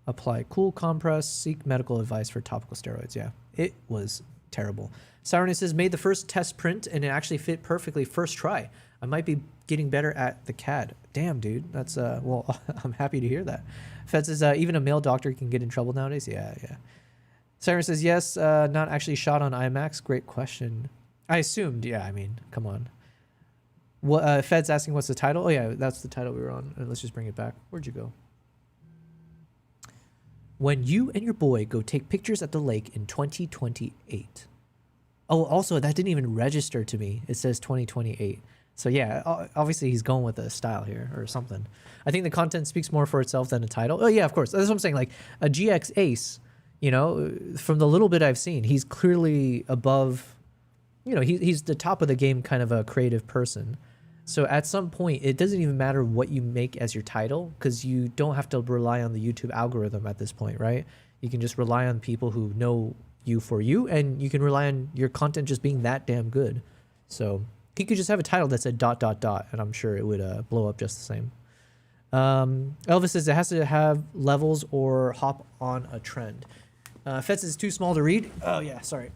Speaker 1: Apply cool compress. Seek medical advice for topical steroids. Yeah, it was terrible. Cyrena says, made the first test print and it actually fit perfectly first try. I might be getting better at the CAD. Damn, dude. That's, well, I'm happy to hear that. Fed says, even a male doctor can get in trouble nowadays. Yeah. Cyrena says, yes, not actually shot on IMAX. Great question. I assumed, yeah, I mean, come on. What, Fed's asking what's the title? Oh, yeah, that's the title we were on. Let's just bring it back. Where'd you go? When you and your boy go take pictures at the lake in 2028. Oh, also, that didn't even register to me. It says 2028. So yeah, obviously he's going with a style here or something. I think the content speaks more for itself than a title. Oh yeah, of course. That's what I'm saying. Like a GX ace, you know, from the little bit I've seen, he's clearly above, you know, he's the top of the game kind of a creative person. So at some point, it doesn't even matter what you make as your title because you don't have to rely on the YouTube algorithm at this point, right? You can just rely on people who know you for you, and you can rely on your content just being that damn good. So he could just have a title that said ... and I'm sure it would blow up just the same. Elvis says it has to have levels or hop on a trend. Fetz is too small to read. Oh yeah, sorry.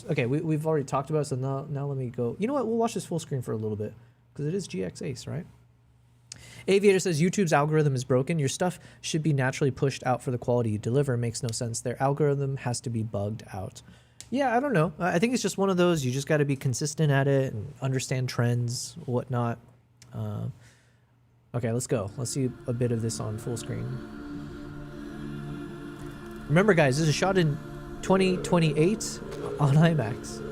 Speaker 1: Okay, we've already talked about it, so now let me go. You know what? We'll watch this full screen for a little bit because it is GX Ace, right? Aviator says YouTube's algorithm is broken. Your stuff should be naturally pushed out for the quality you deliver. It makes no sense. Their algorithm has to be bugged out. Yeah, I don't know. I think it's just one of those. You just got to be consistent at it and understand trends, whatnot. Okay, let's go. Let's see a bit of this on full screen. Remember, guys, this is shot in 2028 on IMAX.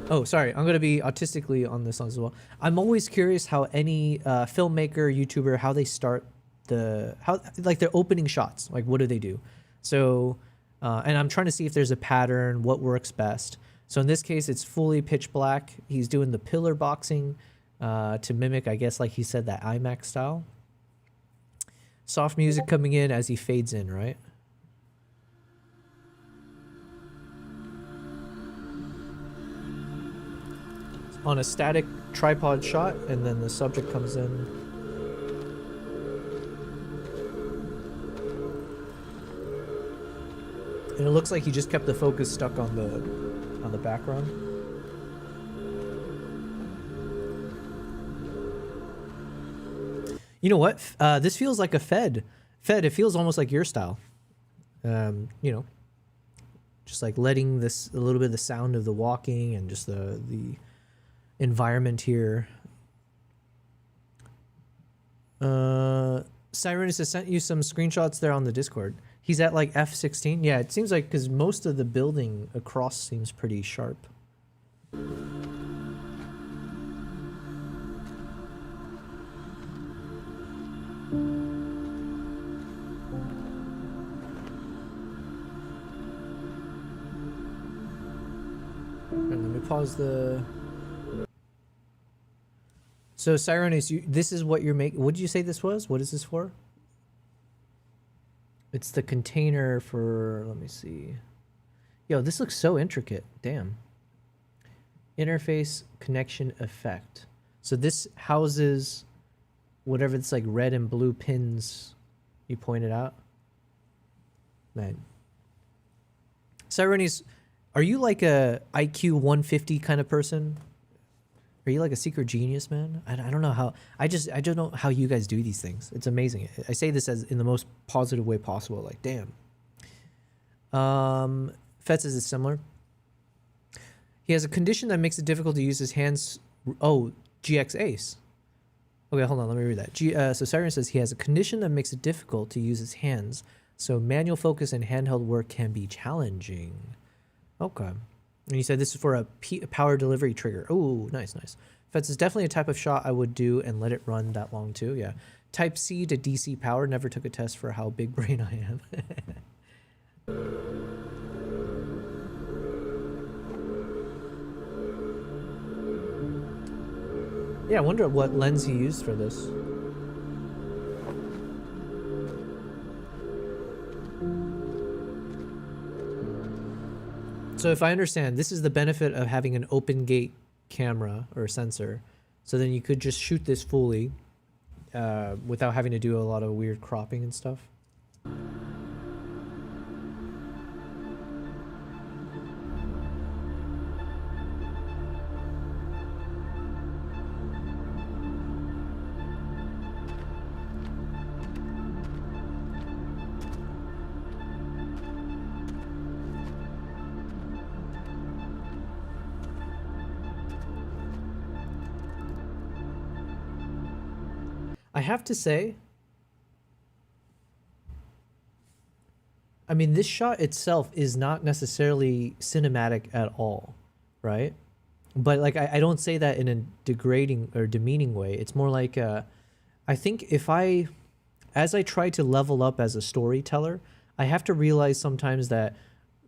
Speaker 1: Oh, sorry. I'm going to be autistically on this as well. I'm always curious how any filmmaker, YouTuber, how they start like their opening shots. Like, what do they do? So, and I'm trying to see if there's a pattern, what works best. So in this case, it's fully pitch black. He's doing the pillar boxing to mimic, I guess, like he said, that IMAX style. Soft music coming in as he fades in, right? On a static tripod shot, and then the subject comes in. And it looks like he just kept the focus stuck on the background. You know what? This feels like a Fed. Fed, it feels almost like your style. You know, just like letting this a little bit of the sound of the walking and just the environment here. Cyrus has sent you some screenshots there on the Discord. He's at like F16. Yeah, it seems like because most of the building across seems pretty sharp. And let me pause the... So Cyronis, this is what you're making. What did you say this was? What is this for? It's the container for, let me see. Yo, this looks so intricate. Damn. Interface connection effect. So this houses whatever it's like red and blue pins you pointed out. Man. Cyronis, are you like a IQ 150 kind of person? Are you like a secret genius, man? I don't know how. I don't know how you guys do these things. It's amazing. I say this as in the most positive way possible. Like, damn. Fetz is similar. He has a condition that makes it difficult to use his hands. Oh, GX Ace. Okay, hold on. Let me read that. So Siren says he has a condition that makes it difficult to use his hands. So manual focus and handheld work can be challenging. Okay. And you said this is for a power delivery trigger. Oh, nice, nice. Fetz is definitely a type of shot I would do and let it run that long too. Yeah. Type C to DC power. Never took a test for how big brain I am. Yeah, I wonder what lens he used for this. So if I understand, this is the benefit of having an open gate camera or sensor. So then you could just shoot this fully without having to do a lot of weird cropping and stuff. I have to say, I mean, this shot itself is not necessarily cinematic at all, right? But like, I don't say that in a degrading or demeaning way. It's more like, I think as I try to level up as a storyteller, I have to realize sometimes that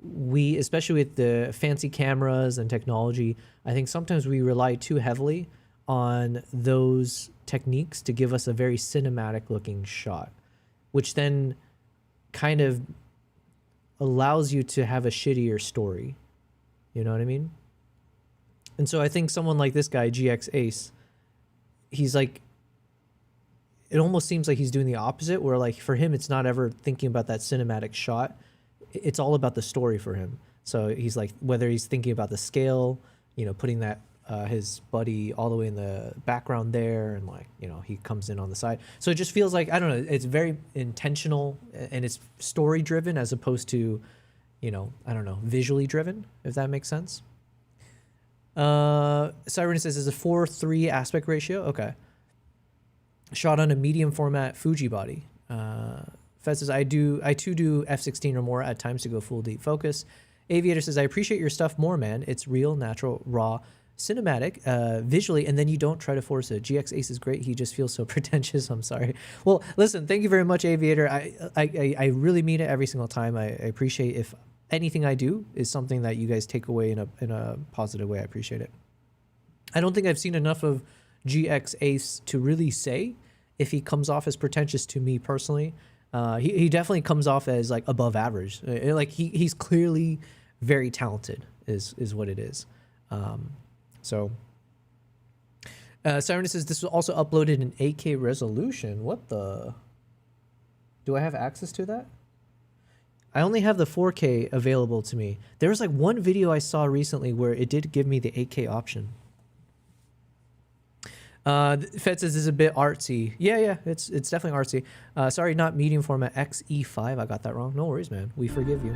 Speaker 1: we, especially with the fancy cameras and technology, I think sometimes we rely too heavily on those techniques to give us a very cinematic looking shot, which then kind of allows you to have a shittier story. You know what I mean? And so I think someone like this guy, GX Ace, he's like, it almost seems like he's doing the opposite, where like for him, it's not ever thinking about that cinematic shot. It's all about the story for him. So he's like, whether he's thinking about the scale, you know, putting that his buddy all the way in the background there, and like, you know, he comes in on the side. So it just feels like, I don't know, it's very intentional and it's story driven as opposed to, you know, I don't know, visually driven, if that makes sense. Siren says it's a 4:3 aspect ratio. Okay. Shot on a medium format Fuji body. Fez says I too do f16 or more at times to go full deep focus. Aviator says I appreciate your stuff more, man. It's real, natural, raw, cinematic, visually, and then you don't try to force it. GX Ace is great. He just feels so pretentious. I'm sorry. Well, listen, thank you very much, Aviator. I really mean it every single time. I appreciate if anything I do is something that you guys take away in a positive way. I appreciate it. I don't think I've seen enough of GX Ace to really say if he comes off as pretentious to me personally. He definitely comes off as like above average. Like he's clearly very talented is what it is. So Siren says this was also uploaded in 8K resolution. What the? Do I have access to that? I only have the 4K available to me. There was like one video I saw recently where it did give me the 8K option. Fed says it's a bit artsy. Yeah, it's definitely artsy. Sorry, not medium format, XE5. I got that wrong. No worries, man. We forgive you.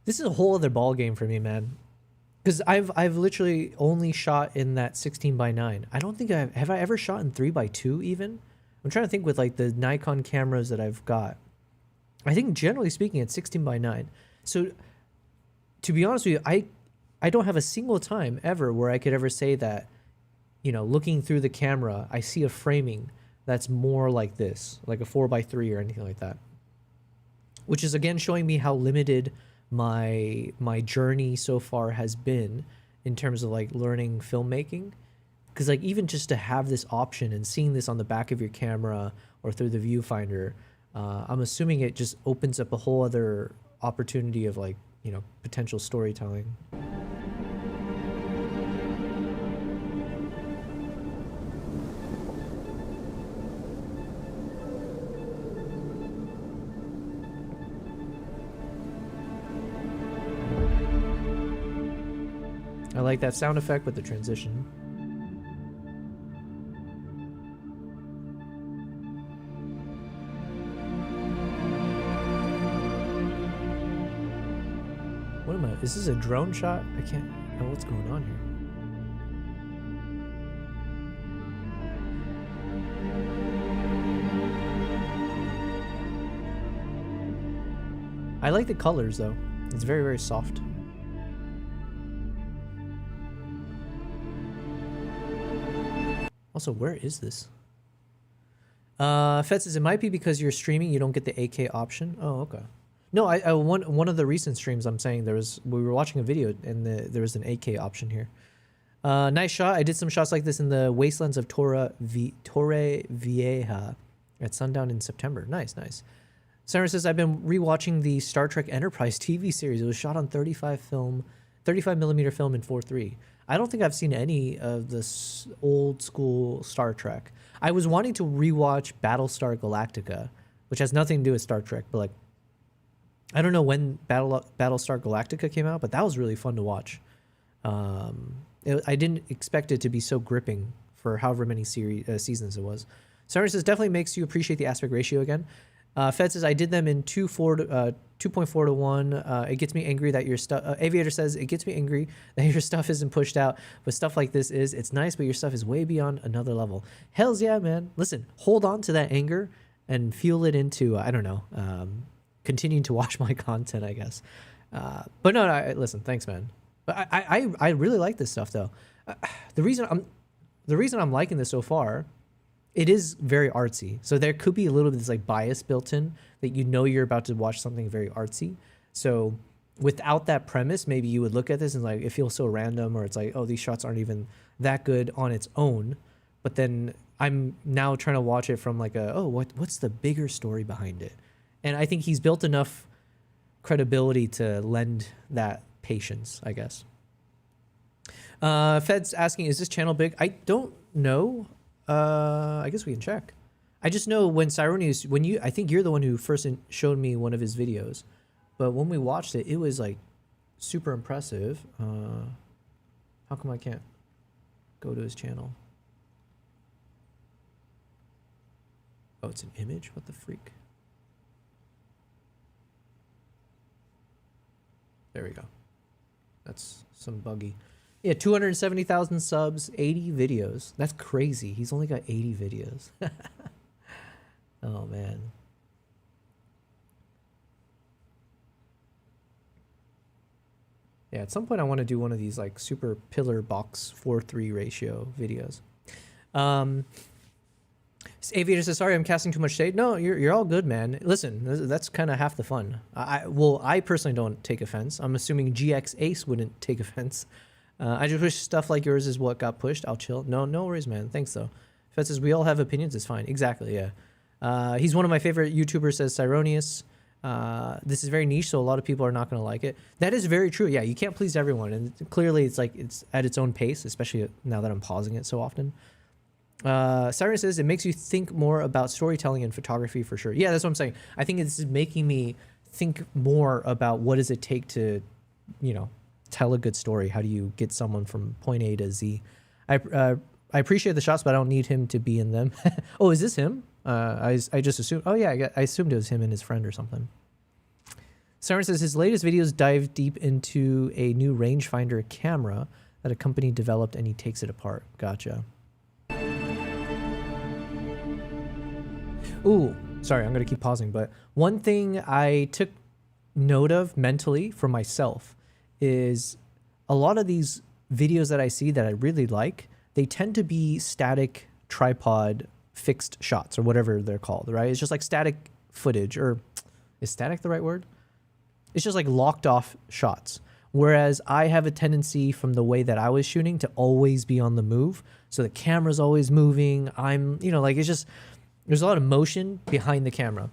Speaker 1: This is a whole other ball game for me, man. Because I've literally only shot in that 16:9. I don't think have I ever shot in 3:2 even. I'm trying to think with like the Nikon cameras that I've got. I think generally speaking it's 16:9. So to be honest with you, I don't have a single time ever where I could ever say that, you know, looking through the camera, I see a framing that's more like this, like a 4:3 or anything like that. Which is again showing me how limited my journey so far has been in terms of like learning filmmaking, because like even just to have this option and seeing this on the back of your camera or through the viewfinder, I'm assuming it just opens up a whole other opportunity of like, you know, potential storytelling. I like that sound effect with the transition. What am I? Is this a drone shot? I can't know what's going on here. I like the colors though. It's very, very soft. Also, where is this? Fed says it might be because you're streaming, you don't get the 8K option. Oh, okay. No, I one of the recent streams I'm saying we were watching a video and there was an 8K option here. Nice shot. I did some shots like this in the wastelands of Torre Vieja at sundown in September. Nice. Sarah says I've been rewatching the Star Trek Enterprise TV series. It was shot on 35mm film in 4:3. I don't think I've seen any of this old school Star Trek. I was wanting to rewatch Battlestar Galactica, which has nothing to do with Star Trek, but like, I don't know when Battlestar Galactica came out, but that was really fun to watch. I didn't expect it to be so gripping for however many seasons it was. Sarah says definitely makes you appreciate the aspect ratio again. Fed says I did them in 2.4 to 1. It gets me angry that your stuff. Aviator says it gets me angry that your stuff isn't pushed out, but stuff like this is. It's nice, but your stuff is way beyond another level. Hell's yeah, man. Listen, hold on to that anger and fuel it into I don't know, continuing to watch my content, I guess. But no, listen, thanks, man. But I really like this stuff though. The reason I'm liking this so far. It is very artsy. So there could be a little bit of this like bias built in that you know you're about to watch something very artsy. So without that premise, maybe you would look at this and like it feels so random, or it's like, oh, these shots aren't even that good on its own. But then I'm now trying to watch it from like what's the bigger story behind it? And I think he's built enough credibility to lend that patience, I guess. Fed's asking, is this channel big? I don't know. I guess we can check. I just know when Cyronius, I think you're the one who first showed me one of his videos, but when we watched it, it was like super impressive. How come I can't go to his channel? Oh, it's an image? What the freak? There we go. That's some buggy. Yeah, 270,000 subs, 80 videos. That's crazy. He's only got 80 videos. Oh, man. Yeah, at some point I want to do one of these like super pillar box 4:3 ratio videos. Aviator says, sorry, I'm casting too much shade. No, you're all good, man. Listen, that's kind of half the fun. I personally don't take offense. I'm assuming GX Ace wouldn't take offense. I just wish stuff like yours is what got pushed. I'll chill. No worries, man. Thanks, though. Fed says, we all have opinions. It's fine. Exactly, yeah. He's one of my favorite YouTubers, says Cyronius. This is very niche, so a lot of people are not going to like it. That is very true. Yeah, you can't please everyone, and clearly it's like it's at its own pace, especially now that I'm pausing it so often. Siren says it makes you think more about storytelling and photography for sure. Yeah, that's what I'm saying. I think it's making me think more about what does it take to, you know, tell a good story. How do you get someone from point A to Z? I appreciate the shots, but I don't need him to be in them. Oh, is this him? I just assumed. Oh yeah, I assumed it was him and his friend or something. Siren says his latest videos dive deep into a new rangefinder camera that a company developed, and he takes it apart. Gotcha. Ooh, sorry, I'm gonna keep pausing. But one thing I took note of mentally for myself is a lot of these videos that I see that I really like, they tend to be static tripod fixed shots or whatever they're called, right? It's just like static footage, or is static the right word? It's just like locked off shots. Whereas I have a tendency from the way that I was shooting to always be on the move. So the camera's always moving. I'm, you know, like it's just, there's a lot of motion behind the camera.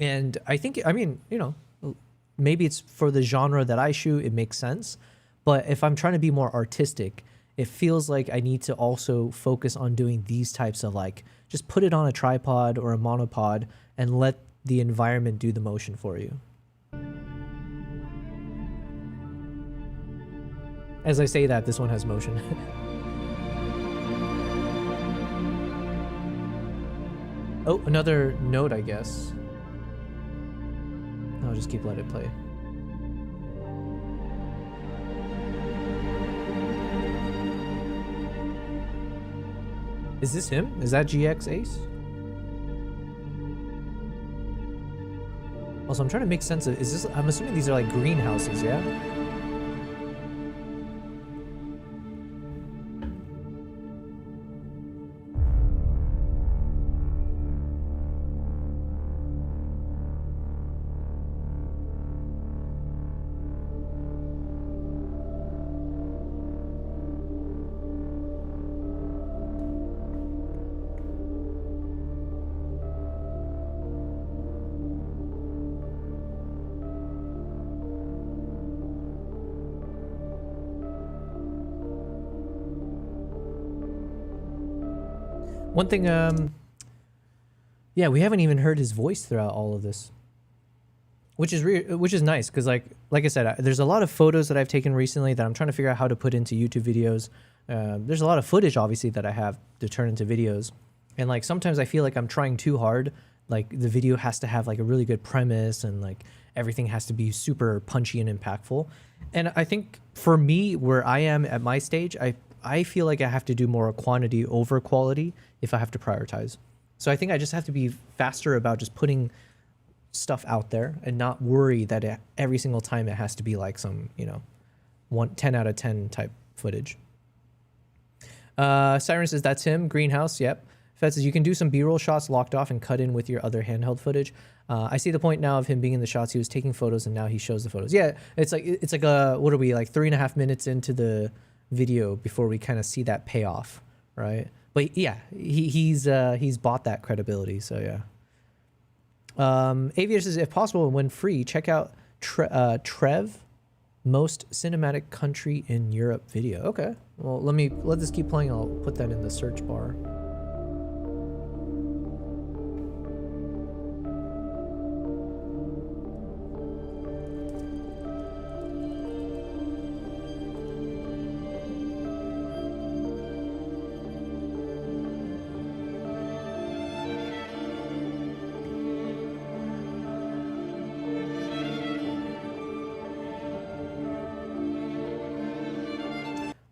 Speaker 1: And I think, I mean, you know, maybe it's for the genre that I shoot, it makes sense. But if I'm trying to be more artistic, it feels like I need to also focus on doing these types of like, just put it on a tripod or a monopod and let the environment do the motion for you. As I say that, this one has motion. Oh, another note, I guess. I'll just keep letting it play. Is this him? Is that GX Ace? Also, I'm trying to make sense of, is this, I'm assuming these are like greenhouses, yeah? One thing, yeah, we haven't even heard his voice throughout all of this, which is nice because like I said, there's a lot of photos that I've taken recently that I'm trying to figure out how to put into YouTube videos. There's a lot of footage, obviously, that I have to turn into videos, and like sometimes I feel like I'm trying too hard. Like the video has to have like a really good premise, and like everything has to be super punchy and impactful. And I think for me, where I am at my stage, I feel like I have to do more quantity over quality if I have to prioritize. So I think I just have to be faster about just putting stuff out there and not worry that every single time it has to be like some, you know, 10 out of 10 type footage. Siren says that's him. Greenhouse, yep. Fed says you can do some B-roll shots locked off and cut in with your other handheld footage. I see the point now of him being in the shots. He was taking photos and now he shows the photos. Yeah, it's like a, what are we, like 3.5 minutes into the video before we kind of see that payoff, right? But yeah, he's bought that credibility, so yeah. Aviator says, if possible, when free, check out Trev, most cinematic country in Europe video. Okay, well let this keep playing. I'll put that in the search bar.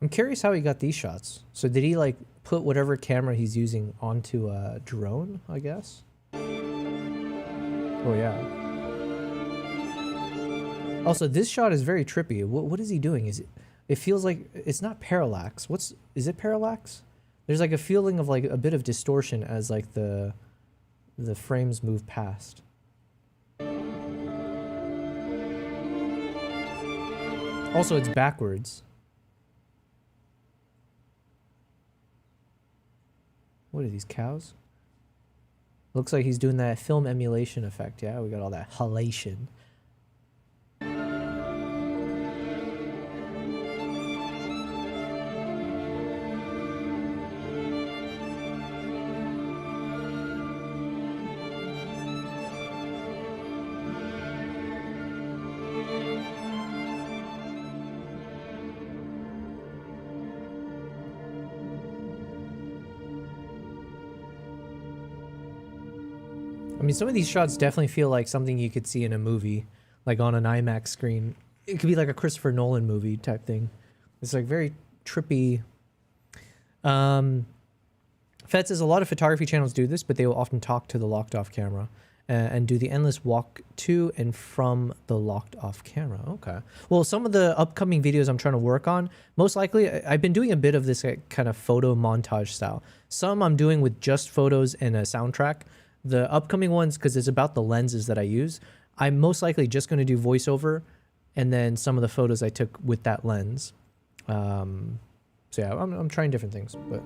Speaker 1: I'm curious how he got these shots. So did he like put whatever camera he's using onto a drone, I guess? Oh yeah. Also, this shot is very trippy. What is he doing? It feels like it's not parallax. Is it parallax? There's like a feeling of like a bit of distortion as like the frames move past. Also, it's backwards. What are these, cows? Looks like he's doing that film emulation effect. Yeah, we got all that halation. I mean, some of these shots definitely feel like something you could see in a movie, like on an IMAX screen. It could be like a Christopher Nolan movie type thing. It's like very trippy. Fed says a lot of photography channels do this, but they will often talk to the locked off camera and do the endless walk to and from the locked off camera. Okay. Well, some of the upcoming videos I'm trying to work on, most likely, I've been doing a bit of this kind of photo montage style. Some I'm doing with just photos and a soundtrack. The upcoming ones, because it's about the lenses that I use, I'm most likely just going to do voiceover and then some of the photos I took with that lens. So yeah, I'm trying different things, but...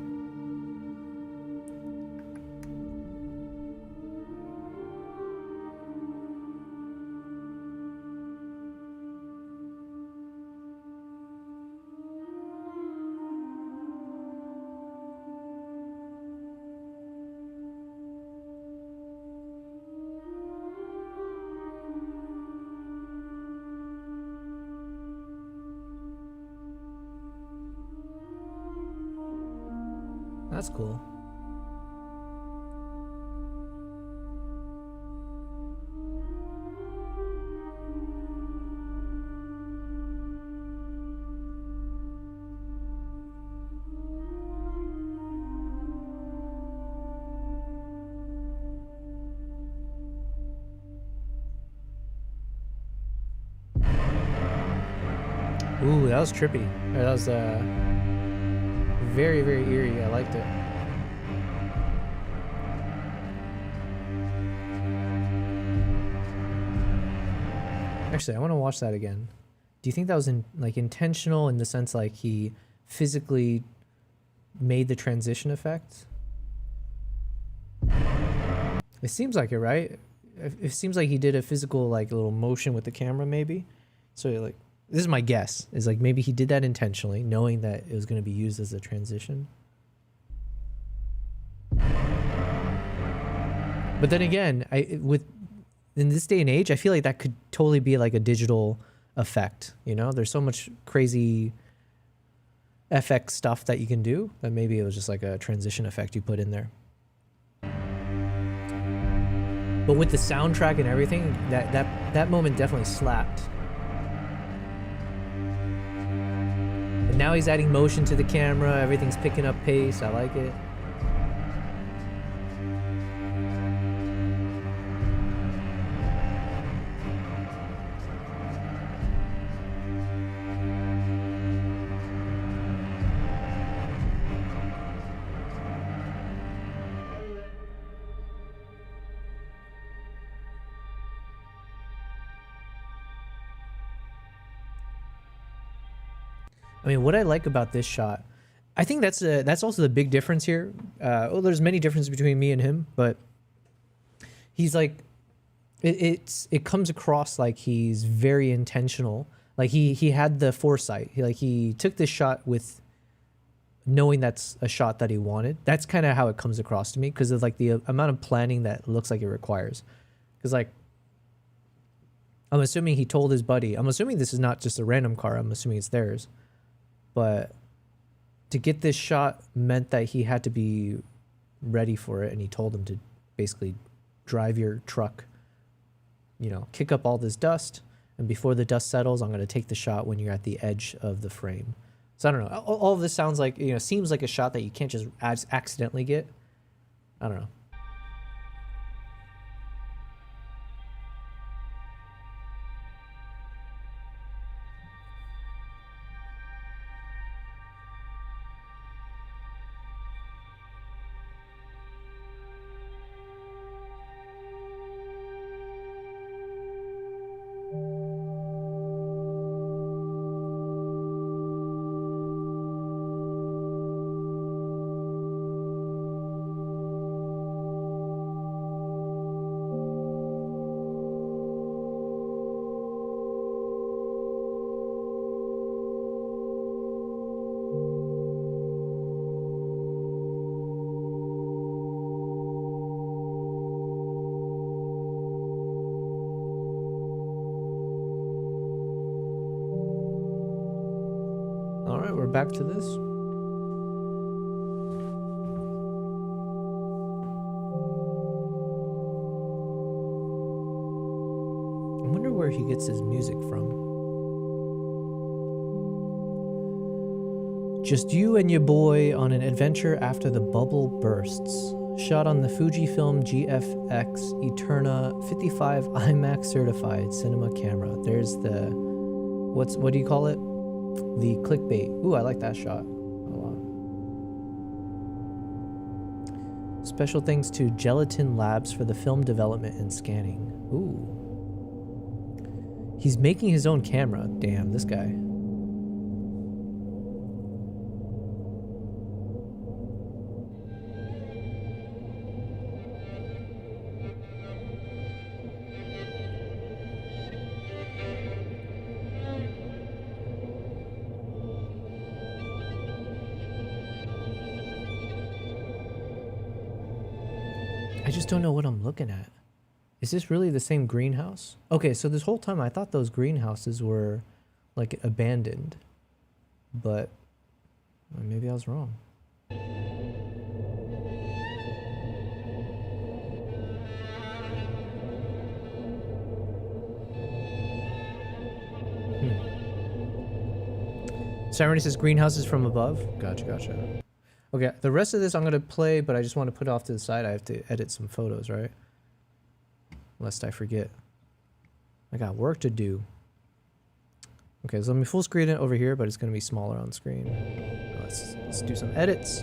Speaker 1: That's cool. Ooh, that was trippy. That was very, very eerie. I liked it. Actually, I want to watch that again. Do you think that was intentional in the sense like he physically made the transition effect? It seems like it, right? It seems like he did a physical little motion with the camera, maybe. So this is my guess. Is maybe he did that intentionally, knowing that it was going to be used as a transition. But then again, in this day and age, I feel like that could totally be like a digital effect. You know, there's so much crazy FX stuff that you can do that maybe it was just like a transition effect you put in there. But with the soundtrack and everything, that moment definitely slapped. And now he's adding motion to the camera. Everything's picking up pace. I like it. I mean, what I like about this shot, I think that's also the big difference here. Well, there's many differences between me and him, but he's like, it comes across like he's very intentional. Like he had the foresight. He took this shot with knowing that's a shot that he wanted. That's kind of how it comes across to me because of like the amount of planning that looks like it requires. Because like, I'm assuming he told his buddy. I'm assuming this is not just a random car. I'm assuming it's theirs. But to get this shot meant that he had to be ready for it, and he told him to basically drive your truck, you know, kick up all this dust, and before the dust settles, I'm going to take the shot when you're at the edge of the frame. So I don't know. All of this sounds like, you know, seems like a shot that you can't just accidentally get. I don't know. we're back to this. I wonder where he gets his music from. Just you and your boy on an adventure after the bubble bursts. Shot on the Fujifilm GFX Eterna 55 IMAX certified cinema camera. There's the, what do you call it? The clickbait. Ooh, I like that shot a lot. Special thanks to Gelatin Labs for the film development and scanning. Ooh. He's making his own camera. Damn, this guy. I just don't know what I'm looking at. Is this really the same greenhouse? Okay, so this whole time I thought those greenhouses were like abandoned, but maybe I was wrong. Siren says greenhouses from above. Gotcha. Okay, the rest of this I'm gonna play, but I just want to put it off to the side. I have to edit some photos, right? Lest I forget. I got work to do. Okay, so let me full screen it over here, but it's gonna be smaller on screen. Let's do some edits.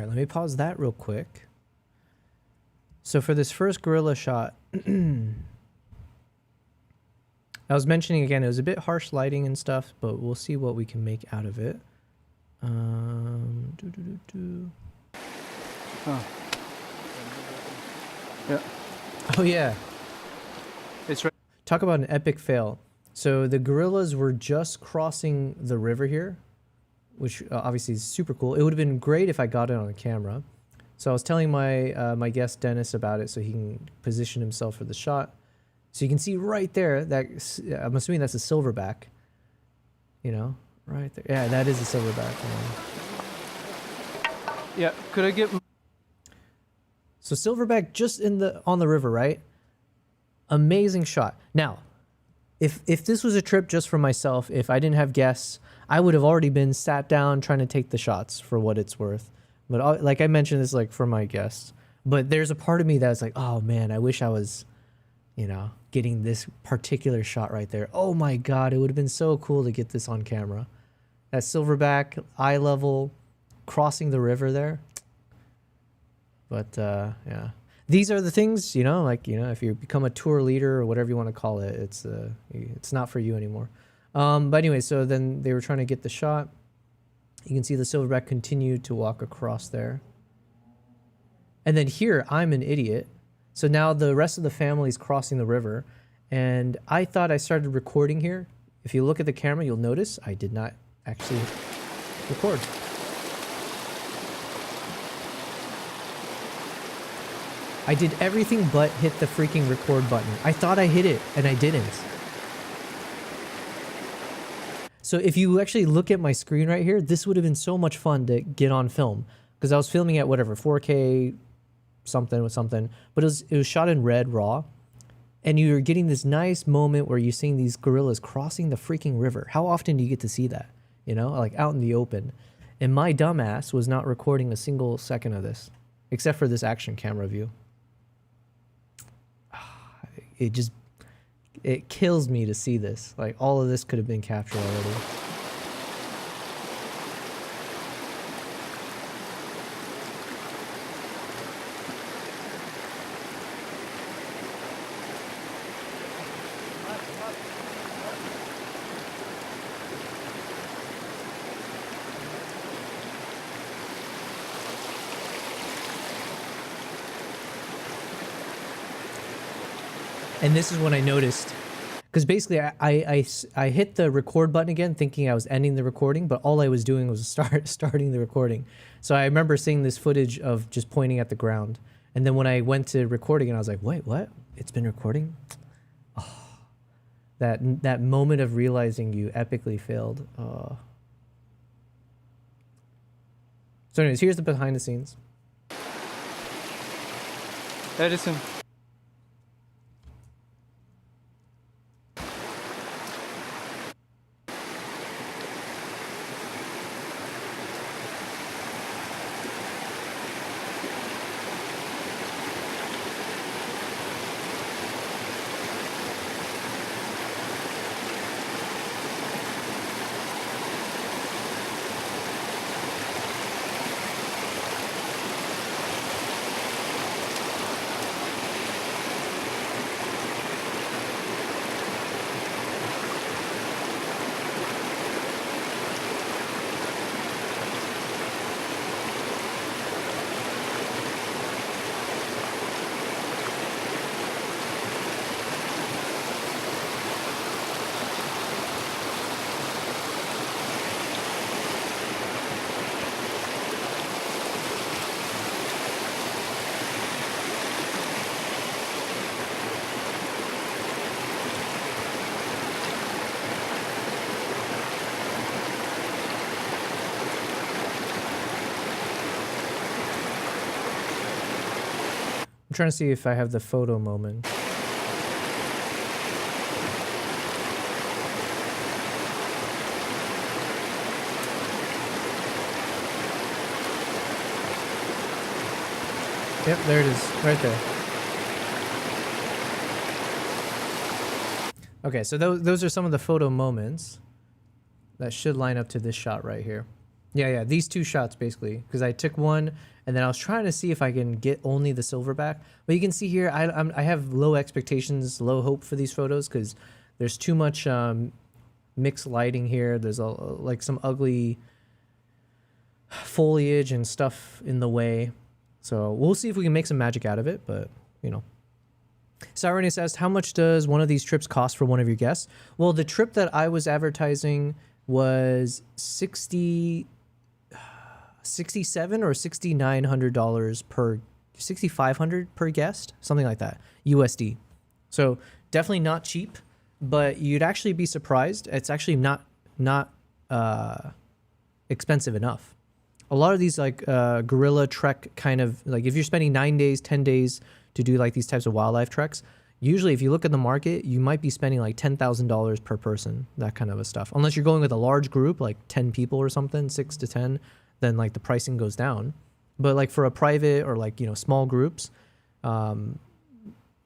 Speaker 1: Let me pause that real quick. So for this first gorilla shot, I was mentioning again, it was a bit harsh lighting and stuff, but we'll see what we can make out of it.
Speaker 8: Oh. Yeah.
Speaker 1: Oh yeah.
Speaker 8: It's right.
Speaker 1: Talk about an epic fail. So the gorillas were just crossing the river here, which obviously is super cool. It would have been great if I got it on a camera. So I was telling my my guest Dennis about it so he can position himself for the shot. So you can see right there that I'm assuming that's a silverback. You know, right there. Yeah, that is a silverback.
Speaker 8: Yeah, could I get?
Speaker 1: So silverback just on the river, right? Amazing shot. Now, if this was a trip just for myself, if I didn't have guests, I would have already been sat down trying to take the shots for what it's worth. But like I mentioned, this like for my guests. But there's a part of me that's like, oh man, I wish I was, you know, getting this particular shot right there. Oh my God, it would have been so cool to get this on camera. That silverback, eye level, crossing the river there. But yeah, these are the things, you know, like, you know, if you become a tour leader or whatever you want to call it, it's not for you anymore. But anyway, so then they were trying to get the shot. You can see the silverback continued to walk across there. And then here, I'm an idiot. So now the rest of the family is crossing the river. And I thought I started recording here. If you look at the camera, you'll notice I did not actually record. I did everything but hit the freaking record button. I thought I hit it, and I didn't. So if you actually look at my screen right here, this would have been so much fun to get on film. Because I was filming at whatever, 4K something with something. But it was shot in red, raw. And you're getting this nice moment where you're seeing these gorillas crossing the freaking river. How often do you get to see that? You know, like out in the open. And my dumbass was not recording a single second of this. Except for this action camera view. It kills me to see this. Like, all of this could have been captured already. And this is when I noticed, because basically I hit the record button again thinking I was ending the recording, but all I was doing was starting the recording. So I remember seeing this footage of just pointing at the ground. And then when I went to recording, and I was like, wait, what? It's been recording? Oh, that moment of realizing you epically failed. Oh. So anyways, here's the behind the scenes.
Speaker 8: Edison.
Speaker 1: I'm trying to see if I have the photo moment. Yep, there it is, right there. Okay, so those are some of the photo moments that should line up to this shot right here. Yeah, these two shots basically, because I took one and then I was trying to see if I can get only the silver back. But you can see here, I have low expectations, low hope for these photos because there's too much mixed lighting here. There's like some ugly foliage and stuff in the way. So we'll see if we can make some magic out of it, but you know. Cyrenius asked, how much does one of these trips cost for one of your guests? Well, the trip that I was advertising was $67 or $6,900 per, $6,500 per guest, something like that, USD. So definitely not cheap, but you'd actually be surprised. It's actually not expensive enough. A lot of these like guerrilla trek kind of, like if you're spending 9 days, 10 days to do like these types of wildlife treks, usually if you look at the market, you might be spending like $10,000 per person, that kind of a stuff. Unless you're going with a large group, like 10 people or something, 6 to 10, then like the pricing goes down. But like for a private or like, you know, small groups,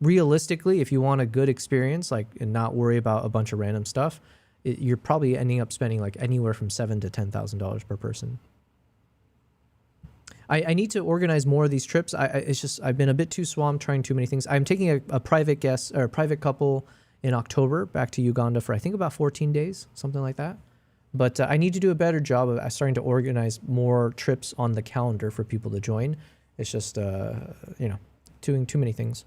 Speaker 1: realistically, if you want a good experience, like, and not worry about a bunch of random stuff, you're probably ending up spending like anywhere from $7,000 to $10,000 per person. I need to organize more of these trips. It's just I've been a bit too swamped trying too many things. I'm taking a private guest or a private couple in October back to Uganda for I think about 14 days, something like that. But I need to do a better job of starting to organize more trips on the calendar for people to join. It's just you know, doing too many things.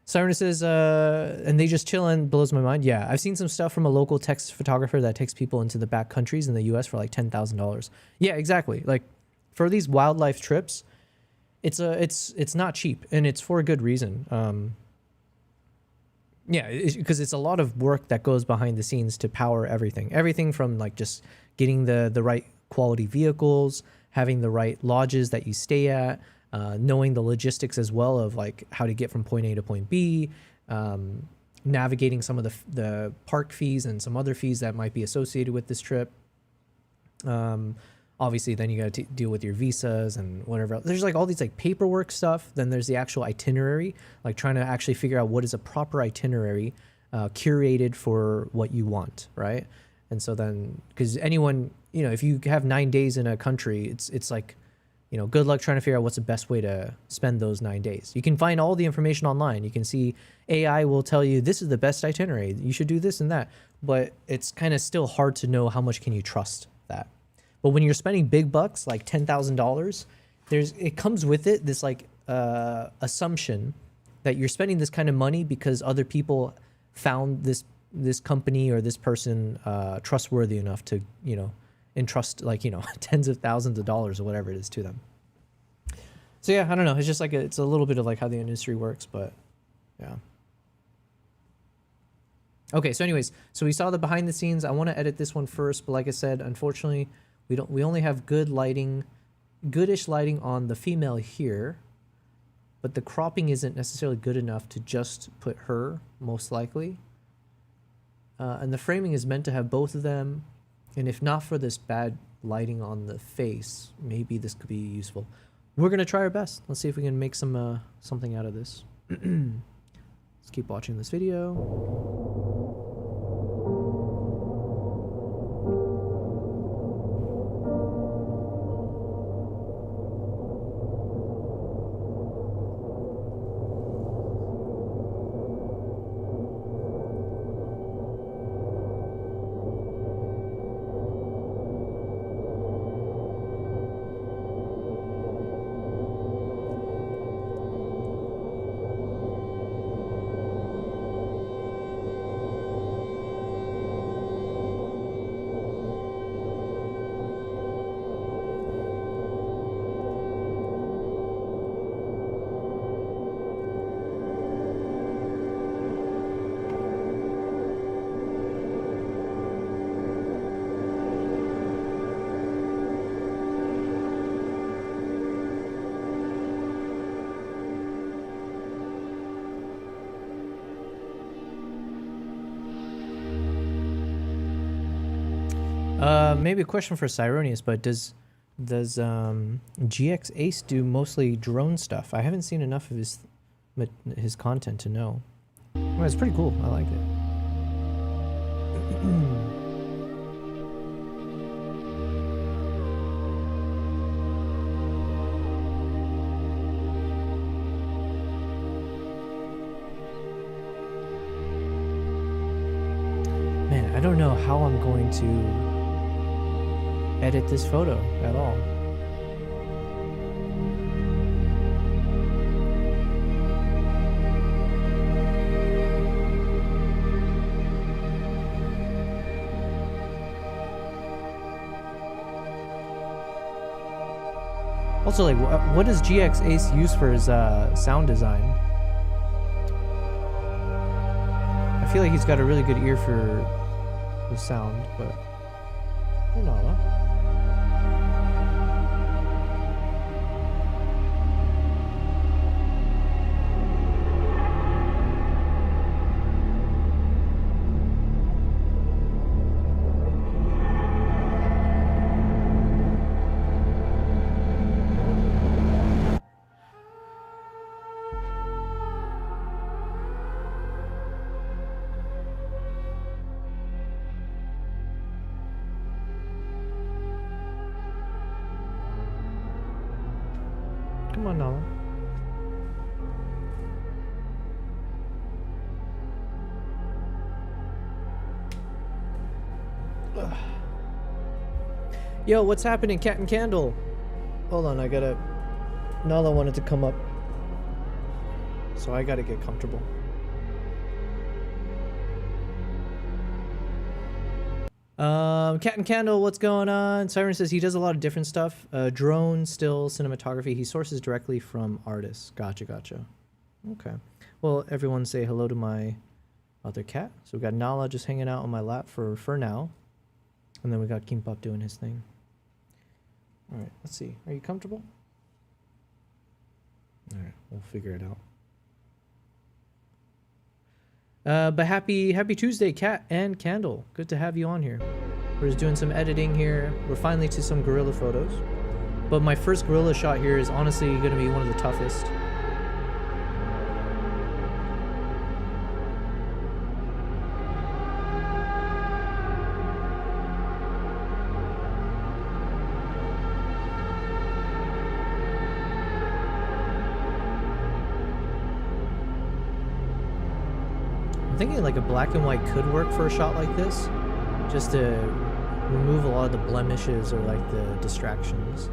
Speaker 1: Siren says, and they just chillin', blows my mind. Yeah, I've seen some stuff from a local Texas photographer that takes people into the back countries in the U.S. for like $10,000. Yeah, exactly. Like, for these wildlife trips, it's not cheap, and it's for a good reason. Yeah, because it's a lot of work that goes behind the scenes to power everything from like just getting the right quality vehicles, having the right lodges that you stay at, knowing the logistics as well of like how to get from point A to point B, navigating some of the park fees and some other fees that might be associated with this trip. Obviously, then you got to deal with your visas and whatever else. There's like all these like paperwork stuff. Then there's the actual itinerary, like trying to actually figure out what is a proper itinerary curated for what you want, right? And so then, because anyone, you know, if you have 9 days in a country, it's like, you know, good luck trying to figure out what's the best way to spend those 9 days. You can find all the information online. You can see AI will tell you this is the best itinerary. You should do this and that. But it's kind of still hard to know how much can you trust that. But when you're spending big bucks, like $10,000, it comes with it this like assumption that you're spending this kind of money because other people found this company or this person trustworthy enough to, you know, entrust, like, you know, tens of thousands of dollars or whatever it is to them. So yeah, I don't know. It's just like it's a little bit of like how the industry works, but yeah. Okay, so anyways, so we saw the behind the scenes. I want to edit this one first, but like I said, unfortunately, we only have good lighting, goodish lighting on the female here, but the cropping isn't necessarily good enough to just put her, most likely. And the framing is meant to have both of them, and if not for this bad lighting on the face, maybe this could be useful. We're gonna try our best. Let's see if we can make some something out of this. Let's keep watching this video. Maybe a question for Cyronius, but does GX Ace do mostly drone stuff? I haven't seen enough of his content to know. Well, it's pretty cool. I like it. Man, I don't know how I'm going to edit this photo at all. Also, like, what does GX Ace use for his sound design? I feel like he's got a really good ear for the sound, but I don't know. Come on now. Ugh. Yo, what's happening, Cat and Candle? Hold on, Nala wanted to come up, so I gotta get comfortable. Cat and Candle, what's going on? Siren says he does a lot of different stuff. Drone, still, cinematography. He sources directly from artists. Gotcha. Okay. Well, everyone say hello to my other cat. So we got Nala just hanging out on my lap for now. And then we got Kimbap doing his thing. All right, let's see. Are you comfortable? All right, we'll figure it out. But happy Tuesday, Cat and Candle. Good to have you on here. We're just doing some editing here. We're finally to some gorilla photos. But my first gorilla shot here is honestly going to be one of the toughest. I'm thinking like a black and white could work for a shot like this, just to remove a lot of the blemishes or like the distractions.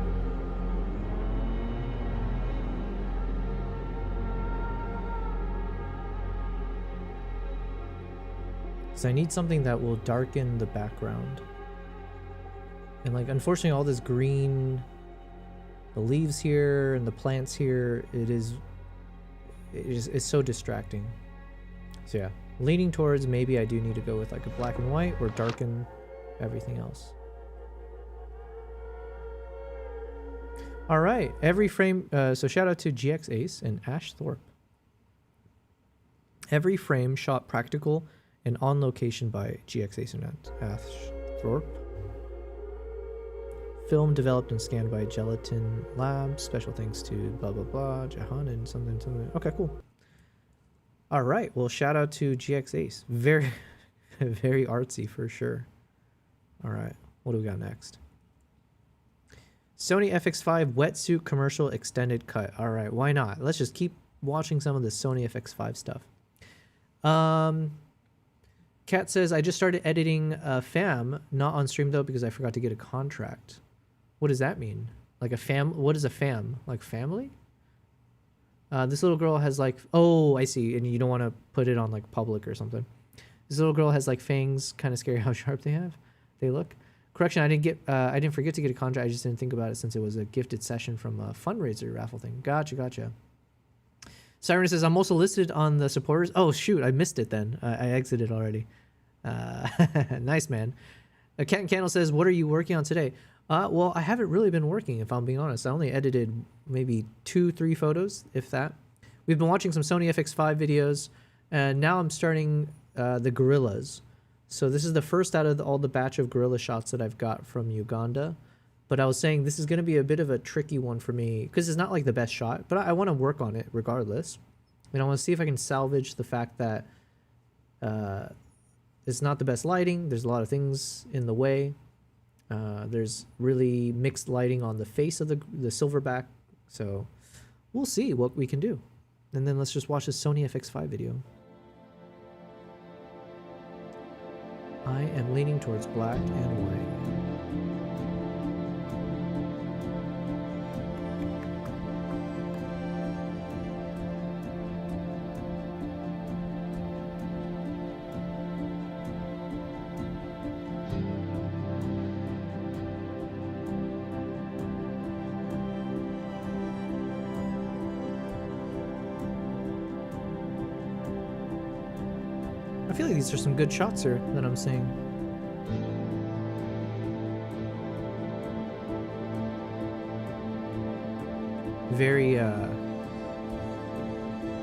Speaker 1: So I need something that will darken the background. And like, unfortunately, all this green, the leaves here and the plants here, it's so distracting. So yeah, leaning towards maybe I do need to go with like a black and white or darken everything else. All right, every frame, so shout out to GX Ace and Ash Thorpe. Every frame shot practical and on location by GX Ace and Ash Thorpe. Film developed and scanned by Gelatin Labs. Special thanks to blah blah blah, Jahan and something something. Okay, cool. All right, well, shout out to GX Ace. Very, very artsy for sure. All right, what do we got next? Sony FX5 wetsuit commercial extended cut. All right, why not? Let's just keep watching some of the Sony FX5 stuff. Kat says, I just started editing FAM, not on stream though, because I forgot to get a contract. What does that mean? Like a fam? What is a fam? Like family? This little girl has like, oh, I see. And you don't want to put it on like public or something. This little girl has like fangs. Kind of scary how sharp they look. Correction, I didn't forget to get a contract. I just didn't think about it since it was a gifted session from a fundraiser raffle thing. Gotcha. Siren says, I'm also listed on the supporters. Oh, shoot, I missed it then. I exited already. Nice, man. Cat and Candle says, what are you working on today? Well, I haven't really been working, if I'm being honest. I only edited maybe 2-3 photos, if that. We've been watching some Sony FX5 videos, and now I'm starting the gorillas. So this is the first out of all the batch of gorilla shots that I've got from Uganda. But I was saying this is going to be a bit of a tricky one for me because it's not like the best shot, but I want to work on it regardless. And I want to see if I can salvage the fact that it's not the best lighting. There's a lot of things in the way. There's really mixed lighting on the face of the silverback. So we'll see what we can do. And then let's just watch this Sony FX5 video. I am leaning towards black and white. I feel like these are some good shots here that I'm seeing. Very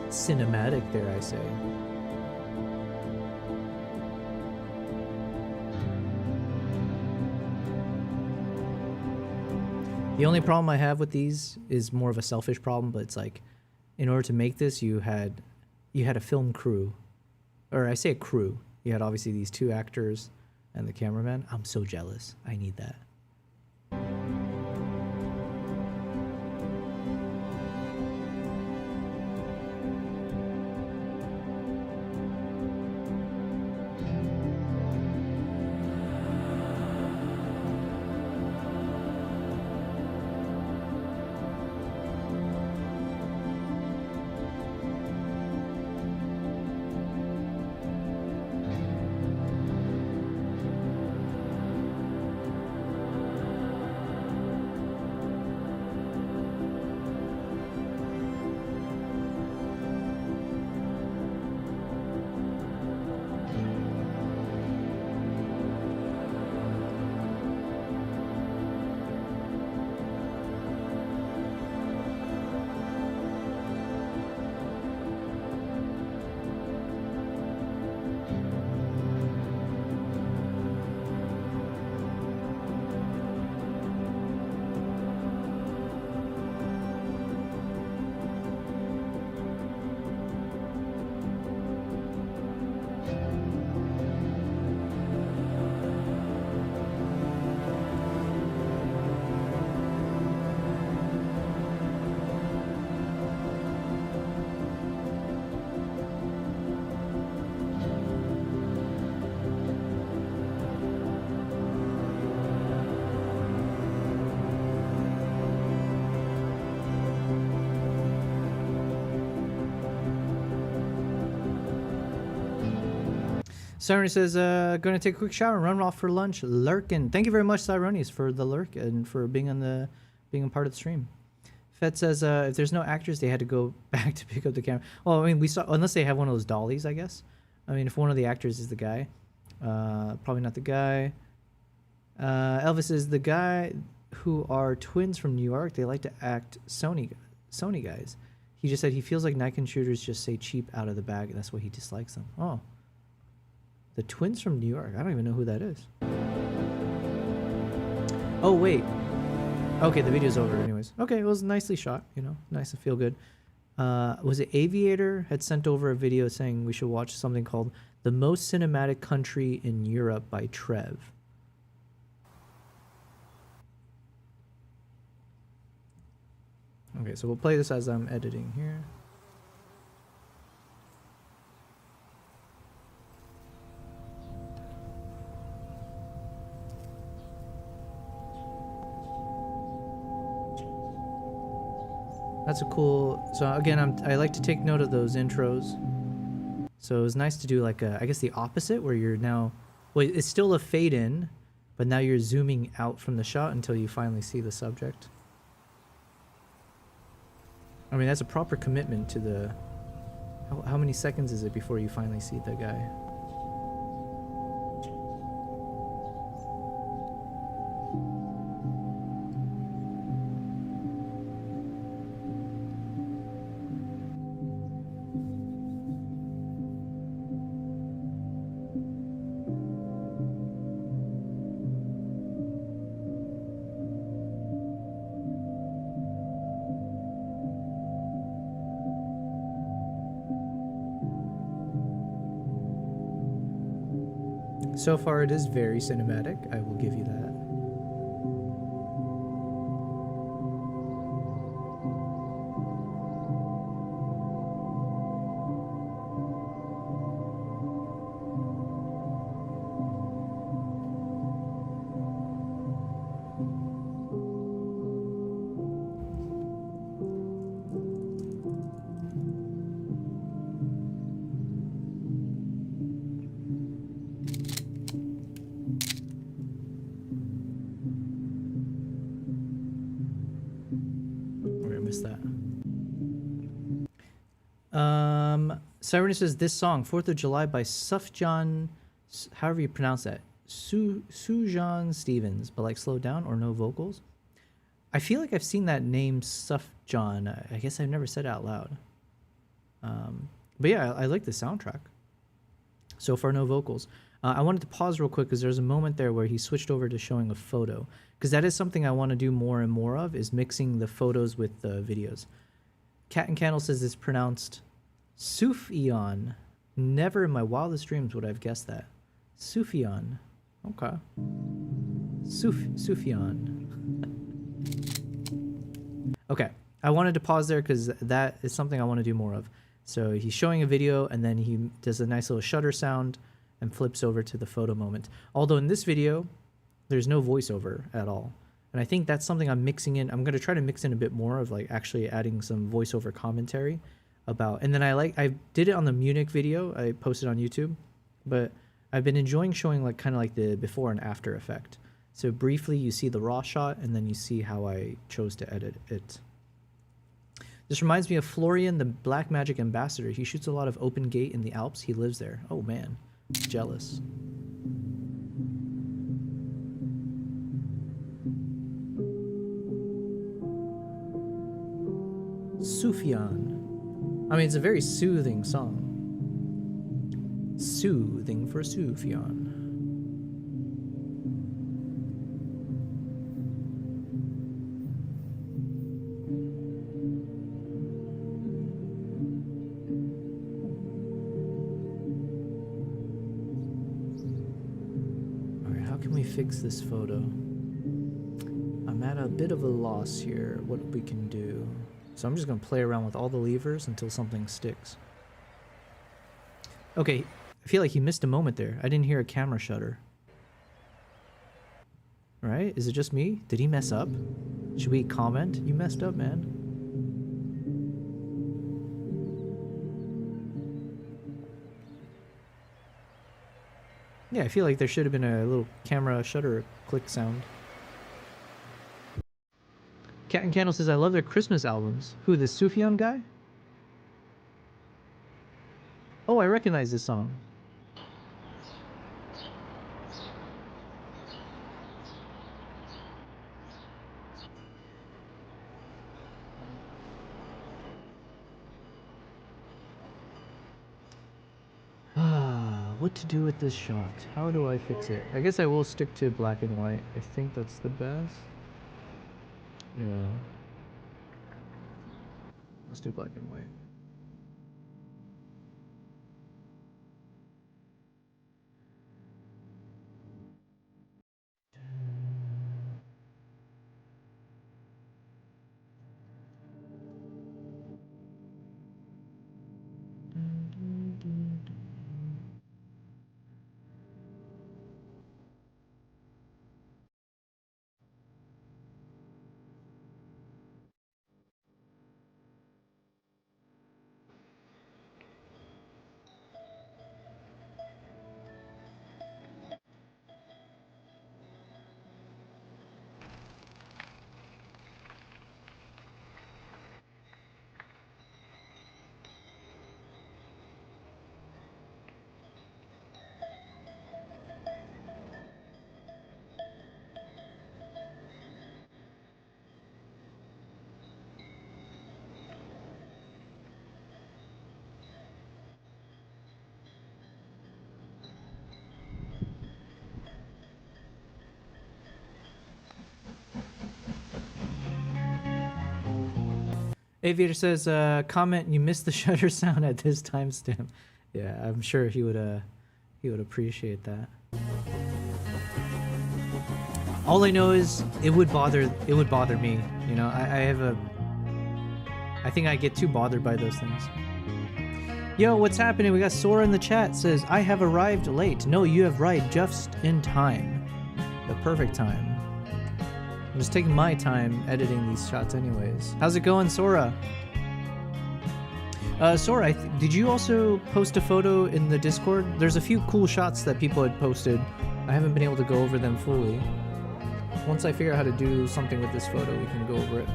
Speaker 1: cinematic, dare I say. The only problem I have with these is more of a selfish problem, but it's like, in order to make this, you had a film crew. Or I say a crew. You had obviously these 2 actors and the cameraman. I'm so jealous. I need that. Cyrone says, going to take a quick shower and run off for lunch. Lurkin. Thank you very much, Cyrones, for the lurk and for being a part of the stream. Fed says, if there's no actors, they had to go back to pick up the camera. Well, I mean, we saw, unless they have one of those dollies, I guess. I mean, if one of the actors is the guy, probably not the guy. Elvis is the guy who are twins from New York. They like to act Sony guys. He just said he feels like Nikon shooters just say cheap out of the bag, and that's why he dislikes them. Oh. The twins from New York. I don't even know who that is. Oh, wait. Okay, the video's over anyways. Okay, it was nicely shot, you know, nice and feel good. Was it Aviator had sent over a video saying we should watch something called The Most Cinematic Country in Europe by Trev. Okay, so we'll play this as I'm editing here. That's a cool. So again, I like to take note of those intros. So it was nice to do like I guess the opposite, where you're now, well, it's still a fade in, but now you're zooming out from the shot until you finally see the subject. I mean, that's a proper commitment to the. How many seconds is it before you finally see the guy? So far, it is very cinematic. I will give you that. Cyrene says this song, 4th of July by Sufjan, however you pronounce that, Sujan Stevens, but like slowed down or no vocals. I feel like I've seen that name Sufjan. I guess I've never said it out loud. But yeah, I like the soundtrack. So far, no vocals. I wanted to pause real quick because there's a moment there where he switched over to showing a photo, because that is something I want to do more and more of, is mixing the photos with the videos. Cat and Candle says it's pronounced Sufjan. Never in my wildest dreams would I have guessed that. Sufjan. Okay. Sufjan. Okay. I wanted to pause there because that is something I want to do more of. So he's showing a video and then he does a nice little shutter sound and flips over to the photo moment. Although in this video, there's no voiceover at all. And I think that's something I'm mixing in. I'm going to try to mix in a bit more of like actually adding some voiceover commentary about. And then I did it on the Munich video I posted on YouTube, but I've been enjoying showing like kind of like the before and after effect. So briefly you see the raw shot and then you see how I chose to edit it. This reminds me of Florian, the Black Magic ambassador. He shoots a lot of open gate in the Alps. He lives there. Oh man, jealous. Sufjan. I mean, it's a very soothing song. Soothing for Sufjan. Alright, how can we fix this photo? I'm at a bit of a loss here, what we can do. So I'm just going to play around with all the levers until something sticks. Okay, I feel like he missed a moment there. I didn't hear a camera shutter. Right? Is it just me? Did he mess up? Should we comment? You messed up, man. Yeah, I feel like there should have been a little camera shutter click sound. Cat and Candle says, I love their Christmas albums. Who, the Sufjan guy? Oh, I recognize this song. What to do with this shot? How do I fix it? I guess I will stick to black and white. I think that's the best. Yeah. Let's do black and white. Aviator says, comment, you missed the shutter sound at this timestamp. Yeah, I'm sure he would appreciate that. All I know is it would bother me. You know, I think I get too bothered by those things. Yo, what's happening? We got Sora in the chat says, I have arrived late. No, you have arrived just in time. The perfect time. I'm just taking my time editing these shots anyways. How's it going, Sora? Sora, did you also post a photo in the Discord? There's a few cool shots that people had posted. I haven't been able to go over them fully. Once I figure out how to do something with this photo, we can go over it.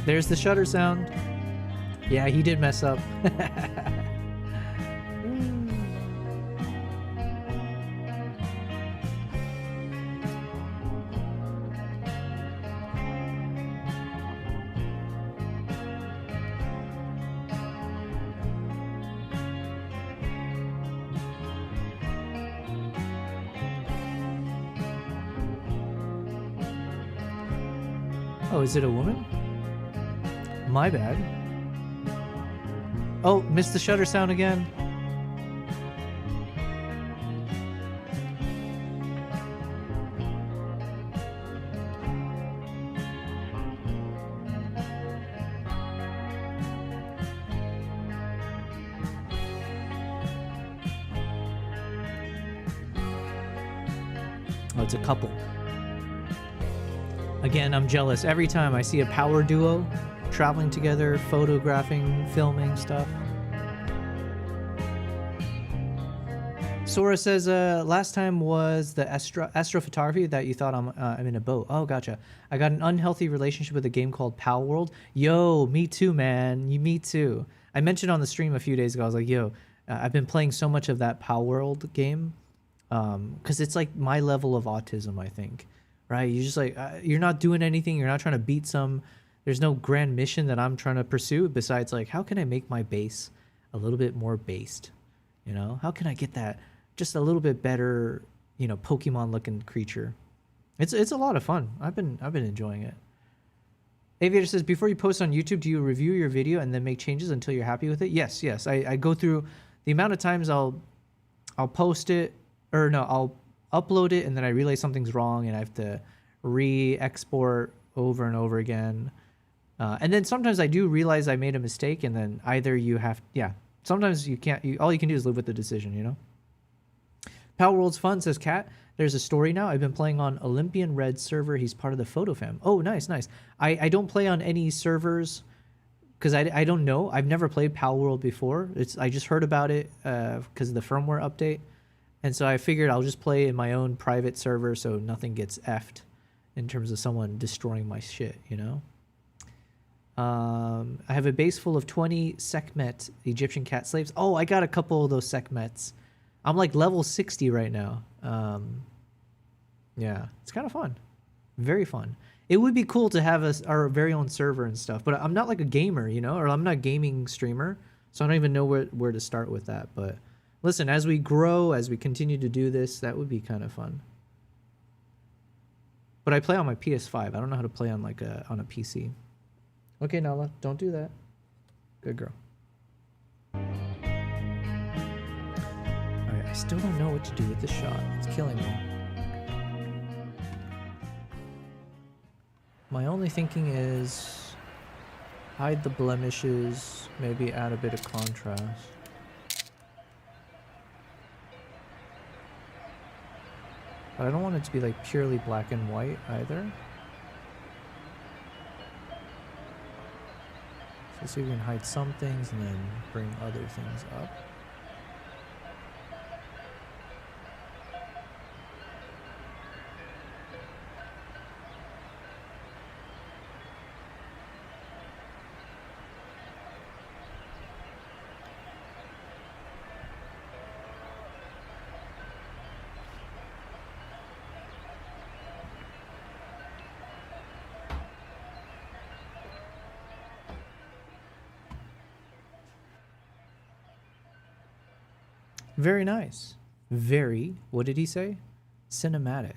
Speaker 1: There's the shutter sound. Yeah, he did mess up. Oh, is it a woman? My bad. Oh, missed the shutter sound again. Oh, it's a couple. Again, I'm jealous. Every time I see a power duo traveling together, photographing, filming stuff. Sora says, last time was the astrophotography that you thought I'm in a boat. Oh, gotcha. I got an unhealthy relationship with a game called Pal World. Yo, me too, man. Me too. I mentioned on the stream a few days ago, I was like, yo, I've been playing so much of that Pal World game. Because it's like my level of autism, I think. Right? You're just like, you're not doing anything. You're not trying to beat some... There's no grand mission that I'm trying to pursue besides like, how can I make my base a little bit more based? You know, how can I get that just a little bit better, you know, Pokemon looking creature? It's a lot of fun. I've been enjoying it. Aviator says, before you post on YouTube, do you review your video and then make changes until you're happy with it? Yes. I go through the amount of times I'll post it, or no, I'll upload it and then I realize something's wrong and I have to re-export over and over again. And then sometimes I do realize I made a mistake, and then either you have, sometimes you can't. All you can do is live with the decision, you know. Power World's fun, says Kat. There's a story now. I've been playing on Olympian Red server. He's part of the photo fam. Oh, nice, nice. I don't play on any servers because I don't know. I've never played Power World before. I just heard about it because of the firmware update. And so I figured I'll just play in my own private server so nothing gets effed in terms of someone destroying my shit, you know? I have a base full of 20 Sekhmet Egyptian cat slaves. Oh, I got a couple of those Sekhmets. I'm like level 60 right now. Yeah, it's kind of fun. Very fun. It would be cool to have our very own server and stuff, but I'm not like a gamer, you know, or I'm not a gaming streamer, so I don't even know where to start with that. But listen, as we grow, as we continue to do this, that would be kind of fun. But I play on my PS5. I don't know how to play on like on a PC. Okay, Nala, don't do that. Good girl. Alright, I still don't know what to do with this shot. It's killing me. My only thinking is hide the blemishes, maybe add a bit of contrast. But I don't want it to be like purely black and white either. So let's see if we can hide some things and then bring other things up. Very nice. Very, what did he say? Cinematic.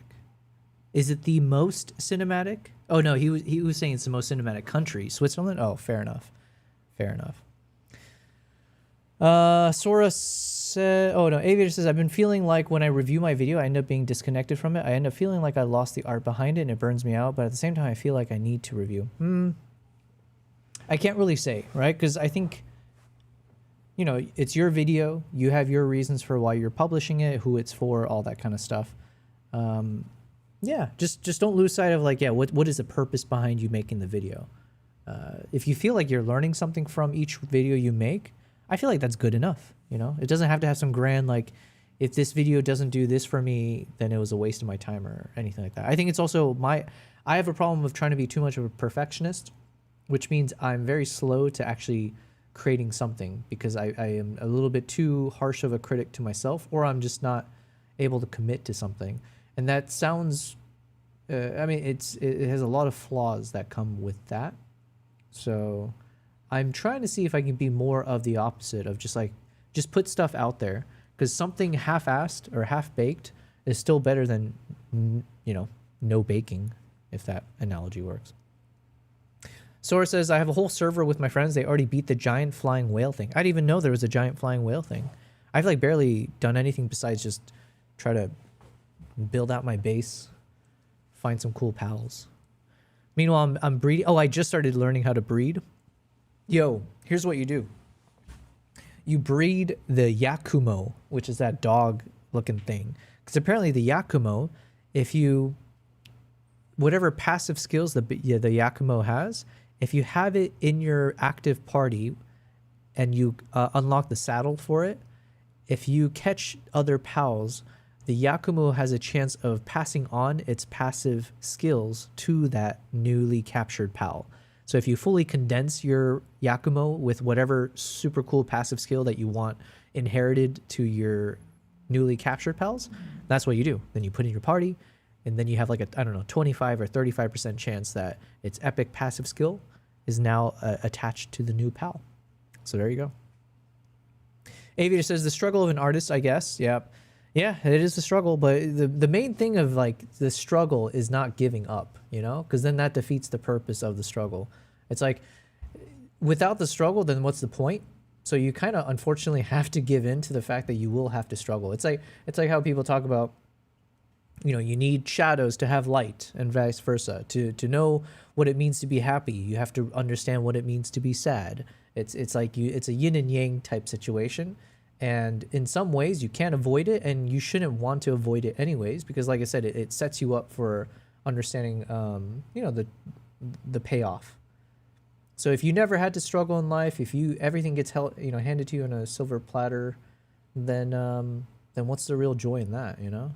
Speaker 1: Is it the most cinematic? Oh no, he was saying it's the most cinematic country. Switzerland? Oh, fair enough. Fair enough. Sora said, oh no, Aviator says, I've been feeling like when I review my video, I end up being disconnected from it. I end up feeling like I lost the art behind it and it burns me out, but at the same time, I feel like I need to review. I can't really say, right? Because I think, you know, it's your video. You have your reasons for why you're publishing it, who it's for, all that kind of stuff. Yeah, just don't lose sight of like, yeah, what is the purpose behind you making the video? If you feel like you're learning something from each video you make, I feel like that's good enough. You know, it doesn't have to have some grand, like, if this video doesn't do this for me, then it was a waste of my time or anything like that. I think it's also I have a problem of trying to be too much of a perfectionist, which means I'm very slow to actually creating something because I am a little bit too harsh of a critic to myself, or I'm just not able to commit to something. And that sounds, I mean, it has a lot of flaws that come with that. So I'm trying to see if I can be more of the opposite of just put stuff out there, because something half-assed or half-baked is still better than, you know, no baking, if that analogy works. Sora says, I have a whole server with my friends. They already beat the giant flying whale thing. I didn't even know there was a giant flying whale thing. I've like barely done anything besides just try to build out my base, find some cool pals. Meanwhile, I'm breeding. Oh, I just started learning how to breed. Yo, here's what you do. You breed the Yakumo, which is that dog-looking thing. Because apparently the Yakumo, if you... whatever passive skills the Yakumo has, if you have it in your active party and you unlock the saddle for it, if you catch other pals, the Yakumo has a chance of passing on its passive skills to that newly captured pal. So if you fully condense your Yakumo with whatever super cool passive skill that you want inherited to your newly captured pals, that's what you do. Then you put in your party, and then you have like a, I don't know, 25 or 35% chance that its epic passive skill is now attached to the new pal. So there you go. Aviator says, the struggle of an artist, I guess. Yep. Yeah, it is the struggle, but the main thing of like the struggle is not giving up, you know, because then that defeats the purpose of the struggle. It's like without the struggle, then what's the point? So you kind of unfortunately have to give in to the fact that you will have to struggle. It's like how people talk about, You know, you need shadows to have light, and vice versa. To know what it means to be happy, you have to understand what it means to be sad. It's like it's a yin and yang type situation, and in some ways you can't avoid it, and you shouldn't want to avoid it anyways, because like I said, it sets you up for understanding you know, the payoff. So if you never had to struggle in life, if everything gets handed to you on a silver platter, then what's the real joy in that, you know?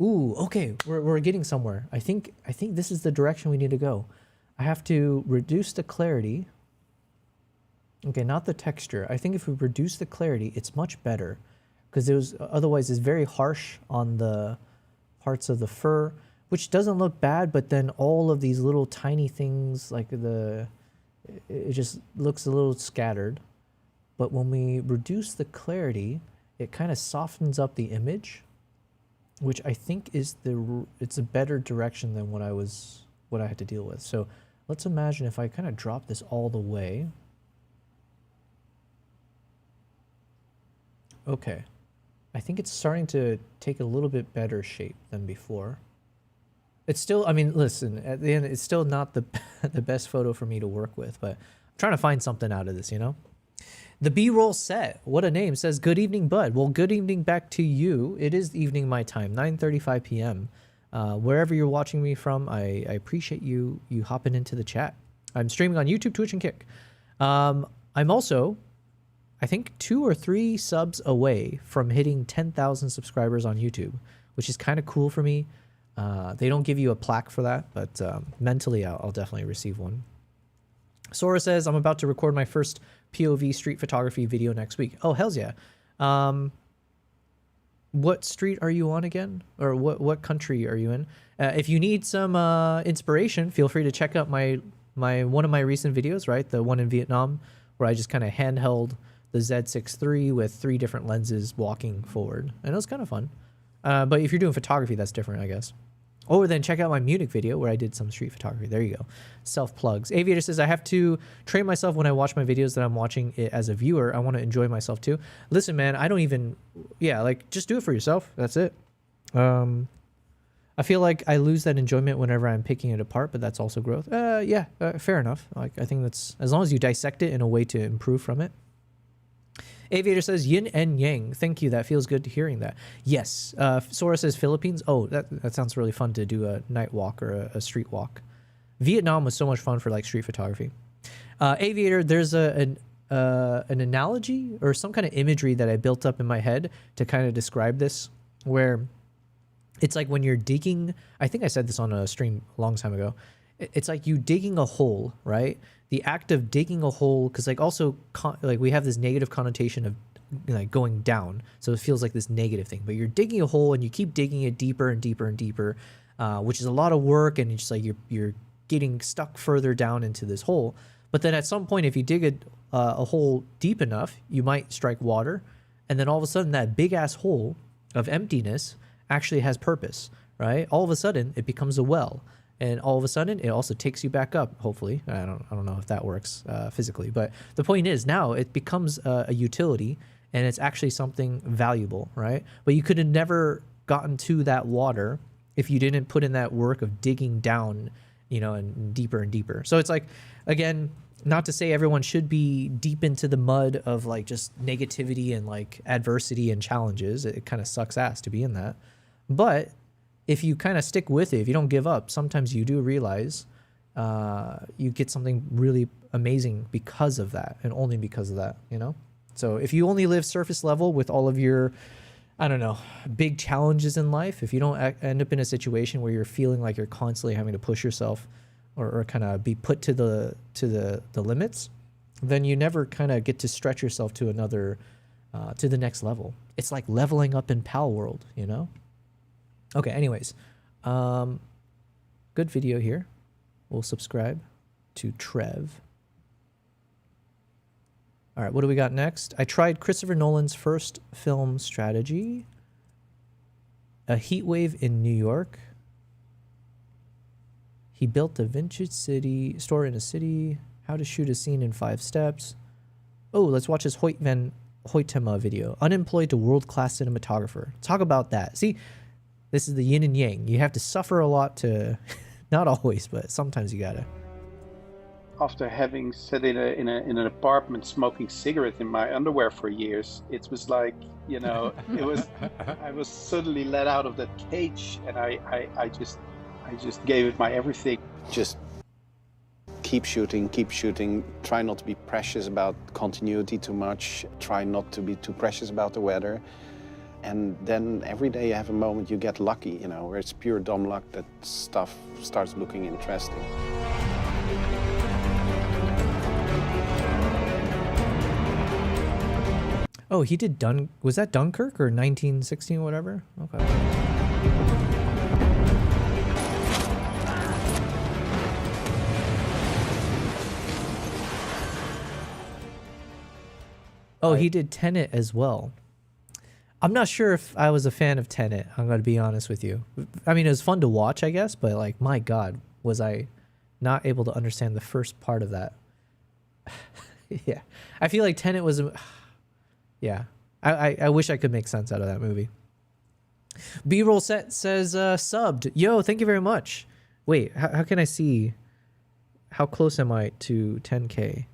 Speaker 1: Ooh, okay, we're getting somewhere. I think this is the direction we need to go. I have to reduce the clarity. Okay, not the texture. I think if we reduce the clarity, it's much better, because otherwise it's very harsh on the parts of the fur, which doesn't look bad, but then all of these little tiny things, like it just looks a little scattered. But when we reduce the clarity, it kind of softens up the image, which I think is it's a better direction than what I had to deal with. So let's imagine if I kind of drop this all the way. Okay, I think it's starting to take a little bit better shape than before. It's still, I mean, listen, at the end, it's still not the the best photo for me to work with, but I'm trying to find something out of this, you know? The B-roll set, what a name, says, good evening, bud. Well, good evening back to you. It is evening my time, 9:35 p.m. Wherever you're watching me from, I appreciate you hopping into the chat. I'm streaming on YouTube, Twitch, and Kick. I'm also, I think, 2 or 3 subs away from hitting 10,000 subscribers on YouTube, which is kind of cool for me. They don't give you a plaque for that, but mentally I'll definitely receive one. Sora says, I'm about to record my first POV street photography video next week. Oh, hells yeah. What street are you on again? Or what country are you in? If you need some inspiration, feel free to check out one of my recent videos, right? The one in Vietnam, where I just kind of handheld the Z6 III with 3 different lenses walking forward. And it was kind of fun. But if you're doing photography, that's different, I guess. Or then check out my Munich video where I did some street photography. There you go. Self-plugs. Aviator says, I have to train myself when I watch my videos that I'm watching it as a viewer. I want to enjoy myself too. Listen, man, I don't even... Yeah, like, just do it for yourself. That's it. I feel like I lose that enjoyment whenever I'm picking it apart, but that's also growth. Yeah, fair enough. Like, I think that's... As long as you dissect it in a way to improve from it. Aviator says, yin and yang. Thank you. That feels good to hearing that. Yes. Sora says Philippines. Oh, that sounds really fun to do a night walk or a street walk. Vietnam was so much fun for like street photography. Aviator, there's an analogy or some kind of imagery that I built up in my head to kind of describe this, where it's like when you're digging, I think I said this on a stream a long time ago. It's like you digging a hole, right? The act of digging a hole, because like also like we have this negative connotation of like going down, so it feels like this negative thing. But you're digging a hole and you keep digging it deeper and deeper and deeper, which is a lot of work, and it's just like you're getting stuck further down into this hole. But then at some point, if you dig a hole deep enough, you might strike water, and then all of a sudden that big ass hole of emptiness actually has purpose, right? All of a sudden it becomes a well. And all of a sudden, it also takes you back up, hopefully. I don't know if that works physically. But the point is, now it becomes a utility, and it's actually something valuable, right? But you could have never gotten to that water if you didn't put in that work of digging down, you know, and deeper. So it's like, again, not to say everyone should be deep into the mud of, like, just negativity and, like, adversity and challenges. It kind of sucks ass to be in that. But... if you kind of stick with it, if you don't give up, sometimes you do realize you get something really amazing because of that, and only because of that, you know? So if you only live surface level with all of your, I don't know, big challenges in life, if you don't end up in a situation where you're feeling like you're constantly having to push yourself or kind of be put to the limits, then you never kind of get to stretch yourself to another, to the next level. It's like leveling up in Pal World, you know? Okay, anyways, good video here. We'll subscribe to Trev. All right, what do we got next? I tried Christopher Nolan's first film strategy. A heat wave in New York. He built a vintage store in a city. How to shoot a scene in 5 steps. Oh, let's watch his Hoyt van Hoytema video. Unemployed to world-class cinematographer. Talk about that. See, This is the yin and yang. You have to suffer a lot to, not always, but sometimes you gotta.
Speaker 11: After having sat in an apartment smoking cigarettes in my underwear for years, it was like, you know, I was suddenly let out of that cage, and I just gave it my everything.
Speaker 12: Just keep shooting, try not to be precious about continuity too much, try not to be too precious about the weather. And then every day you have a moment you get lucky, you know, where it's pure dumb luck that stuff starts looking interesting.
Speaker 1: Oh, he did was that Dunkirk or 1916 or whatever? Okay. Oh, he did Tenet as well. I'm not sure if I was a fan of Tenet, I'm going to be honest with you. I mean, it was fun to watch, I guess, but like, my God, was I not able to understand the first part of that. Yeah. I feel like Tenet was... Yeah, I wish I could make sense out of that movie. B-roll set says subbed. Yo, thank you very much. Wait, how can I see? How close am I to 10K?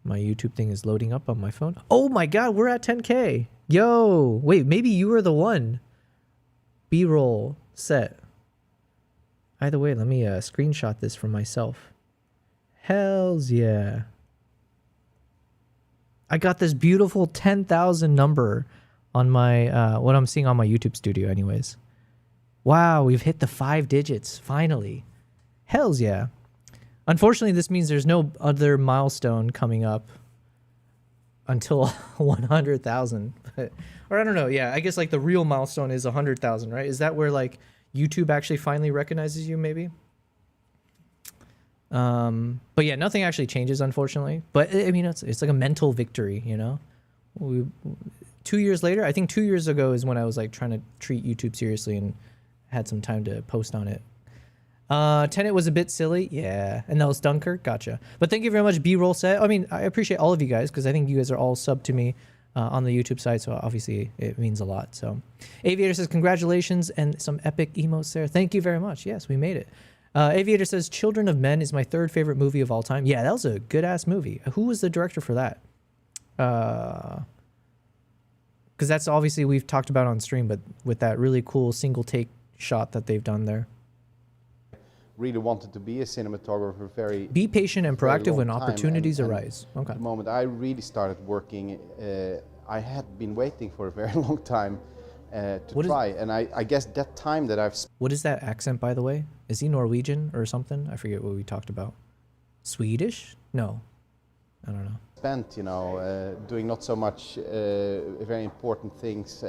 Speaker 1: My YouTube thing is loading up on my phone. Oh my God, we're at 10K. Yo, wait, maybe you were the one. B-roll set. Either way, let me screenshot this for myself. Hells yeah. I got this beautiful 10,000 number on my, what I'm seeing on my YouTube studio anyways. Wow, we've hit the 5 digits, finally. Hells yeah. Unfortunately, this means there's no other milestone coming up until 100,000. Or I don't know, yeah, I guess like the real milestone is 100,000, right? Is that where like YouTube actually finally recognizes you maybe? But yeah, nothing actually changes, unfortunately. But I mean, it's like a mental victory, you know. 2 years later, I think 2 years ago is when I was like trying to treat YouTube seriously and had some time to post on it. Tenet was a bit silly, yeah, and that was Dunkirk, gotcha. But thank you very much, B-roll set. I mean, I appreciate all of you guys because I think you guys are all subbed to me on the YouTube side, so obviously it means a lot. So, Aviator says congratulations and some epic emotes there. Thank you very much. Yes, we made it. Aviator says Children of Men is my 3rd favorite movie of all time. Yeah, that was a good ass movie. Who was the director for that? Because that's obviously we've talked about on stream, but with that really cool single take shot that they've done there.
Speaker 12: Really wanted to be a cinematographer
Speaker 1: be patient and proactive when
Speaker 12: time,
Speaker 1: opportunities
Speaker 12: and
Speaker 1: arise. Okay.
Speaker 12: The moment I really started working, I had been waiting for a very long time to try, and I guess that time that I've...
Speaker 1: What is that accent, by the way? Is he Norwegian or something? I forget what we talked about. Swedish? No. I don't know.
Speaker 12: Spent, you know, doing not so much very important things,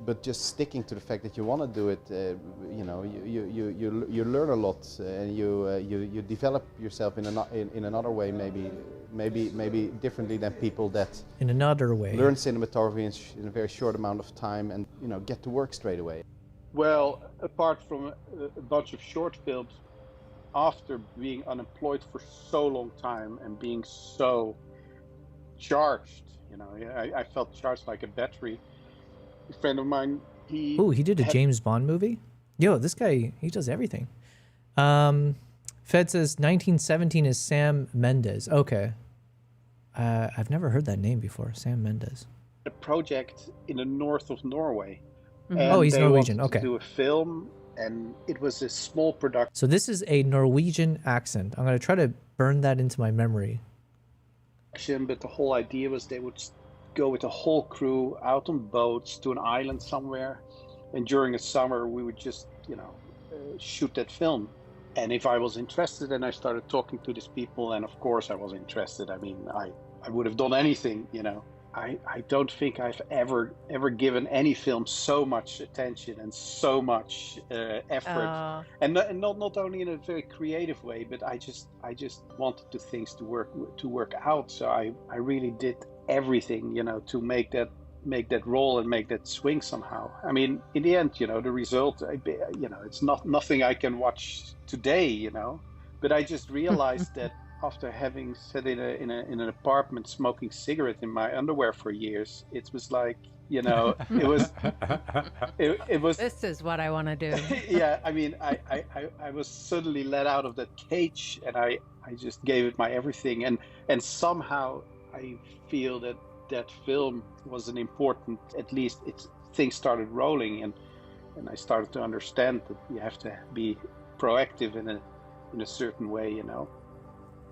Speaker 12: but just sticking to the fact that you want to do it. You know, you learn a lot, and you develop yourself in another way, maybe differently than people that
Speaker 1: in another way
Speaker 12: learn cinematography in a very short amount of time, and you know, get to work straight away.
Speaker 11: Well, apart from a bunch of short films, after being unemployed for so long time and being so charged, you know, I felt charged like a battery. A friend of mine, he
Speaker 1: did a James Bond movie? Yo, this guy, he does everything. Fed says 1917 is Sam Mendes. Okay. I've never heard that name before, Sam Mendes.
Speaker 11: A project in the north of Norway.
Speaker 1: Mm-hmm. Oh, he's Norwegian. Okay.
Speaker 11: To do a film, and it was a small production.
Speaker 1: So this is a Norwegian accent. I'm going to try to burn that into my memory.
Speaker 11: But the whole idea was they would go with the whole crew out on boats to an island somewhere, and during the summer we would just, you know, shoot that film. And if I was interested, and I started talking to these people, and of course I was interested. I mean, I would have done anything, you know. I don't think I've ever given any film so much attention and so much effort, and not only in a very creative way, but I just wanted things to work out. So I really did everything, you know, to make that roll and make that swing somehow. I mean, in the end, you know, the result, you know, it's nothing I can watch today, you know, but I just realized that after having sat in an apartment smoking cigarette in my underwear for years, it was like, you know, it was.
Speaker 13: This is what I want to do.
Speaker 11: Yeah, I mean, I was suddenly let out of that cage, and I just gave it my everything, and somehow I feel that that film was an important, at least things started rolling, and I started to understand that you have to be proactive in a certain way, you know.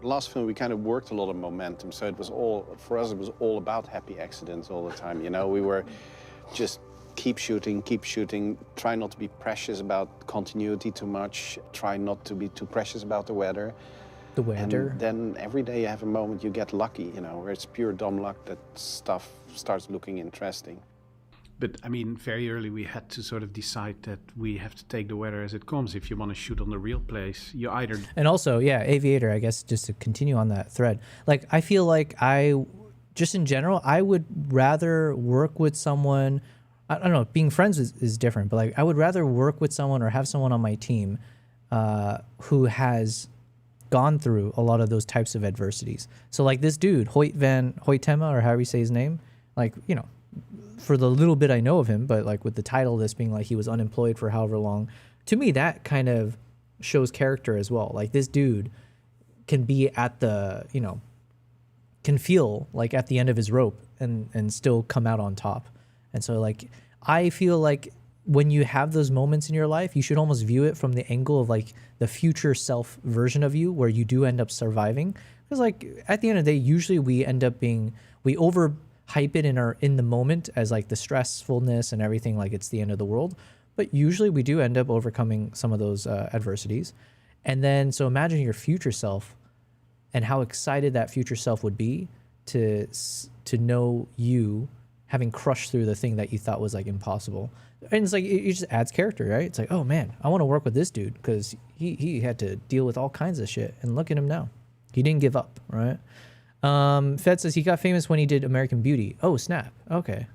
Speaker 12: The last film, we kind of worked a lot of momentum, so it was all, for us, it was all about happy accidents all the time, you know. We were just keep shooting, try not to be precious about continuity too much, try not to be too precious about the weather.
Speaker 1: The weather?
Speaker 12: And then every day you have a moment you get lucky, you know, where it's pure dumb luck that stuff starts looking interesting.
Speaker 14: But I mean, very early we had to sort of decide that we have to take the weather as it comes. If you want to shoot on the real place, you either...
Speaker 1: And also, yeah, Aviator, I guess, just to continue on that thread, like, I feel like just in general, I would rather work with someone, I don't know, being friends is different, but like, I would rather work with someone or have someone on my team who has gone through a lot of those types of adversities. So like this dude, Hoyt van Hoytema, or however you say his name, like, you know, for the little bit I know of him, but like with the title of this being like he was unemployed for however long, to me that kind of shows character as well. Like this dude can be at the, you know, can feel like at the end of his rope and still come out on top. And so like I feel like when you have those moments in your life, you should almost view it from the angle of like the future self version of you where you do end up surviving. Because like at the end of the day, usually we end up being, we overhype it in the moment as like the stressfulness and everything, like it's the end of the world. But usually we do end up overcoming some of those adversities. And then, so imagine your future self and how excited that future self would be to know you having crushed through the thing that you thought was like impossible. And it's like, it just adds character, right? It's like, oh man, I want to work with this dude because he had to deal with all kinds of shit. And look at him now. He didn't give up, right? Fed says he got famous when he did American Beauty. Oh, snap. Okay.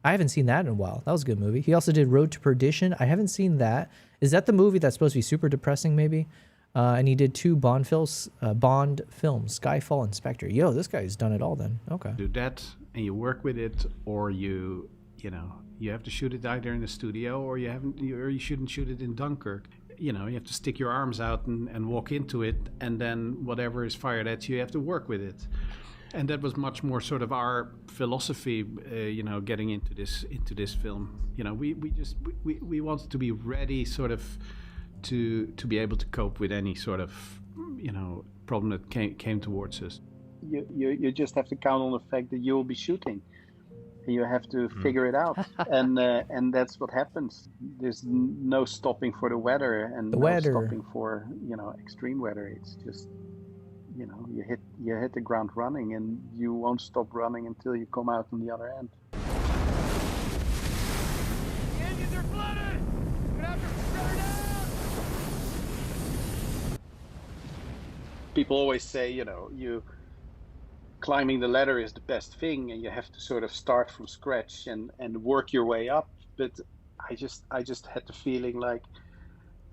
Speaker 1: I haven't seen that in a while. That was a good movie. He also did Road to Perdition. I haven't seen that. Is that the movie that's supposed to be super depressing, maybe? And he did 2 Bond films, Skyfall and Spectre. Yo, this guy's done it all then. Okay.
Speaker 14: Do that and you work with it, or you know, you have to shoot it either in the studio or you shouldn't shoot it in Dunkirk. You know, you have to stick your arms out and walk into it, and then whatever is fired at you have to work with it. And that was much more sort of our philosophy, you know, getting into this film. You know, we wanted to be ready, sort of, to be able to cope with any sort of, you know, problem that came towards us.
Speaker 11: You just have to count on the fact that you will be shooting. You have to figure it out, and that's what happens. There's no stopping for the weather, and no stopping for, you know, extreme weather. It's just, you know, you hit the ground running, and you won't stop running until you come out on the other end.
Speaker 10: The engines are flooded! We're gonna have to shut her down!
Speaker 11: People always say, you know, climbing the ladder is the best thing, and you have to sort of start from scratch and work your way up. But I just had the feeling like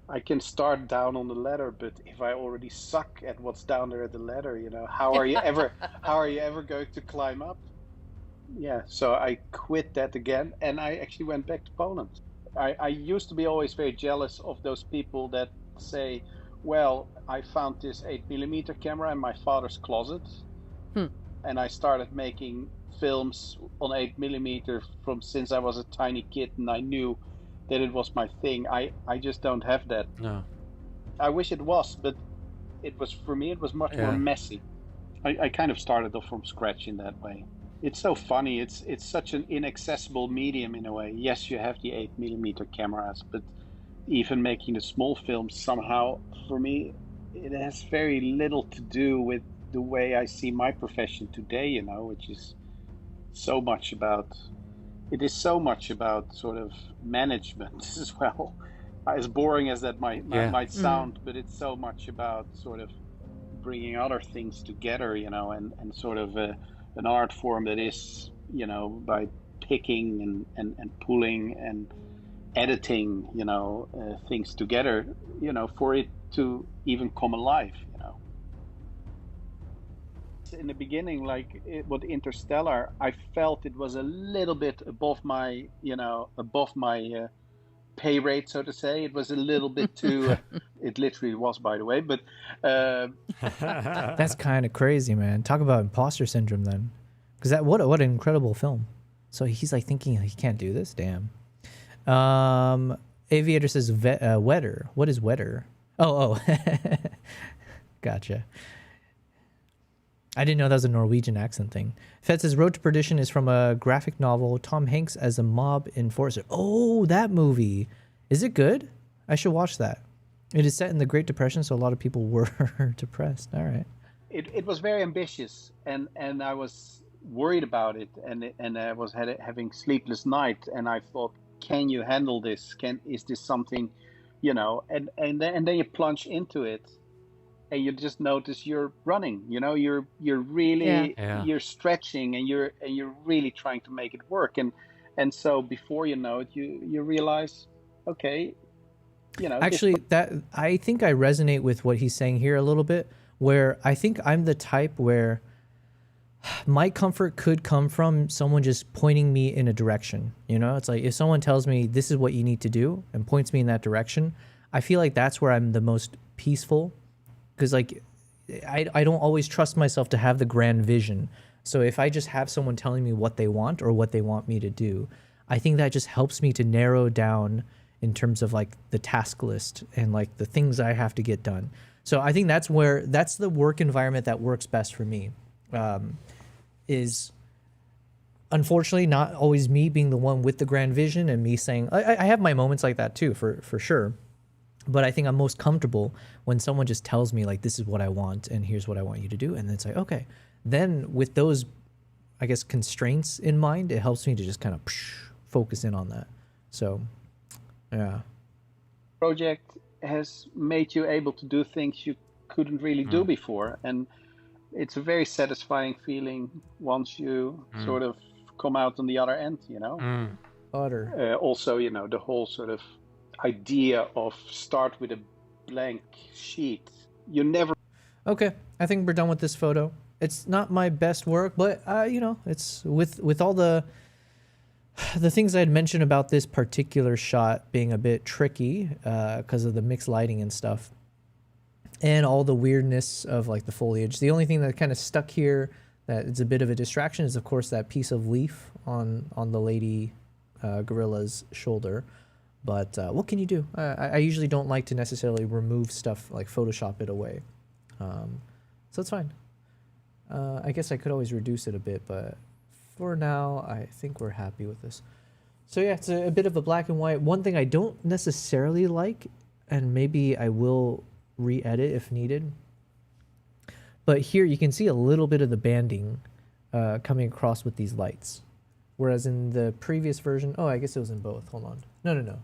Speaker 11: I can start down on the ladder, but if I already suck at what's down there at the ladder, you know, how are you ever going to climb up? Yeah, so I quit that again, and I actually went back to Poland. I used to be always very jealous of those people that say, well, I found this 8mm camera in my father's closet. And I started making films on 8mm from since I was a tiny kid, and I knew that it was my thing. I just don't have that.
Speaker 2: No.
Speaker 11: I wish it was, but it was, for me, it was much more messy. I kind of started off from scratch in that way. It's so funny. It's such an inaccessible medium in a way. Yes, you have the 8mm cameras, but even making the small films, somehow, for me, it has very little to do with the way I see my profession today, you know, which is so much about, it is so much about sort of management as well. As boring as that might sound, but it's so much about sort of bringing other things together, you know, and sort of an art form that is, you know, by picking and pulling and editing, you know, things together, you know, for it to even come alive, you know. in the beginning, like with Interstellar, I felt it was a little bit above my, above my pay rate, so to say. It was a little bit too. It literally was, by the way. But
Speaker 1: That's kind of crazy, man. Talk about imposter syndrome, then, because what an incredible film. So he's like thinking he can't do this. Damn. Aviator says wetter. What is wetter? Oh. Gotcha. I didn't know that was a Norwegian accent thing. Fed says Road to Perdition is from a graphic novel. Tom Hanks as a mob enforcer. Oh, that movie. Is it good? I should watch that. It is set in the Great Depression, so a lot of people were depressed. All right.
Speaker 11: It was very ambitious, and I was worried about it, and I was having sleepless night, and I thought, can you handle this? Is this something, and then you plunge into it. And you just notice you're running, you're really you're stretching, and you're really trying to make it work, and so before you know it, you realize, okay,
Speaker 1: actually that I think I resonate with what he's saying here a little bit, where I think I'm the type where my comfort could come from someone just pointing me in a direction. It's like if someone tells me this is what you need to do and points me in that direction, I feel like that's where I'm the most peaceful. Because like I don't always trust myself to have the grand vision. So if I just have someone telling me what they want or what they want me to do, I think that just helps me to narrow down in terms of like the task list and like the things I have to get done. So I think that's the work environment that works best for me. Is unfortunately not always me being the one with the grand vision and me saying, I have my moments like that too, for sure. But I think I'm most comfortable when someone just tells me like, this is what I want and here's what I want you to do. And then it's like, okay, then with those, I guess, constraints in mind, it helps me to just kind of focus in on that. So, yeah.
Speaker 11: Project has made you able to do things you couldn't really do before. And it's a very satisfying feeling once you sort of come out on the other end, Also, the whole sort of idea of start with a blank sheet. You never.
Speaker 1: Okay, I think we're done with this photo. It's not my best work, but it's with all the things I had mentioned about this particular shot being a bit tricky because of the mixed lighting and stuff, and all the weirdness of like the foliage. The only thing that kind of stuck here that is a bit of a distraction is, of course, that piece of leaf on the lady gorilla's shoulder. But what can you do? I usually don't like to necessarily remove stuff, like Photoshop it away. So it's fine. I guess I could always reduce it a bit, but for now, I think we're happy with this. So yeah, it's a bit of a black and white. One thing I don't necessarily like, and maybe I will re-edit if needed, but here you can see a little bit of the banding coming across with these lights. Whereas in the previous version, I guess it was in both. Hold on. No.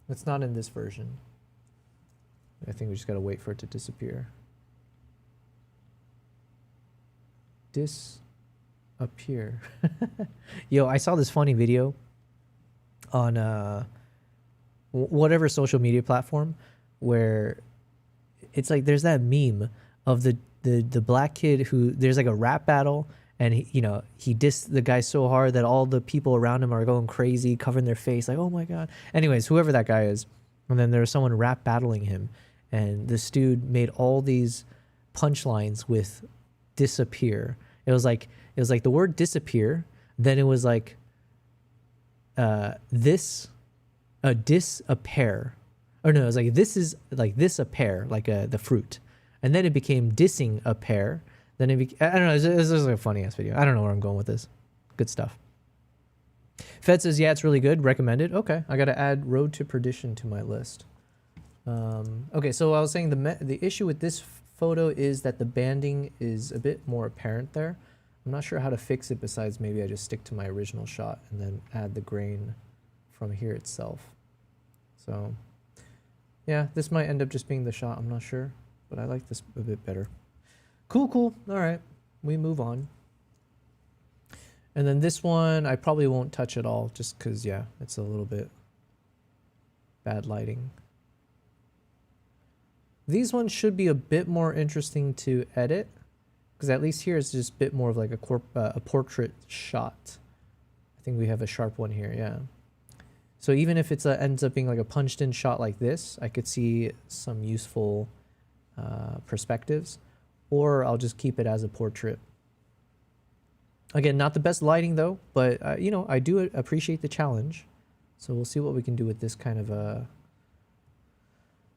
Speaker 1: It's not in this version. I think we just gotta wait for it to disappear. Disappear. Yo, I saw this funny video on whatever social media platform where it's like there's that meme of the black kid who there's like a rap battle. And he dissed the guy so hard that all the people around him are going crazy, covering their face, like, oh my God. Anyways, whoever that guy is. And then there was someone rap battling him. And this dude made all these punchlines with disappear. It was like the word disappear. Then it was like a pair. Or no, it was like this is like this a pear, like the fruit. And then it became dissing a pear. Then I don't know, this is like a funny ass video. I don't know where I'm going with this. Good stuff. Fed says, yeah, it's really good. Recommended. Okay, I got to add Road to Perdition to my list. Okay, so I was saying the issue with this photo is that the banding is a bit more apparent there. I'm not sure how to fix it besides maybe I just stick to my original shot and then add the grain from here itself. So, yeah, this might end up just being the shot. I'm not sure, but I like this a bit better. Cool. All right, we move on. And then this one, I probably won't touch at all just because, yeah, it's a little bit bad lighting. These ones should be a bit more interesting to edit Because at least here is just a bit more of like a portrait shot. I think we have a sharp one here, yeah. So even if it ends up being like a punched in shot like this, I could see some useful perspectives, or I'll just keep it as a portrait. Again, not the best lighting though, but you know, I do appreciate the challenge. So we'll see what we can do with this kind of a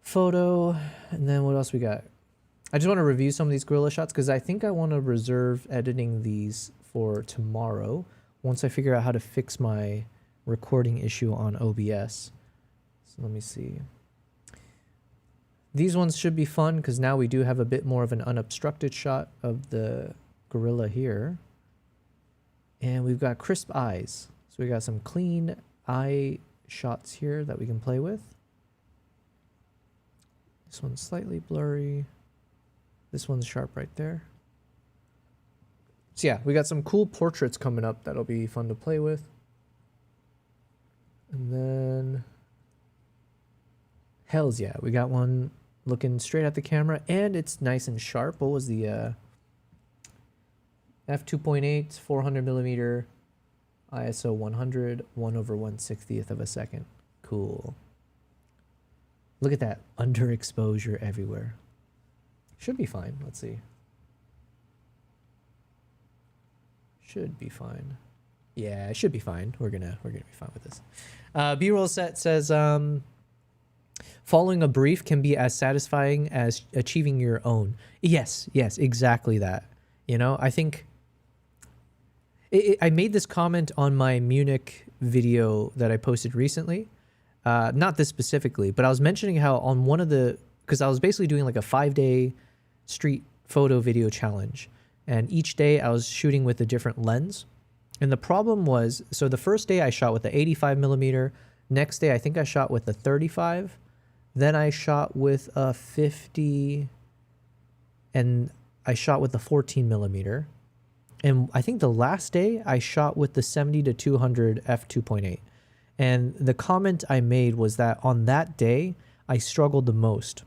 Speaker 1: photo. And then what else we got? I just want to review some of these gorilla shots because I think I want to reserve editing these for tomorrow once I figure out how to fix my recording issue on OBS. So let me see. These ones should be fun because now we do have a bit more of an unobstructed shot of the gorilla here. And we've got crisp eyes. So we got some clean eye shots here that we can play with. This one's slightly blurry. This one's sharp right there. So yeah, we got some cool portraits coming up that'll be fun to play with. And then, hells yeah, we got one looking straight at the camera and it's nice and sharp. What was the f2.8, 400 millimeter, ISO 100, 1/160th of a second. Cool. Look at that underexposure everywhere. Should be fine. Let's see. Should be fine. Yeah, it should be fine. We're gonna be fine with this. B-roll set says, following a brief can be as satisfying as achieving your own. Yes, exactly that. You know, I think I made this comment on my Munich video that I posted recently. Not this specifically, but I was mentioning how on one of the, because I was basically doing like a 5-day street photo video challenge. And each day I was shooting with a different lens. And the problem was, so the first day I shot with the 85 millimeter. Next day I think I shot with the 35. Then I shot with a 50. And I shot with the 14 millimeter. And I think the last day I shot with the 70-200 f2.8. And the comment I made was that on that day, I struggled the most.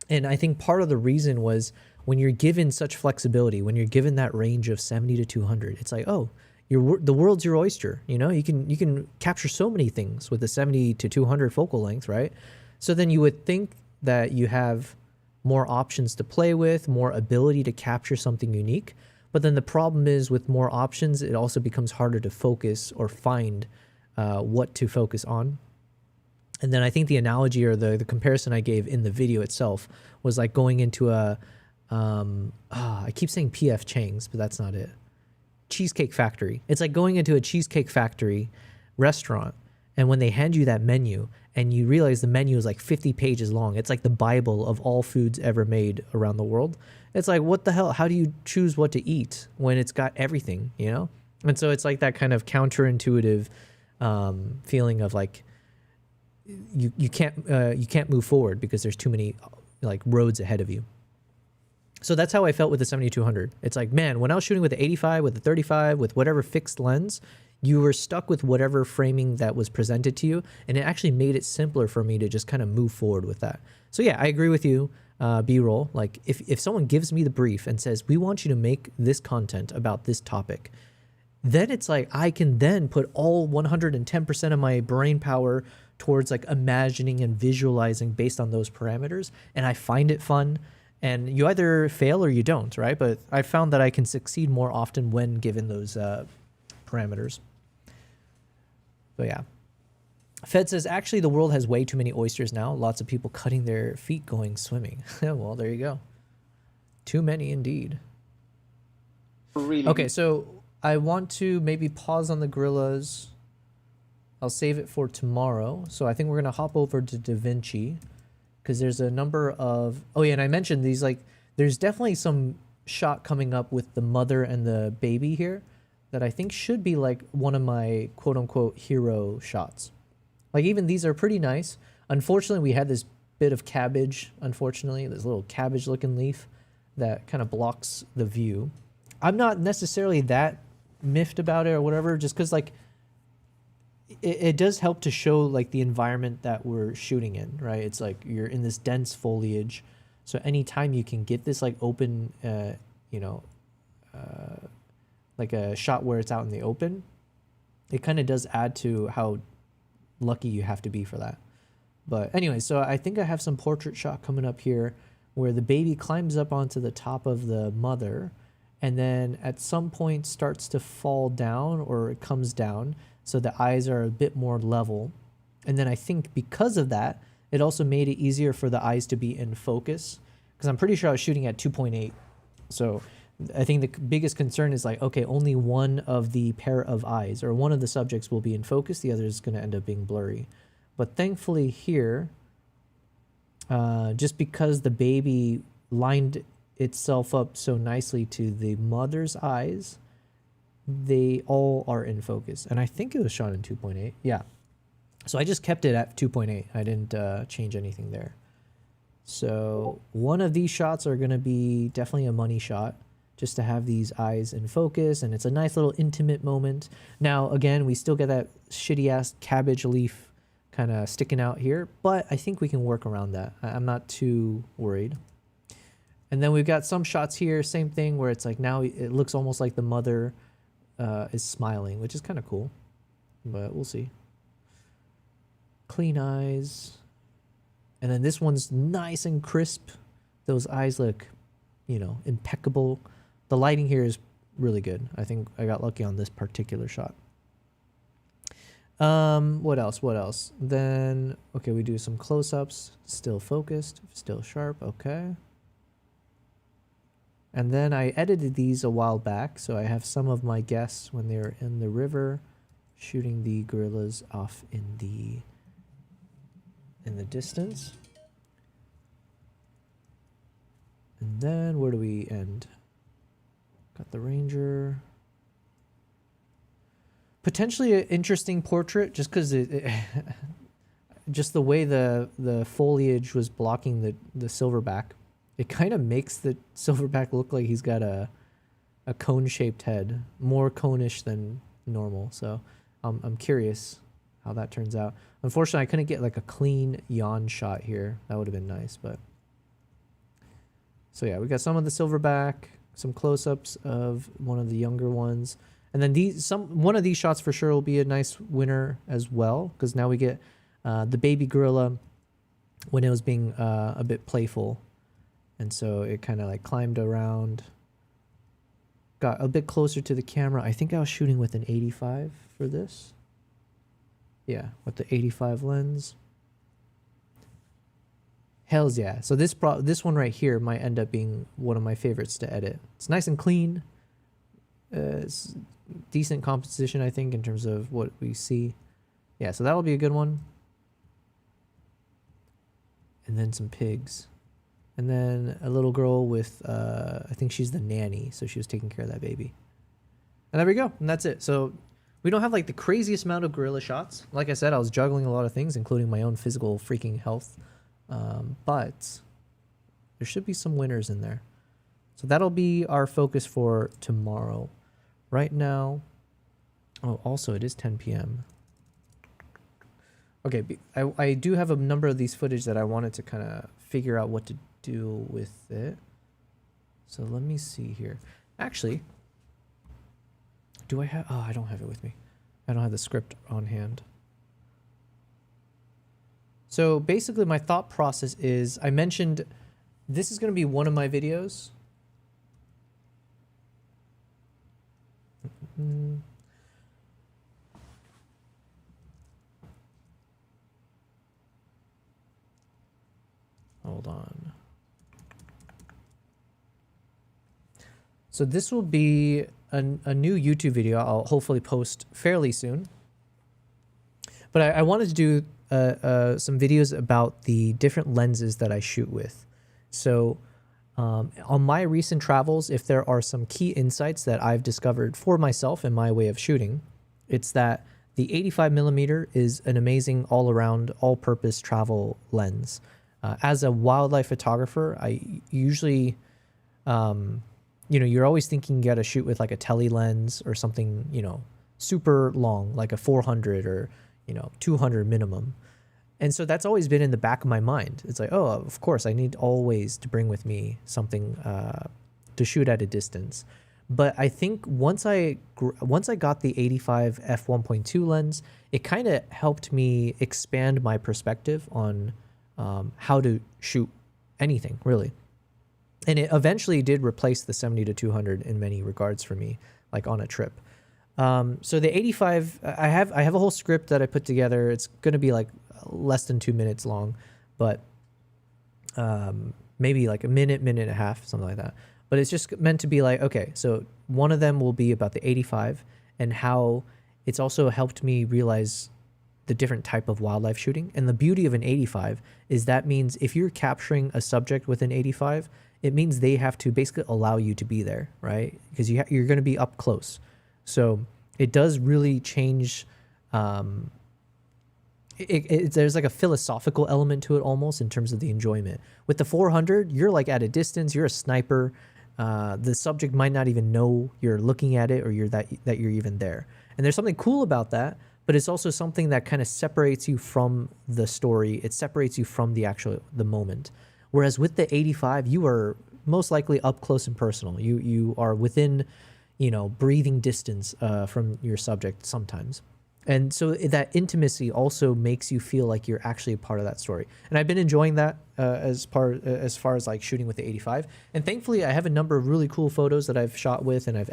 Speaker 1: And I think part of the reason was when you're given such flexibility, when you're given that range of 70-200, it's like, oh, the world's your oyster. You know, you can capture so many things with the 70-200 focal length, right? So then you would think that you have more options to play with, more ability to capture something unique. But then the problem is with more options, it also becomes harder to focus or find what to focus on. And then I think the analogy or the comparison I gave in the video itself was like going into a, I keep saying P.F. Chang's, but that's not it. Cheesecake Factory. It's like going into a Cheesecake Factory restaurant, and when they hand you that menu and you realize the menu is like 50 pages long, it's like the Bible of all foods ever made around the world. It's like, what the hell? How do you choose what to eat when it's got everything, you know? And so it's like that kind of counterintuitive feeling of like you can't move forward because there's too many like roads ahead of you. So that's how I felt with the 70-200. It's like, man, when I was shooting with the 85, with the 35, with whatever fixed lens, you were stuck with whatever framing that was presented to you, and it actually made it simpler for me to just kind of move forward with that. So yeah, I agree with you, B-roll. Like if someone gives me the brief and says, we want you to make this content about this topic, then it's like I can then put all 110% of my brain power towards like imagining and visualizing based on those parameters, and I find it fun. And you either fail or you don't, right? But I found that I can succeed more often when given those parameters. So yeah. Fed says, actually, the world has way too many oysters now. Lots of people cutting their feet going swimming. Well, there you go. Too many indeed.
Speaker 11: Really?
Speaker 1: Okay, so I want to maybe pause on the gorillas. I'll save it for tomorrow. So I think we're going to hop over to DaVinci, because there's a number of, oh yeah, and I mentioned these, like, there's definitely some shot coming up with the mother and the baby here that I think should be like one of my quote unquote hero shots. Like even these are pretty nice. Unfortunately, we had this bit of cabbage, unfortunately, this little cabbage looking leaf that kind of blocks the view. I'm not necessarily that miffed about it or whatever, just because like, it does help to show like the environment that we're shooting in, right? It's like you're in this dense foliage. So anytime you can get this like open you know, like a shot where it's out in the open, it kind of does add to how lucky you have to be for that. But anyway, so I think I have some portrait shot coming up here where the baby climbs up onto the top of the mother and then at some point starts to fall down, or it comes down, so the eyes are a bit more level. And then I think because of that, it also made it easier for the eyes to be in focus, because I'm pretty sure I was shooting at 2.8. So I think the biggest concern is like, okay, only one of the pair of eyes or one of the subjects will be in focus. The other is going to end up being blurry. But thankfully here, just because the baby lined itself up so nicely to the mother's eyes, they all are in focus. And I think it was shot in 2.8. Yeah. So I just kept it at 2.8. I didn't change anything there. So one of these shots are going to be definitely a money shot, just to have these eyes in focus, and it's a nice little intimate moment. Now, again, we still get that shitty ass cabbage leaf kind of sticking out here, but I think we can work around that. I'm not too worried. And then we've got some shots here, same thing, where it's like now it looks almost like the mother is smiling, which is kind of cool, but we'll see. Clean eyes. And then this one's nice and crisp. Those eyes look, you know, impeccable. The lighting here is really good. I think I got lucky on this particular shot. What else? Then, okay, we do some close-ups. Still focused, still sharp, okay. And then I edited these a while back, so I have some of my guests when they're in the river shooting the gorillas off in the distance. And then where do we end? Got the ranger. Potentially an interesting portrait, just because just the way the foliage was blocking the silverback. It kind of makes the silverback look like he's got a cone-shaped head, more cone-ish than normal. So I'm curious how that turns out. Unfortunately, I couldn't get like a clean yawn shot here. That would have been nice, but. So yeah, we got some of the silverback, some close-ups of one of the younger ones. And then one of these shots for sure will be a nice winner as well, because now we get the baby gorilla when it was being a bit playful. And so it kind of like climbed around, got a bit closer to the camera. I think I was shooting with an 85 for this. Yeah, with the 85 lens. Hells yeah. So this one right here might end up being one of my favorites to edit. It's nice and clean. It's decent composition, I think, in terms of what we see. Yeah, so that'll be a good one. And then some pigs. And then a little girl with, I think she's the nanny, so she was taking care of that baby. And there we go, and that's it. So we don't have like the craziest amount of gorilla shots. Like I said, I was juggling a lot of things, including my own physical freaking health. But there should be some winners in there. So that'll be our focus for tomorrow. Right now, oh, also it is 10 p.m. Okay, I do have a number of these footage that I wanted to kind of figure out what to do with it. So let me see here. Actually, do I have, oh, I don't have it with me. I don't have the script on hand. So basically my thought process is, I mentioned this is going to be one of my videos. Hold on. So this will be a new YouTube video I'll hopefully post fairly soon. But I wanted to do some videos about the different lenses that I shoot with. So on my recent travels, if there are some key insights that I've discovered for myself and my way of shooting, it's that the 85mm is an amazing all-around, all-purpose travel lens. As a wildlife photographer, I usually, you know, you're always thinking you got to shoot with like a tele lens or something, you know, super long, like a 400 or, you know, 200 minimum. And so that's always been in the back of my mind. It's like, oh, of course, I need always to bring with me something to shoot at a distance. But I think once I got the 85 f1.2 lens, it kind of helped me expand my perspective on how to shoot anything, really. And it eventually did replace the 70 to 200 in many regards for me, like on a trip. So the 85, I have a whole script that I put together. It's going to be like less than 2 minutes long, but maybe like a minute and a half, something like that. But it's just meant to be like, okay, so one of them will be about the 85 and how it's also helped me realize the different type of wildlife shooting. And the beauty of an 85 is that means if you're capturing a subject with an 85, it means they have to basically allow you to be there, right? Because you're going to be up close. So it does really change. There's like a philosophical element to it almost in terms of the enjoyment. With the 400, you're like at a distance, you're a sniper. The subject might not even know you're looking at it or that you're even there. And there's something cool about that, but it's also something that kind of separates you from the story. It separates you from the moment. Whereas with the 85, you are most likely up close and personal. You are within, breathing distance from your subject sometimes. And so that intimacy also makes you feel like you're actually a part of that story. And I've been enjoying that as far as like shooting with the 85. And thankfully, I have a number of really cool photos that I've shot with and I've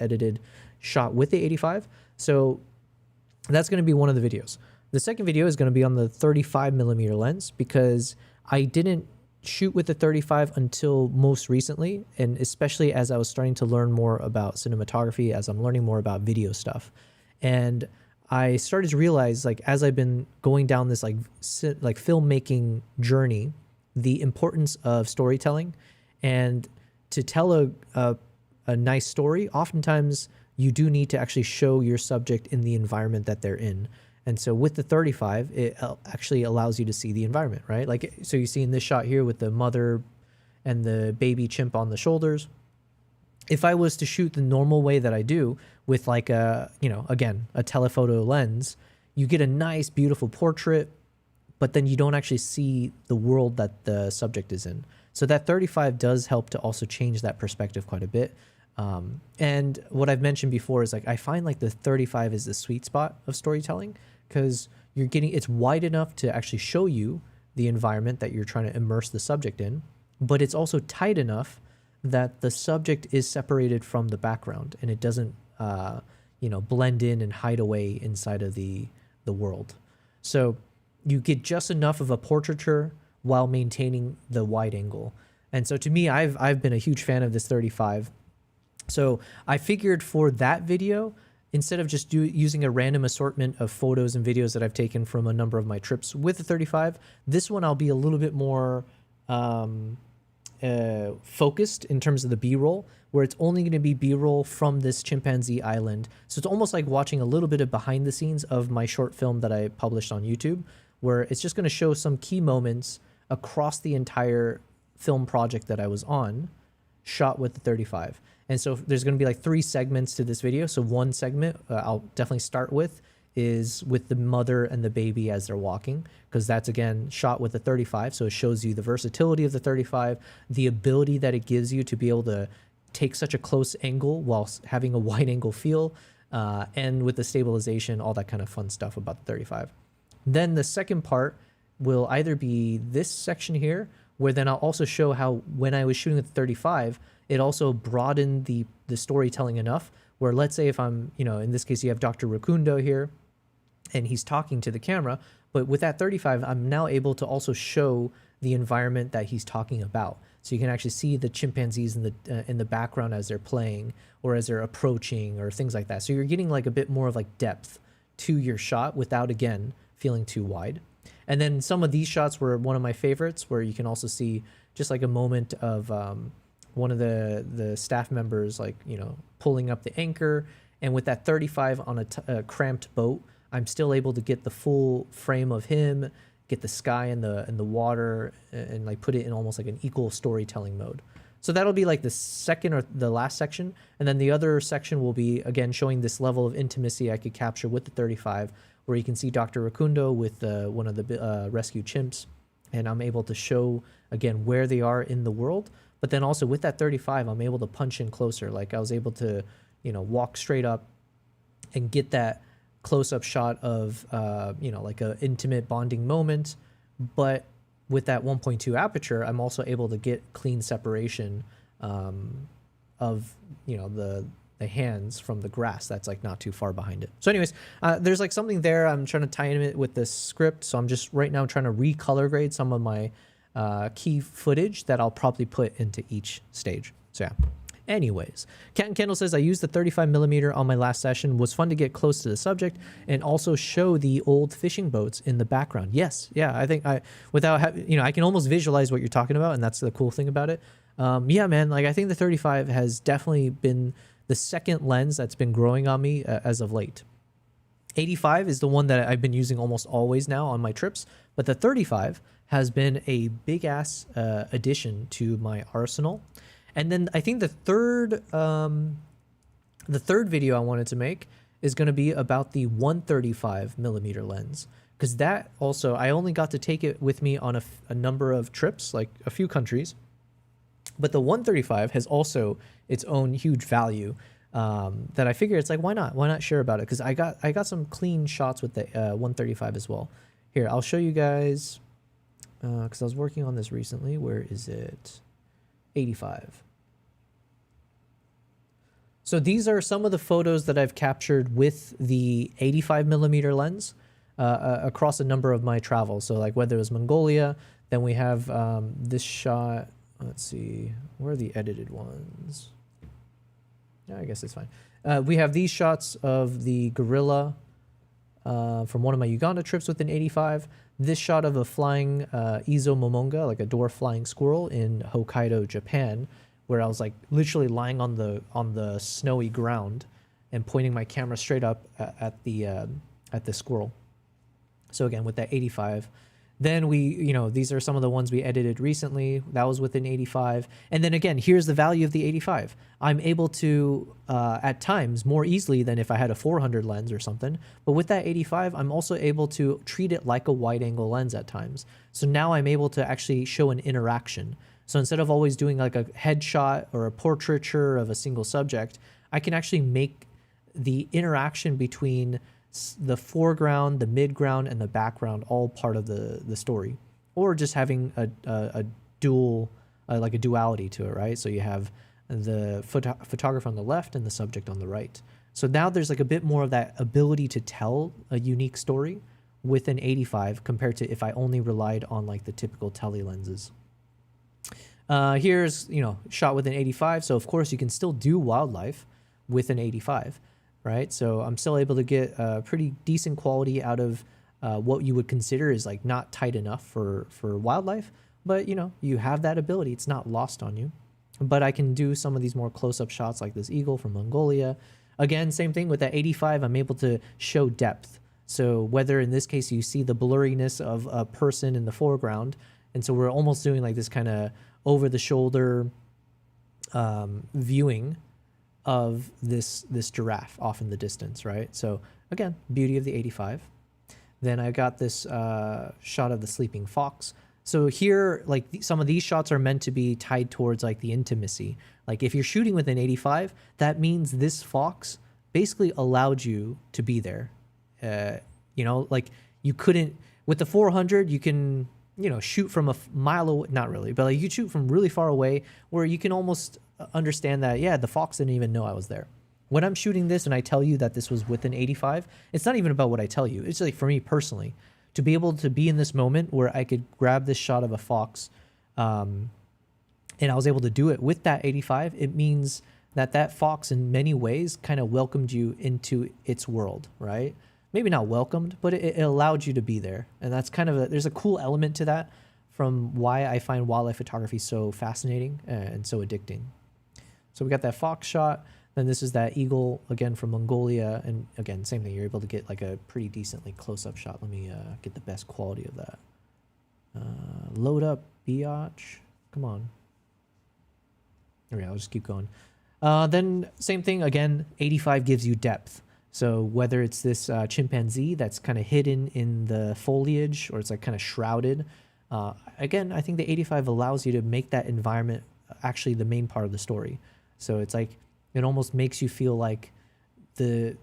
Speaker 1: shot with the 85. So that's going to be one of the videos. The second video is going to be on the 35mm lens because I didn't shoot with the 35 until most recently, and especially as I was starting to learn more about cinematography, as I'm learning more about video stuff. And I started to realize, like, as I've been going down this like filmmaking journey, the importance of storytelling. And to tell a nice story, oftentimes you do need to actually show your subject in the environment that they're in. And so with the 35, it actually allows you to see the environment, right? Like, so you see in this shot here with the mother and the baby chimp on the shoulders. If I was to shoot the normal way that I do with like again, a telephoto lens, you get a nice, beautiful portrait, but then you don't actually see the world that the subject is in. So that 35 does help to also change that perspective quite a bit. And what I've mentioned before is like, I find like the 35 is the sweet spot of storytelling because it's wide enough to actually show you the environment that you're trying to immerse the subject in, but it's also tight enough that the subject is separated from the background and it doesn't, blend in and hide away inside of the world. So you get just enough of a portraiture while maintaining the wide angle. And so to me, I've been a huge fan of this 35. So I figured for that video, instead of just using a random assortment of photos and videos that I've taken from a number of my trips with the 35, this one I'll be a little bit more focused in terms of the B-roll, where it's only going to be B-roll from this chimpanzee island. So it's almost like watching a little bit of behind the scenes of my short film that I published on YouTube, where it's just going to show some key moments across the entire film project that I was on, shot with the 35. And so there's going to be like 3 segments to this video. So one segment I'll definitely start with is with the mother and the baby as they're walking, because that's again shot with the 35. So it shows you the versatility of the 35, the ability that it gives you to be able to take such a close angle while having a wide angle feel, and with the stabilization, all that kind of fun stuff about the 35. Then the second part will either be this section here, where then I'll also show how when I was shooting with the 35, it also broadened the storytelling enough where, let's say if I'm, in this case, you have Dr. Rakundo here and he's talking to the camera, but with that 35, I'm now able to also show the environment that he's talking about. So you can actually see the chimpanzees in the background as they're playing or as they're approaching or things like that. So you're getting like a bit more of like depth to your shot without, again, feeling too wide. And then some of these shots were one of my favorites, where you can also see just like a moment of one of the staff members, like, pulling up the anchor. And with that 35 on a cramped boat, I'm still able to get the full frame of him, get the sky and the water, and like put it in almost like an equal storytelling mode. So that'll be like the second or the last section. And then the other section will be, again, showing this level of intimacy I could capture with the 35, where you can see Dr. Rakundo with one of the rescue chimps. And I'm able to show, again, where they are in the world, But then also with that 35, I'm able to punch in closer. Like I was able to, you know, walk straight up and get that close-up shot of, you know, like a intimate bonding moment. But with that 1.2 aperture, I'm also able to get clean separation of, you know, the hands from the grass that's like not too far behind it. So anyways, there's like something there. I'm trying to tie in it with this script. So I'm just right now trying to recolor grade some of my key footage that I'll probably put into each stage. So yeah. Anyways, Cat Kendall says, I used the 35mm on my last session. Was fun to get close to the subject and also show the old fishing boats in the background. Yes. Yeah. I think you know, I can almost visualize what you're talking about. And that's the cool thing about it. Yeah, man. Like I think the 35 has definitely been the second lens that's been growing on me as of late. 85 is the one that I've been using almost always now on my trips, but the 35 has been a big ass addition to my arsenal. And then I think the third video I wanted to make is going to be about the 135mm lens, because that also, I only got to take it with me on a number of trips, like a few countries. But the 135 has also its own huge value that I figure it's like, why not share about it? Because I got some clean shots with the 135 as well. Here, I'll show you guys, because I was working on this recently. Where is it? 85. So these are some of the photos that I've captured with the 85mm lens across a number of my travels. So like whether it was Mongolia, then we have this shot. Let's see, where are the edited ones? Yeah, I guess it's fine. We have these shots of the gorilla from one of my Uganda trips with an 85. This shot of a flying Izo Momonga, like a dwarf flying squirrel in Hokkaido, Japan, where I was like literally lying on the snowy ground and pointing my camera straight up at the squirrel. So again, with that 85. Then these are some of the ones we edited recently. That was with an 85. And then again, here's the value of the 85. I'm able to, at times, more easily than if I had a 400 lens or something. But with that 85, I'm also able to treat it like a wide angle lens at times. So now I'm able to actually show an interaction. So instead of always doing like a headshot or a portraiture of a single subject, I can actually make the interaction between the foreground, the midground, and the background all part of the story, or just having a dual, like a duality to it, right? So you have the photographer on the left and the subject on the right. So now there's like a bit more of that ability to tell a unique story with an 85 compared to if I only relied on like the typical tele lenses. Here's, shot with an 85. So of course you can still do wildlife with an 85. Right, so I'm still able to get pretty decent quality out of what you would consider is like not tight enough for wildlife, but you have that ability. It's not lost on you. But I can do some of these more close-up shots like this eagle from Mongolia. Again, same thing with that 85. I'm able to show depth. So whether in this case you see the blurriness of a person in the foreground, and so we're almost doing like this kind of over-the-shoulder viewing of this giraffe off in the distance, right? So again, beauty of the 85. Then I got this shot of the sleeping fox. So here, like some of these shots are meant to be tied towards like the intimacy. Like if you're shooting with an 85, that means this fox basically allowed you to be there. Like you couldn't, with the 400, you can, shoot from a mile away, not really, but like you shoot from really far away where you can almost understand that, yeah, the fox didn't even know I was there. When I'm shooting this and I tell you that this was with an 85, it's not even about what I tell you. It's like for me personally, to be able to be in this moment where I could grab this shot of a fox and I was able to do it with that 85, it means that fox in many ways kind of welcomed you into its world, right? Maybe not welcomed, but it allowed you to be there. And that's kind of there's a cool element to that from why I find wildlife photography so fascinating and so addicting. So we got that fox shot. Then this is that eagle again from Mongolia. And again, same thing. You're able to get like a pretty decently close-up shot. Let me get the best quality of that. Load up, biatch. Come on. There we go. I'll just keep going. Then same thing. Again, 85 gives you depth. So whether it's this chimpanzee that's kind of hidden in the foliage or it's like kind of shrouded, again, I think the 85 allows you to make that environment actually the main part of the story. So it's like it almost makes you feel like the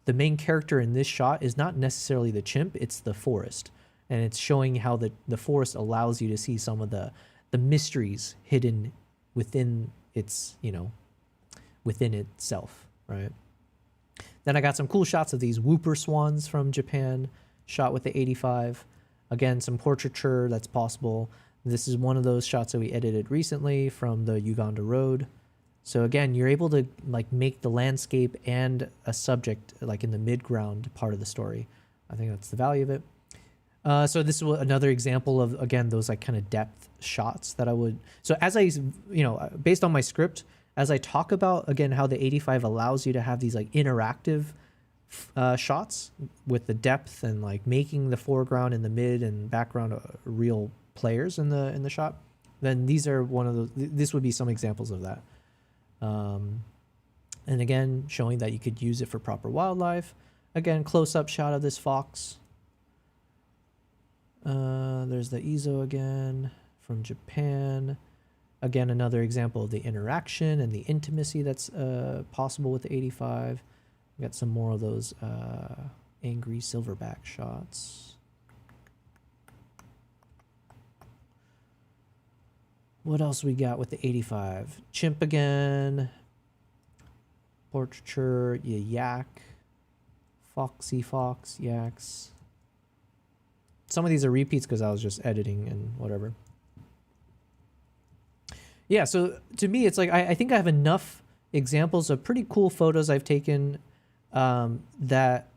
Speaker 1: main character in this shot is not necessarily the chimp, it's the forest. And it's showing how the forest allows you to see some of the mysteries hidden within its, you know, within itself, right? Then I got some cool shots of these whooper swans from Japan, shot with the 85. Again, some portraiture that's possible. This is one of those shots that we edited recently from the Uganda road. So again, you're able to like make the landscape and a subject like in the midground part of the story. I think that's the value of it. So this is another example of, again, those like kind of depth shots that I would, so as I, you know, based on my script, as I talk about, again, how the 85 allows you to have these like interactive shots with the depth and like making the foreground and the mid and background real players in the shot, then these are one of those, this would be some examples of that. And again, showing that you could use it for proper wildlife. Again, close-up shot of this fox. There's the Izo again from Japan. Again, another example of the interaction and the intimacy that's possible with the 85. Got some more of those angry silverback shots. What else we got with the 85? Chimp again. Portraiture, yak. Foxy fox, yaks. Some of these are repeats because I was just editing and whatever. Yeah, so to me, it's like I think I have enough examples of pretty cool photos I've taken that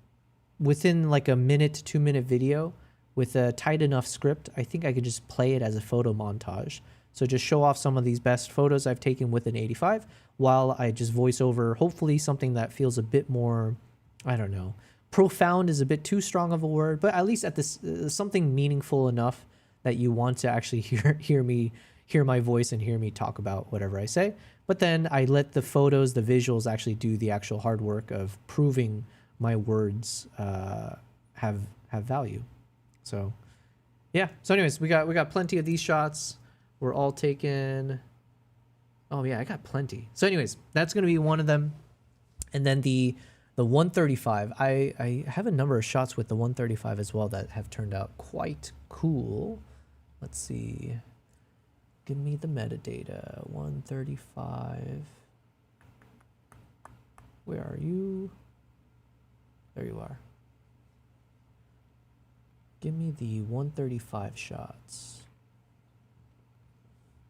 Speaker 1: within like a 1 to 2 minute video with a tight enough script, I think I could just play it as a photo montage. So just show off some of these best photos I've taken with an 85 while I just voice over hopefully something that feels a bit more, I don't know, profound is a bit too strong of a word, but at least at this something meaningful enough that you want to actually hear my voice and hear me talk about whatever I say. But then I let the photos, the visuals actually do the actual hard work of proving my words have value. So yeah. So anyways, we got plenty of these shots. We're all taken. Oh yeah, I got plenty. So anyways, that's gonna be one of them. And then the 135, I have a number of shots with the 135 as well that have turned out quite cool. Let's see. Give me the metadata. 135. Where are you? There you are. Give me the 135 shots.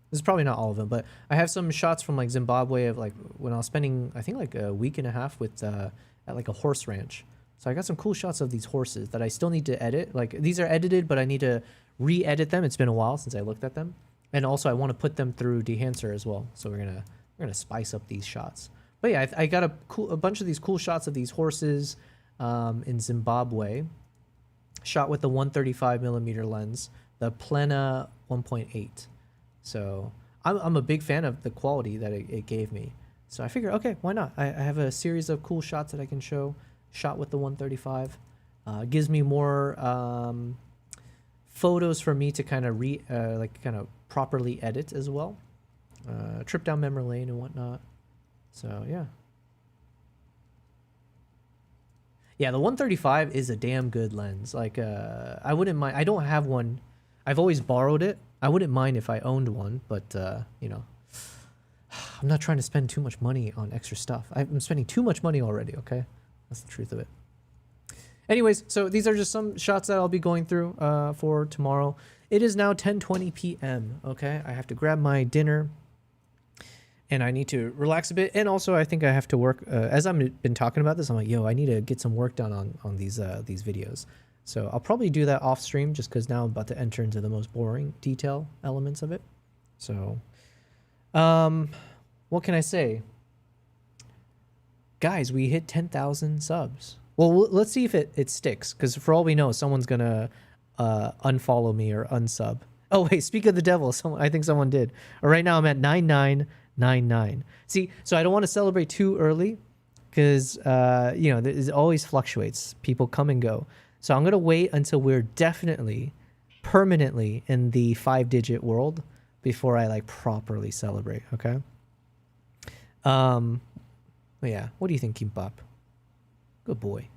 Speaker 1: This is probably not all of them, but I have some shots from like Zimbabwe of like when I was spending, I think like a week and a half with at like a horse ranch. So I got some cool shots of these horses that I still need to edit. Like these are edited, but I need to re-edit them. It's been a while since I looked at them. And also I want to put them through Dehancer as well. So we're gonna spice up these shots. But yeah, I got a bunch of these cool shots of these horses in Zimbabwe, shot with the 135mm lens, the Plena 1.8. So I'm a big fan of the quality that it gave me. So I figured, okay, why not? I have a series of cool shots that I can show, shot with the 135. Gives me more photos for me to kind of properly edit as well. Trip down memory lane and whatnot. So yeah. Yeah, the 135 is a damn good lens. Like I wouldn't mind. I don't have one. I've always borrowed it. I wouldn't mind if I owned one, but you know, I'm not trying to spend too much money on extra stuff. I'm spending too much money already, okay? That's the truth of it. Anyways, so these are just some shots that I'll be going through for tomorrow. It is now 10:20 p.m., okay? I have to grab my dinner and I need to relax a bit. And also I think I have to work, as I've been talking about this, I'm like, yo, I need to get some work done on these videos. So I'll probably do that off stream just because now I'm about to enter into the most boring detail elements of it. So, what can I say? Guys, we hit 10,000 subs. Well, let's see if it sticks, because for all we know, someone's going to unfollow me or unsub. Oh, wait, speak of the devil. I think someone did. Right now I'm at 9999. See, so I don't want to celebrate too early because, you know, it always fluctuates. People come and go. So I'm going to wait until we're definitely, permanently in the 5-digit world, before I like properly celebrate. Okay. But yeah, what do you think, Kimbap? Good boy.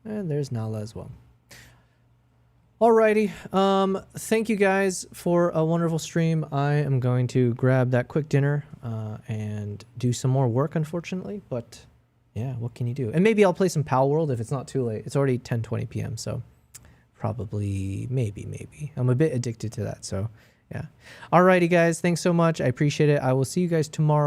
Speaker 1: And there's Nala as well. Alrighty. Thank you guys for a wonderful stream. I am going to grab that quick dinner and do some more work, unfortunately. But yeah, what can you do? And maybe I'll play some Pal World if it's not too late. It's already 10:20 p.m. So probably, maybe. I'm a bit addicted to that. So yeah. Alrighty, guys. Thanks so much. I appreciate it. I will see you guys tomorrow.